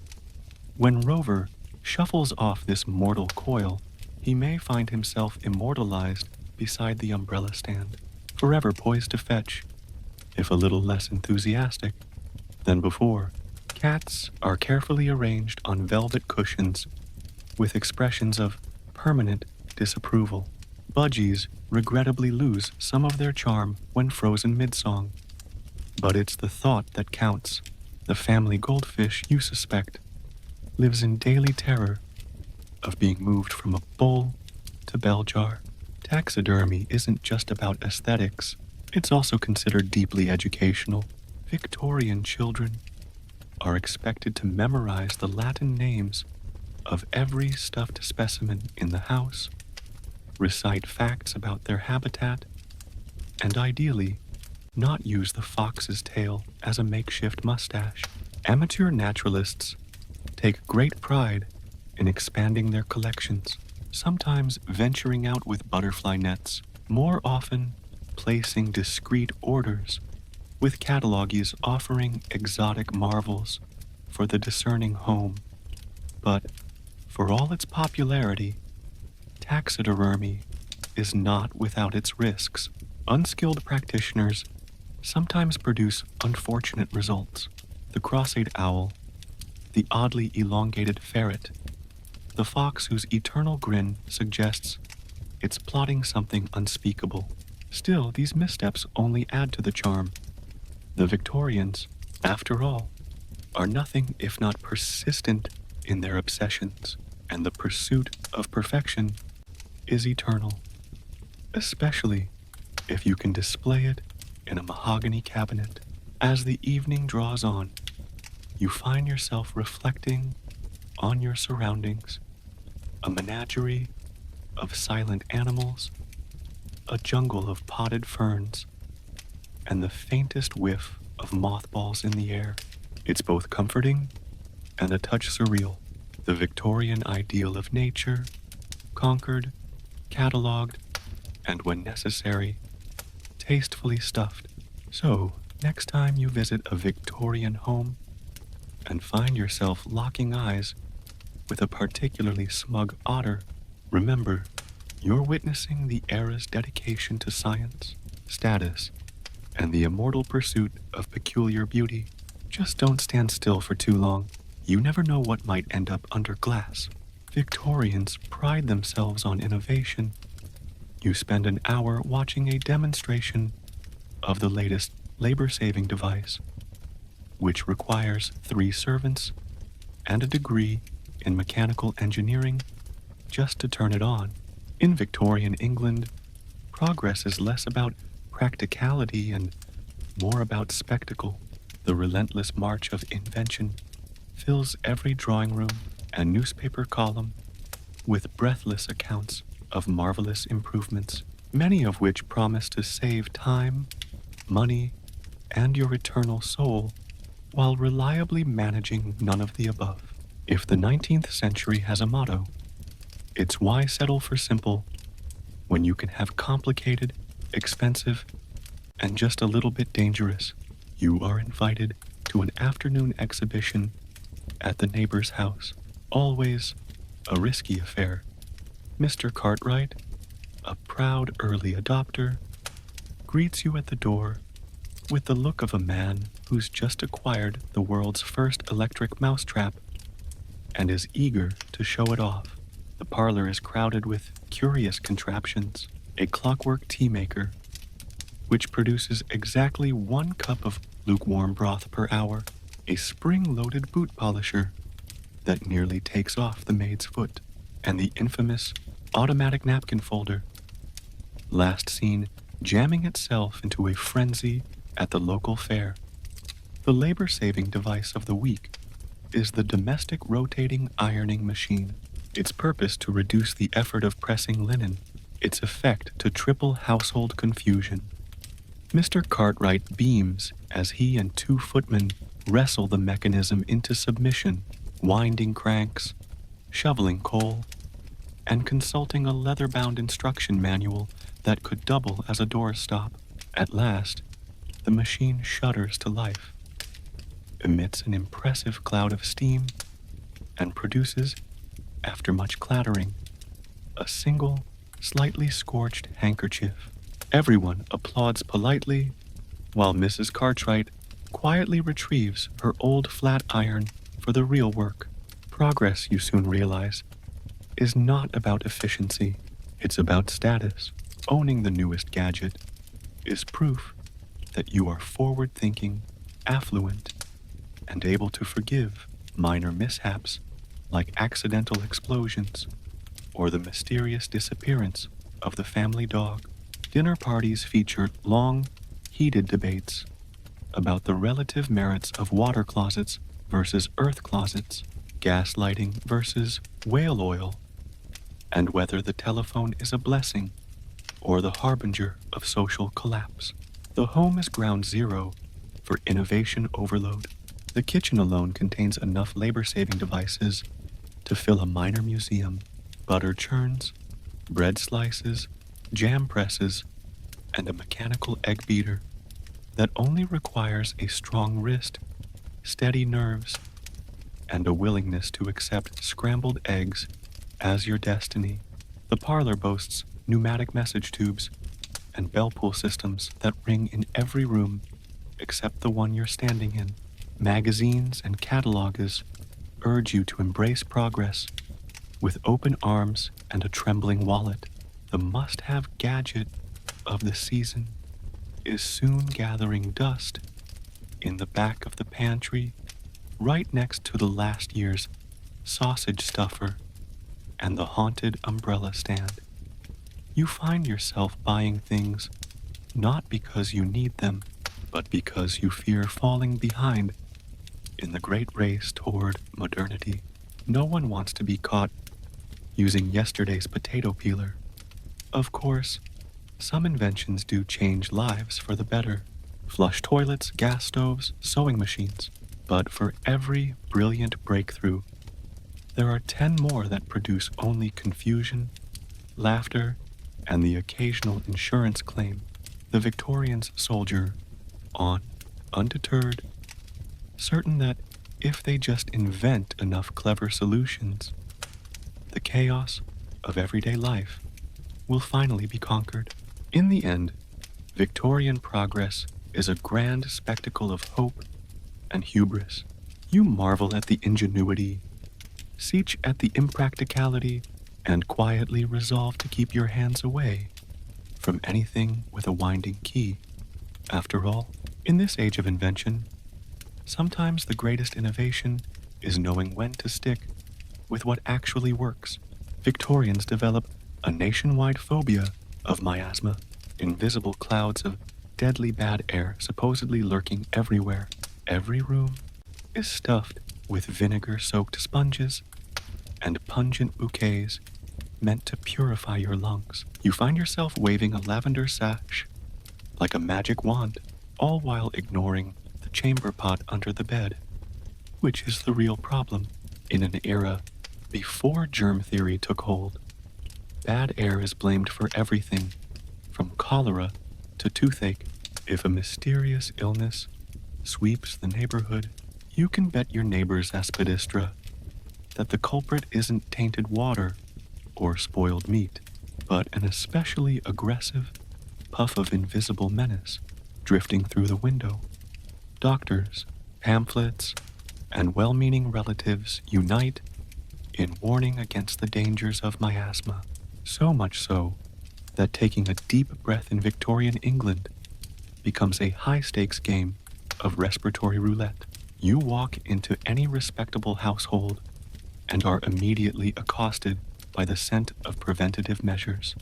When Rover shuffles off this mortal coil, he may find himself immortalized beside the umbrella stand, forever poised to fetch, if a little less enthusiastic than before. Cats are carefully arranged on velvet cushions with expressions of permanent disapproval. Budgies regrettably lose some of their charm when frozen mid-song. But it's the thought that counts. The family goldfish, you suspect, lives in daily terror of being moved from a bowl to bell jar. Taxidermy isn't just about aesthetics. It's also considered deeply educational. Victorian children are expected to memorize the Latin names of every stuffed specimen in the house, recite facts about their habitat, and ideally not use the fox's tail as a makeshift mustache. Amateur naturalists take great pride in expanding their collections, sometimes venturing out with butterfly nets, more often placing discreet orders, with catalogues offering exotic marvels for the discerning home. But for all its popularity, taxidermy is not without its risks. Unskilled practitioners sometimes produce unfortunate results. The cross-eyed owl, the oddly elongated ferret, the fox whose eternal grin suggests it's plotting something unspeakable. Still, these missteps only add to the charm. The Victorians, after all, are nothing if not persistent in their obsessions, and the pursuit of perfection is eternal, especially if you can display it in a mahogany cabinet. As the evening draws on, you find yourself reflecting on your surroundings, a menagerie of silent animals, a jungle of potted ferns, and the faintest whiff of mothballs in the air. It's both comforting and a touch surreal. The Victorian ideal of nature, conquered, catalogued, and when necessary, tastefully stuffed. So, next time you visit a Victorian home and find yourself locking eyes with a particularly smug otter, remember, you're witnessing the era's dedication to science, status, and the immortal pursuit of peculiar beauty. Just don't stand still for too long. You never know what might end up under glass. Victorians pride themselves on innovation. You spend an hour watching a demonstration of the latest labor-saving device, which requires 3 servants and a degree in mechanical engineering just to turn it on. In Victorian England, progress is less about practicality and more about spectacle. The relentless march of invention fills every drawing room and newspaper column with breathless accounts of marvelous improvements, many of which promise to save time, money, and your eternal soul, while reliably managing none of the above. If the 19th century has a motto, it's why settle for simple when you can have complicated, expensive, and just a little bit dangerous. You are invited to an afternoon exhibition at the neighbor's house, always a risky affair, Mr. Cartwright, a proud early adopter, greets you at the door with the look of a man who's just acquired the world's first electric mousetrap and is eager to show it off. The parlor is crowded with curious contraptions, a clockwork tea maker, which produces exactly 1 cup of lukewarm broth per hour, a spring-loaded boot polisher that nearly takes off the maid's foot, and the infamous automatic napkin folder, last seen jamming itself into a frenzy at the local fair. The labor-saving device of the week is the domestic rotating ironing machine, its purpose to reduce the effort of pressing linen, its effect to triple household confusion. Mr. Cartwright beams as he and 2 footmen wrestle the mechanism into submission, winding cranks, shoveling coal, and consulting a leather-bound instruction manual that could double as a doorstop. At last, the machine shudders to life, emits an impressive cloud of steam, and produces, after much clattering, a single, slightly scorched handkerchief. Everyone applauds politely, while Mrs. Cartwright quietly retrieves her old flat iron for the real work. Progress, you soon realize, is not about efficiency. It's about status. Owning the newest gadget is proof that you are forward-thinking, affluent, and able to forgive minor mishaps like accidental explosions or the mysterious disappearance of the family dog. Dinner parties feature long, heated debates about the relative merits of water closets versus earth closets, gas lighting versus whale oil, and whether the telephone is a blessing or the harbinger of social collapse. The home is ground zero for innovation overload. The kitchen alone contains enough labor-saving devices to fill a minor museum. Butter churns, bread slices, jam presses, and a mechanical egg beater that only requires a strong wrist, steady nerves, and a willingness to accept scrambled eggs as your destiny. The parlor boasts pneumatic message tubes and bell pull systems that ring in every room except the one you're standing in. Magazines and catalogues urge you to embrace progress with open arms and a trembling wallet. The must-have gadget of the season is soon gathering dust in the back of the pantry, right next to the last year's sausage stuffer and the haunted umbrella stand. You find yourself buying things not because you need them, but because you fear falling behind in the great race toward modernity. No one wants to be caught using yesterday's potato peeler. Of course, some inventions do change lives for the better. Flush toilets, gas stoves, sewing machines. But for every brilliant breakthrough, there are 10 more that produce only confusion, laughter, and the occasional insurance claim. The Victorians soldier on, undeterred, certain that if they just invent enough clever solutions, the chaos of everyday life will finally be conquered. In the end, Victorian progress is a grand spectacle of hope and hubris. You marvel at the ingenuity, seach at the impracticality, and quietly resolve to keep your hands away from anything with a winding key. After all, in this age of invention, sometimes the greatest innovation is knowing when to stick with what actually works. Victorians develop a nationwide phobia of miasma, invisible clouds of deadly bad air supposedly lurking everywhere. Every room is stuffed with vinegar-soaked sponges and pungent bouquets meant to purify your lungs. You find yourself waving a lavender sash like a magic wand, all while ignoring the chamber pot under the bed, which is the real problem. In an era before germ theory took hold, bad air is blamed for everything, from cholera to toothache. If a mysterious illness sweeps the neighborhood, you can bet your neighbor's aspidistra that the culprit isn't tainted water, or spoiled meat, but an especially aggressive puff of invisible menace drifting through the window. Doctors, pamphlets, and well-meaning relatives unite in warning against the dangers of miasma, so much so that taking a deep breath in Victorian England becomes a high-stakes game of respiratory roulette. You walk into any respectable household and are immediately accosted by the scent of preventative measures.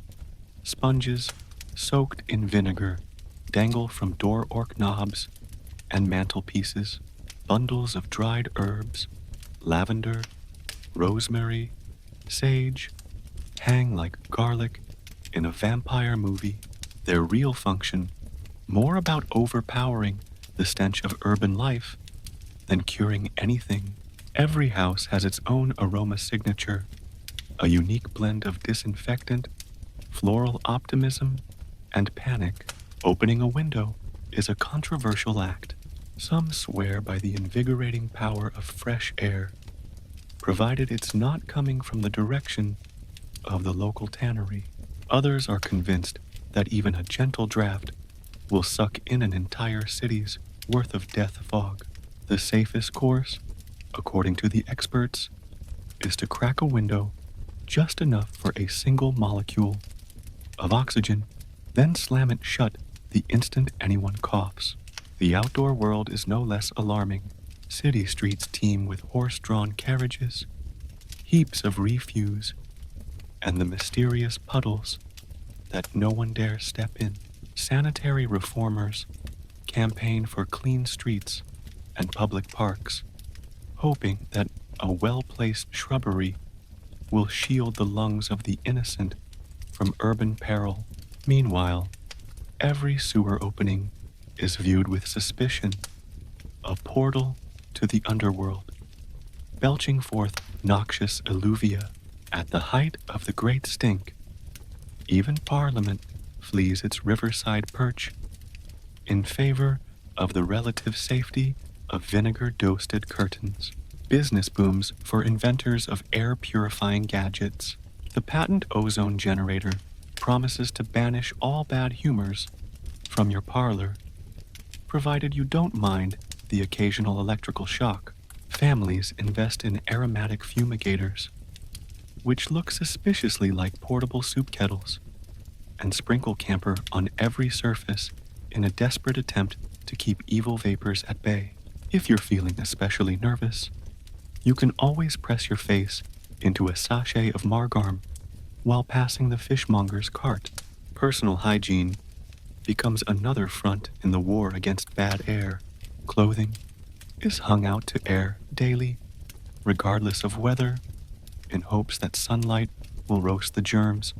Sponges soaked in vinegar dangle from door orc knobs and mantelpieces. Bundles of dried herbs, lavender, rosemary, sage, hang like garlic in a vampire movie. Their real function, more about overpowering the stench of urban life than curing anything. Every house has its own aroma signature, a unique blend of disinfectant, floral optimism, and panic. Opening a window is a controversial act. Some swear by the invigorating power of fresh air, provided it's not coming from the direction of the local tannery. Others are convinced that even a gentle draft will suck in an entire city's worth of death fog. The safest course, according to the experts, is to crack a window just enough for a single molecule of oxygen, then slam it shut the instant anyone coughs. The outdoor world is no less alarming. City streets teem with horse-drawn carriages, heaps of refuse, and the mysterious puddles that no one dares step in. Sanitary reformers campaign for clean streets and public parks, hoping that a well-placed shrubbery will shield the lungs of the innocent from urban peril. Meanwhile, every sewer opening is viewed with suspicion, a portal to the underworld, belching forth noxious effluvia. At the height of the great stink, even Parliament flees its riverside perch in favor of the relative safety of vinegar-dosed curtains. Business booms for inventors of air-purifying gadgets. The patent ozone generator promises to banish all bad humors from your parlor, provided you don't mind the occasional electrical shock. Families invest in aromatic fumigators, which look suspiciously like portable soup kettles, and sprinkle camphor on every surface in a desperate attempt to keep evil vapors at bay. If you're feeling especially nervous, you can always press your face into a sachet of margarm while passing the fishmonger's cart. Personal hygiene becomes another front in the war against bad air. Clothing is hung out to air daily, regardless of weather, in hopes that sunlight will roast the germs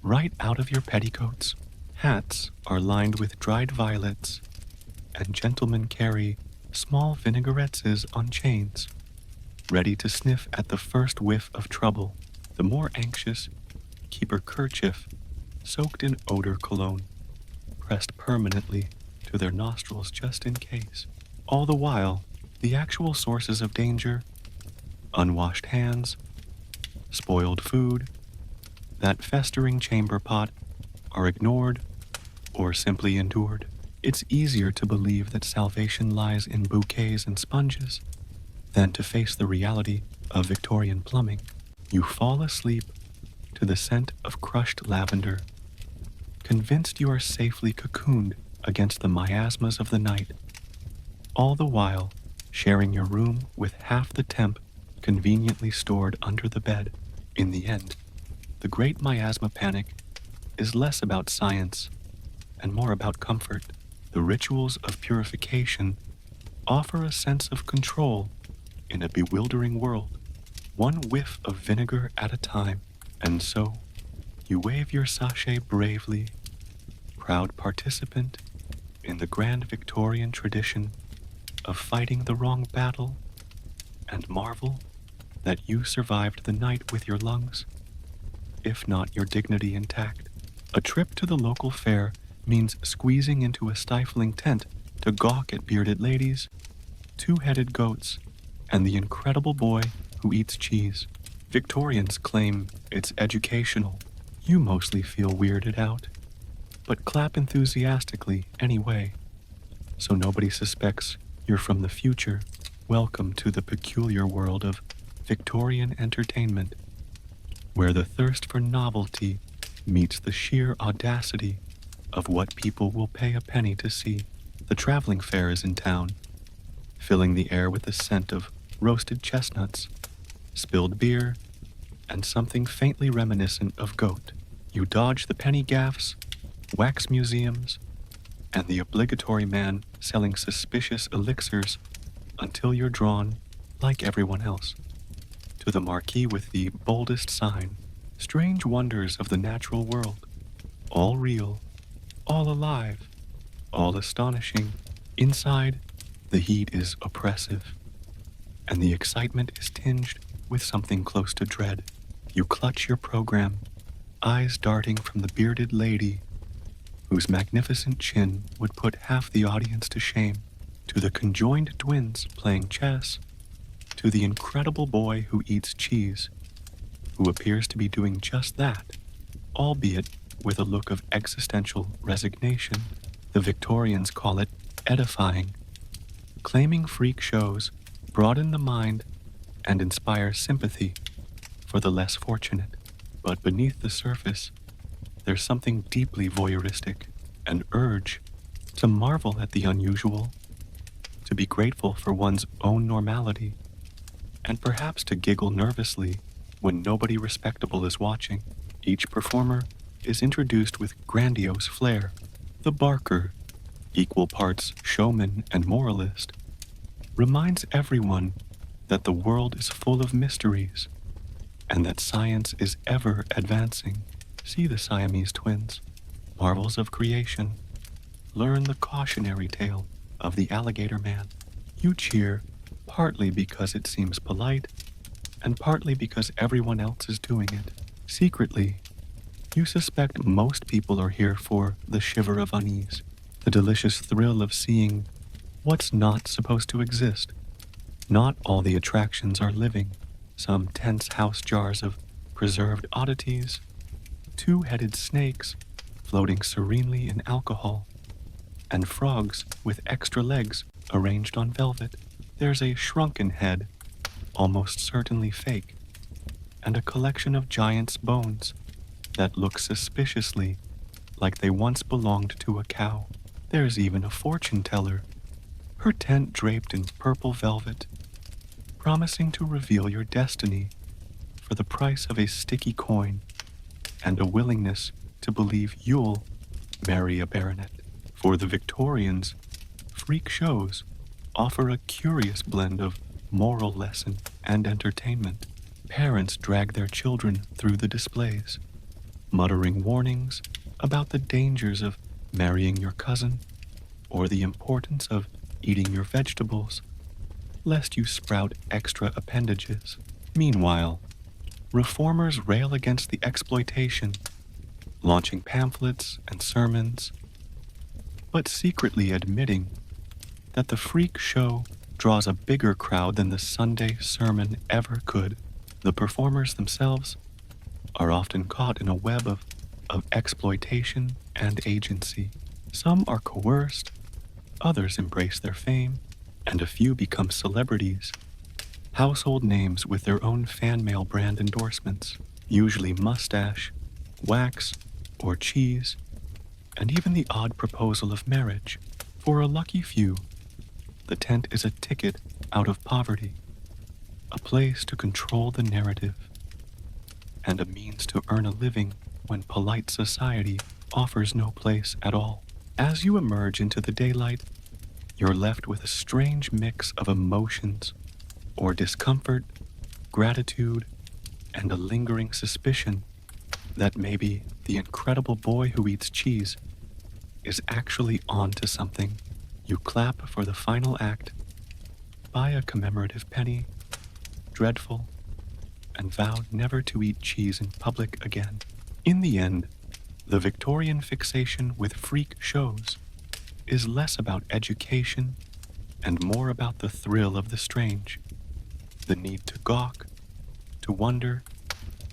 right out of your petticoats. Hats are lined with dried violets, and gentlemen carry small vinaigrettes on chains, ready to sniff at the first whiff of trouble. The more anxious keep a kerchief soaked in odor cologne, pressed permanently to their nostrils just in case. All the while, the actual sources of danger, unwashed hands, spoiled food, that festering chamber pot, are ignored or simply endured. It's easier to believe that salvation lies in bouquets and sponges than to face the reality of Victorian plumbing. You fall asleep to the scent of crushed lavender, convinced you are safely cocooned against the miasmas of the night, all the while sharing your room with half the temp conveniently stored under the bed. In the end, the great miasma panic is less about science and more about comfort. The rituals of purification offer a sense of control in a bewildering world, one whiff of vinegar at a time. And so, you wave your sachet bravely, proud participant in the grand Victorian tradition of fighting the wrong battle, and marvel that you survived the night with your lungs, if not your dignity intact. A trip to the local fair means squeezing into a stifling tent to gawk at bearded ladies, two-headed goats, and the incredible boy who eats cheese. Victorians claim it's educational. You mostly feel weirded out, but clap enthusiastically anyway, so nobody suspects you're from the future. Welcome to the peculiar world of Victorian entertainment, where the thirst for novelty meets the sheer audacity of what people will pay a penny to see. The traveling fair is in town, filling the air with the scent of roasted chestnuts, spilled beer, and something faintly reminiscent of goat. You dodge the penny gaffs, wax museums, and the obligatory man selling suspicious elixirs until you're drawn, like everyone else, to the marquee with the boldest sign, "Strange Wonders of the Natural World. All real, all alive, all astonishing." Inside, the heat is oppressive, and the excitement is tinged with something close to dread. You clutch your program, eyes darting from the bearded lady whose magnificent chin would put half the audience to shame, to the conjoined twins playing chess, to the incredible boy who eats cheese, who appears to be doing just that, albeit with a look of existential resignation. The Victorians call it edifying, claiming freak shows broaden the mind and inspire sympathy for the less fortunate. But beneath the surface, there's something deeply voyeuristic, an urge to marvel at the unusual, to be grateful for one's own normality, and perhaps to giggle nervously when nobody respectable is watching. Each performer is introduced with grandiose flair. The barker, equal parts showman and moralist, reminds everyone that the world is full of mysteries and that science is ever advancing. See the Siamese twins, marvels of creation. Learn the cautionary tale of the alligator man. You cheer partly because it seems polite and partly because everyone else is doing it. Secretly, you suspect most people are here for the shiver of unease, the delicious thrill of seeing what's not supposed to exist. Not all the attractions are living. Some tense house jars of preserved oddities, two-headed snakes floating serenely in alcohol, and frogs with extra legs arranged on velvet. There's a shrunken head, almost certainly fake, and a collection of giant's bones that look suspiciously like they once belonged to a cow. There's even a fortune teller, her tent draped in purple velvet, promising to reveal your destiny for the price of a sticky coin and a willingness to believe you'll marry a baronet. For the Victorians, freak shows offer a curious blend of moral lesson and entertainment. Parents drag their children through the displays, muttering warnings about the dangers of marrying your cousin or the importance of eating your vegetables, lest you sprout extra appendages. Meanwhile, reformers rail against the exploitation, launching pamphlets and sermons, but secretly admitting that the freak show draws a bigger crowd than the Sunday sermon ever could. The performers themselves are often caught in a web of exploitation and agency. Some are coerced, others embrace their fame, and a few become celebrities, household names with their own fan mail brand endorsements, usually mustache, wax, or cheese, and even the odd proposal of marriage. For a lucky few, the tent is a ticket out of poverty, a place to control the narrative, and a means to earn a living when polite society offers no place at all. As you emerge into the daylight, you're left with a strange mix of emotions, or discomfort, gratitude, and a lingering suspicion that maybe the incredible boy who eats cheese is actually onto something. You clap for the final act, buy a commemorative penny, dreadful, and vow never to eat cheese in public again. In the end, the Victorian fixation with freak shows is less about education and more about the thrill of the strange, the need to gawk, to wonder,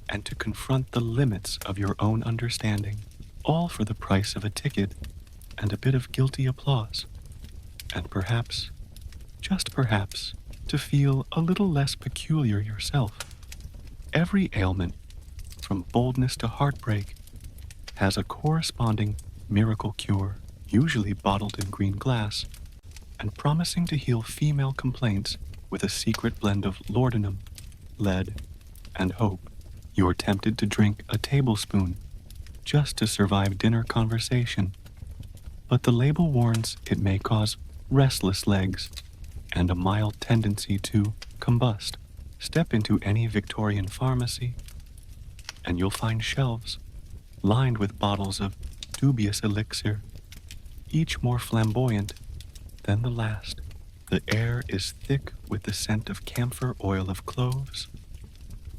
and to confront the limits of your own understanding, all for the price of a ticket and a bit of guilty applause, and perhaps, just perhaps, to feel a little less peculiar yourself. Every ailment, from boldness to heartbreak, has a corresponding miracle cure, usually bottled in green glass, and promising to heal female complaints with a secret blend of laudanum, lead, and hope. You're tempted to drink a tablespoon just to survive dinner conversation, but the label warns it may cause restless legs and a mild tendency to combust. Step into any Victorian pharmacy, and you'll find shelves lined with bottles of dubious elixir, each more flamboyant than the last. The air is thick with the scent of camphor oil of cloves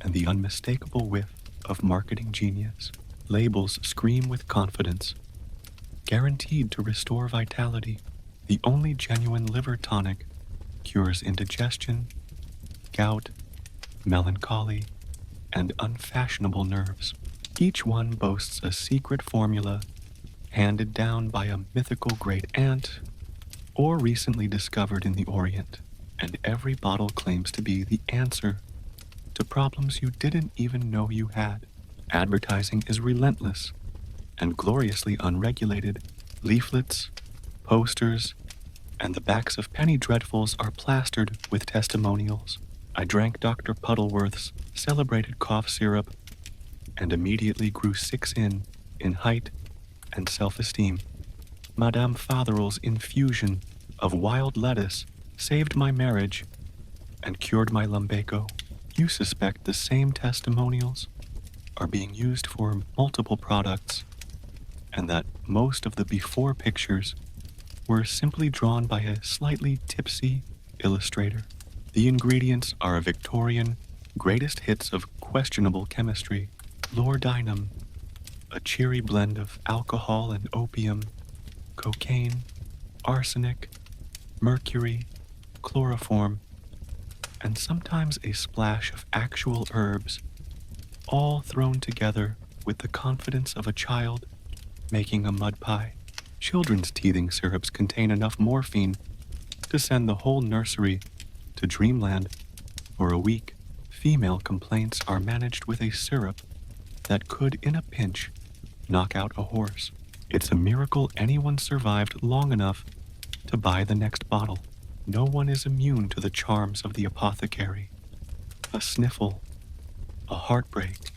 and the unmistakable whiff of marketing genius. Labels scream with confidence, guaranteed to restore vitality. The only genuine liver tonic cures indigestion, gout, melancholy, and unfashionable nerves. Each one boasts a secret formula handed down by a mythical great aunt or recently discovered in the Orient, and every bottle claims to be the answer to problems you didn't even know you had. Advertising is relentless and gloriously unregulated. Leaflets, posters, and the backs of penny dreadfuls are plastered with testimonials. I drank Dr. Puddleworth's celebrated cough syrup and immediately grew 6 in height and self-esteem. Madame Fotherell's infusion of wild lettuce saved my marriage and cured my lumbago. You suspect the same testimonials are being used for multiple products, and that most of the before pictures were simply drawn by a slightly tipsy illustrator. The ingredients are a Victorian greatest hits of questionable chemistry, laudanum, a cheery blend of alcohol and opium, cocaine, arsenic, mercury, chloroform, and sometimes a splash of actual herbs, all thrown together with the confidence of a child making a mud pie. Children's teething syrups contain enough morphine to send the whole nursery to dreamland for a week. Female complaints are managed with a syrup that could, in a pinch, knock out a horse. It's a miracle anyone survived long enough to buy the next bottle. No one is immune to the charms of the apothecary. A sniffle, a heartbreak,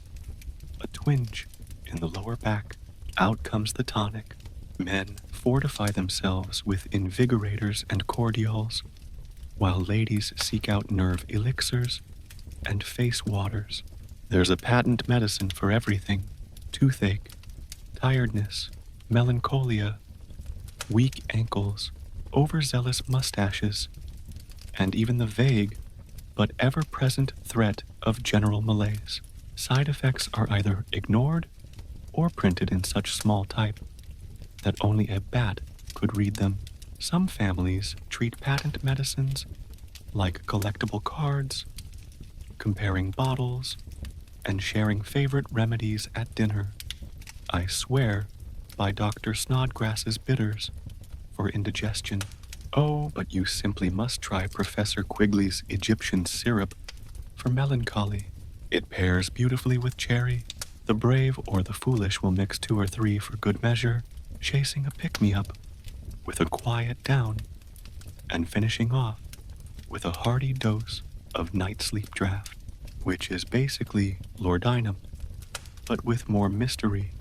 a twinge in the lower back. Out comes the tonic. Men fortify themselves with invigorators and cordials, while ladies seek out nerve elixirs and face waters. There's a patent medicine for everything: toothache, tiredness, melancholia, weak ankles, overzealous mustaches, and even the vague but ever-present threat of general malaise. Side effects are either ignored or printed in such small type that only a bat could read them. Some families treat patent medicines like collectible cards, comparing bottles, and sharing favorite remedies at dinner. I swear by Dr. Snodgrass's bitters for indigestion. Oh, but you simply must try Professor Quigley's Egyptian syrup for melancholy. It pairs beautifully with cherry. The brave or the foolish will mix 2 or 3 for good measure, chasing a pick-me-up with a quiet down, and finishing off with a hearty dose of night sleep draught, which is basically laudanum, but with more mystery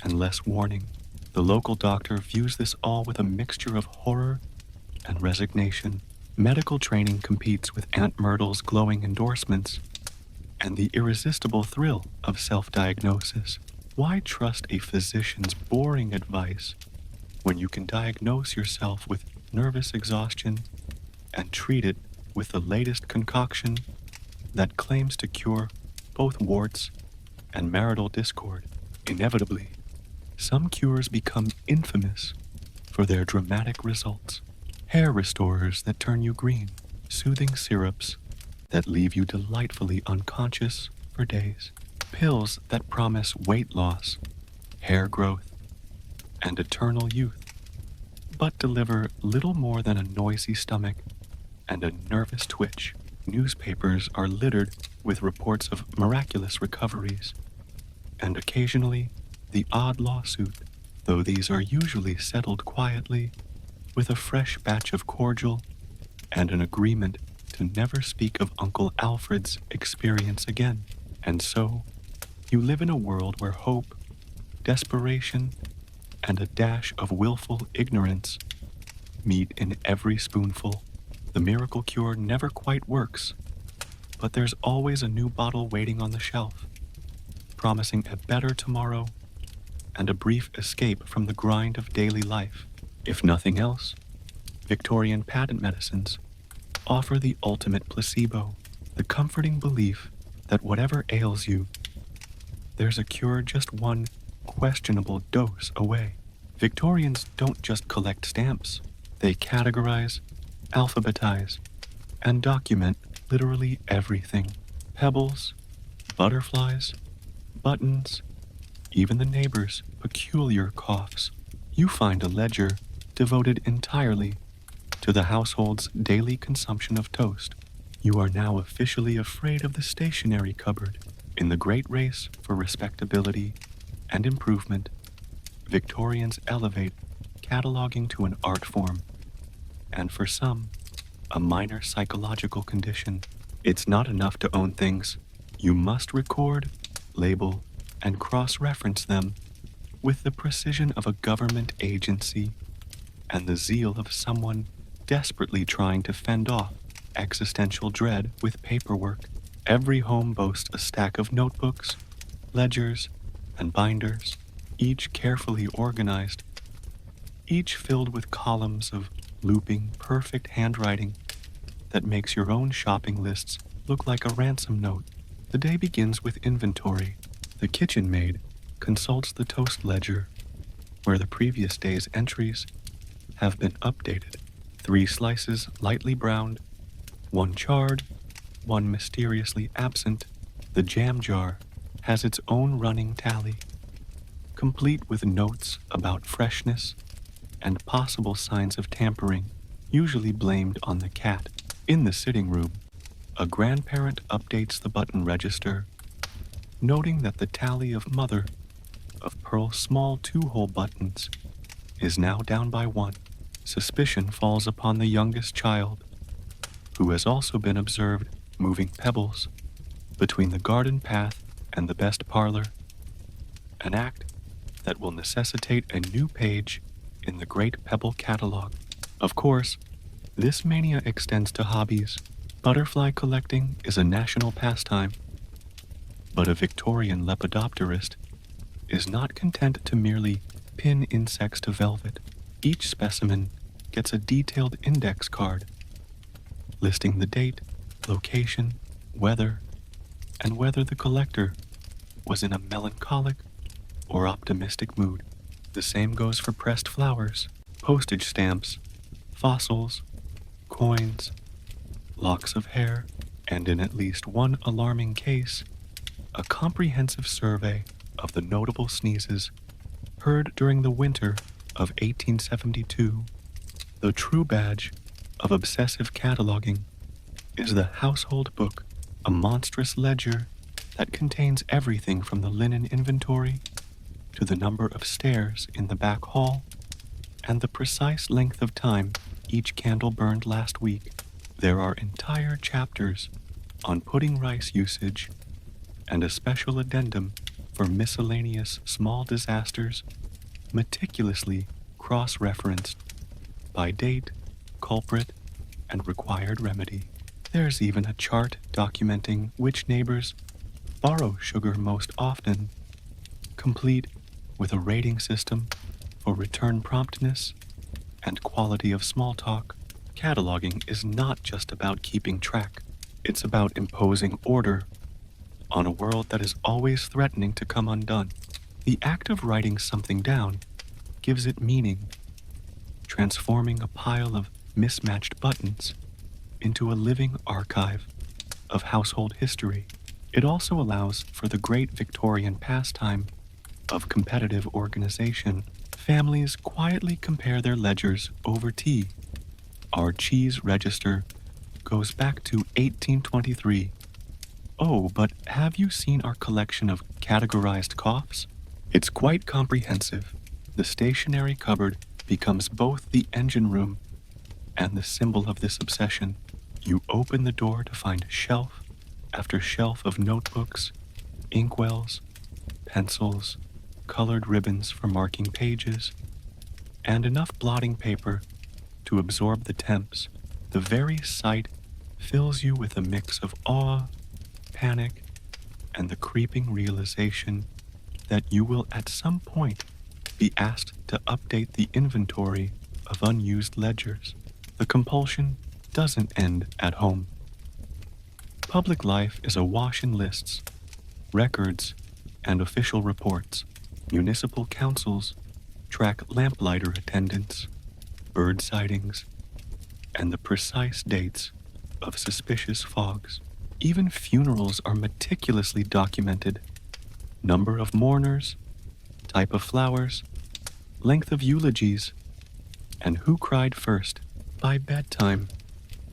and less warning. The local doctor views this all with a mixture of horror and resignation. Medical training competes with Aunt Myrtle's glowing endorsements and the irresistible thrill of self-diagnosis. Why trust a physician's boring advice when you can diagnose yourself with nervous exhaustion and treat it with the latest concoction that claims to cure both warts and marital discord? Inevitably, some cures become infamous for their dramatic results. Hair restorers that turn you green, soothing syrups that leave you delightfully unconscious for days. Pills that promise weight loss, hair growth, and eternal youth, but deliver little more than a noisy stomach and a nervous twitch. Newspapers are littered with reports of miraculous recoveries, and occasionally the odd lawsuit, though these are usually settled quietly with a fresh batch of cordial and an agreement to never speak of Uncle Alfred's experience again. And so, you live in a world where hope, desperation, and a dash of willful ignorance meet in every spoonful. The miracle cure never quite works, but there's always a new bottle waiting on the shelf, promising a better tomorrow and a brief escape from the grind of daily life. If nothing else, Victorian patent medicines offer the ultimate placebo, the comforting belief that whatever ails you, there's a cure just one questionable dose away. Victorians don't just collect stamps. They categorize, alphabetize, and document literally everything. Pebbles, butterflies, buttons, even the neighbor's peculiar coughs. You find a ledger devoted entirely to the household's daily consumption of toast. You are now officially afraid of the stationery cupboard. In the great race for respectability and improvement, Victorians elevate cataloging to an art form, and for some, a minor psychological condition. It's not enough to own things. You must record, label, and cross-reference them with the precision of a government agency and the zeal of someone desperately trying to fend off existential dread with paperwork. Every home boasts a stack of notebooks, ledgers, and binders, each carefully organized, each filled with columns of looping, perfect handwriting that makes your own shopping lists look like a ransom note. The day begins with inventory. The kitchen maid consults the toast ledger, where the previous day's entries have been updated. 3 slices lightly browned, 1 charred, 1 mysteriously absent. The jam jar has its own running tally, complete with notes about freshness and possible signs of tampering, usually blamed on the cat. In the sitting room, a grandparent updates the button register, noting that the tally of mother of pearl's small 2-hole buttons is now down by 1. Suspicion falls upon the youngest child, who has also been observed moving pebbles between the garden path and the best parlor, an act that will necessitate a new page in the Great Pebble Catalog. Of course, this mania extends to hobbies. Butterfly collecting is a national pastime, but a Victorian lepidopterist is not content to merely pin insects to velvet. Each specimen gets a detailed index card listing the date, location, weather, and whether the collector was in a melancholic or optimistic mood. The same goes for pressed flowers, postage stamps, fossils, coins, locks of hair, and in at least one alarming case, a comprehensive survey of the notable sneezes heard during the winter of 1872. The true badge of obsessive cataloging is the household book, a monstrous ledger that contains everything from the linen inventory to the number of stairs in the back hall and the precise length of time each candle burned last week. There are entire chapters on pudding rice usage and a special addendum for miscellaneous small disasters meticulously cross-referenced by date, culprit, and required remedy. There's even a chart documenting which neighbors borrow sugar most often, complete with a rating system for return promptness and quality of small talk. Cataloging is not just about keeping track. It's about imposing order on a world that is always threatening to come undone. The act of writing something down gives it meaning, transforming a pile of mismatched buttons into a living archive. of household history. It also allows for the great Victorian pastime of competitive organization. Families quietly compare their ledgers over tea. Our cheese register goes back to 1823. Oh, but have you seen our collection of categorized coughs? It's quite comprehensive. The stationery cupboard becomes both the engine room and the symbol of this obsession. You open the door to find shelf after shelf of notebooks, inkwells, pencils, colored ribbons for marking pages, and enough blotting paper to absorb the temps. The very sight fills you with a mix of awe, panic, and the creeping realization that you will at some point be asked to update the inventory of unused ledgers. The compulsion doesn't end at home. Public life is awash in lists, records, and official reports. Municipal councils track lamplighter attendance, bird sightings, and the precise dates of suspicious fogs. Even funerals are meticulously documented. Number of mourners, type of flowers, length of eulogies, and who cried first. By bedtime,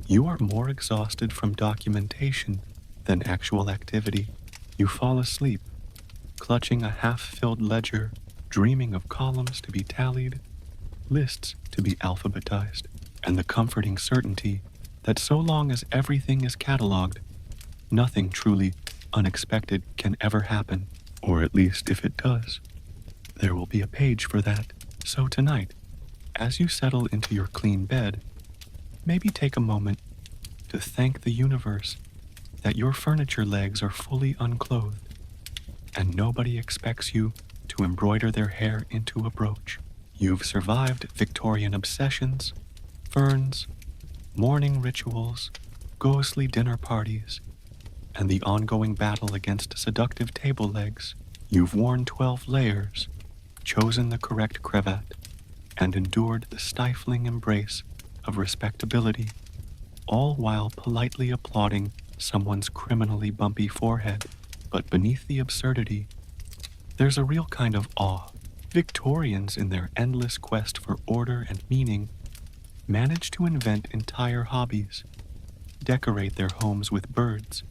you are more exhausted from documentation than actual activity. You fall asleep, clutching a half-filled ledger, dreaming of columns to be tallied, lists to be alphabetized, and the comforting certainty that so long as everything is cataloged, nothing truly unexpected can ever happen, or at least if it does, there will be a page for that. So tonight, as you settle into your clean bed, maybe take a moment to thank the universe that your furniture legs are fully unclothed and nobody expects you to embroider their hair into a brooch. You've survived Victorian obsessions, ferns, mourning rituals, ghostly dinner parties, and the ongoing battle against seductive table legs. You've worn 12 layers, chosen the correct cravat, and endured the stifling embrace of respectability, all while politely applauding someone's criminally bumpy forehead. But beneath the absurdity, there's a real kind of awe. Victorians, in their endless quest for order and meaning, managed to invent entire hobbies, decorate their homes with birds,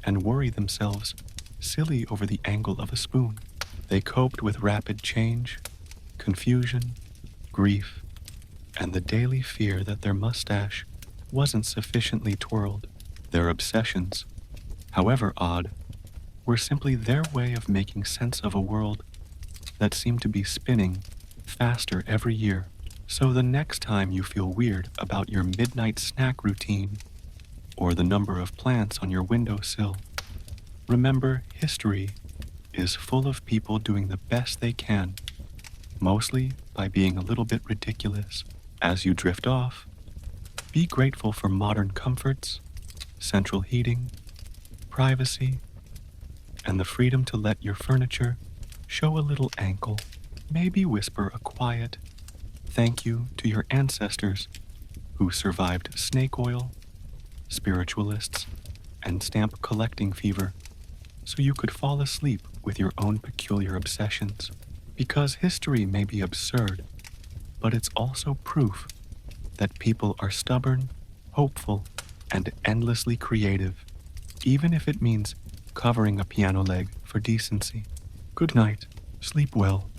and worry themselves silly over the angle of a spoon. They coped with rapid change, confusion, grief, and the daily fear that their mustache wasn't sufficiently twirled. Their obsessions, however odd, were simply their way of making sense of a world that seemed to be spinning faster every year. So the next time you feel weird about your midnight snack routine or the number of plants on your windowsill, remember history is full of people doing the best they can, mostly by being a little bit ridiculous. As you drift off, be grateful for modern comforts, central heating, privacy, and the freedom to let your furniture show a little ankle. Maybe whisper a quiet thank you to your ancestors who survived snake oil, spiritualists, and stamp collecting fever, so you could fall asleep with your own peculiar obsessions. Because history may be absurd, but it's also proof that people are stubborn, hopeful, and endlessly creative, even if it means covering a piano leg for decency. Good night. Sleep well.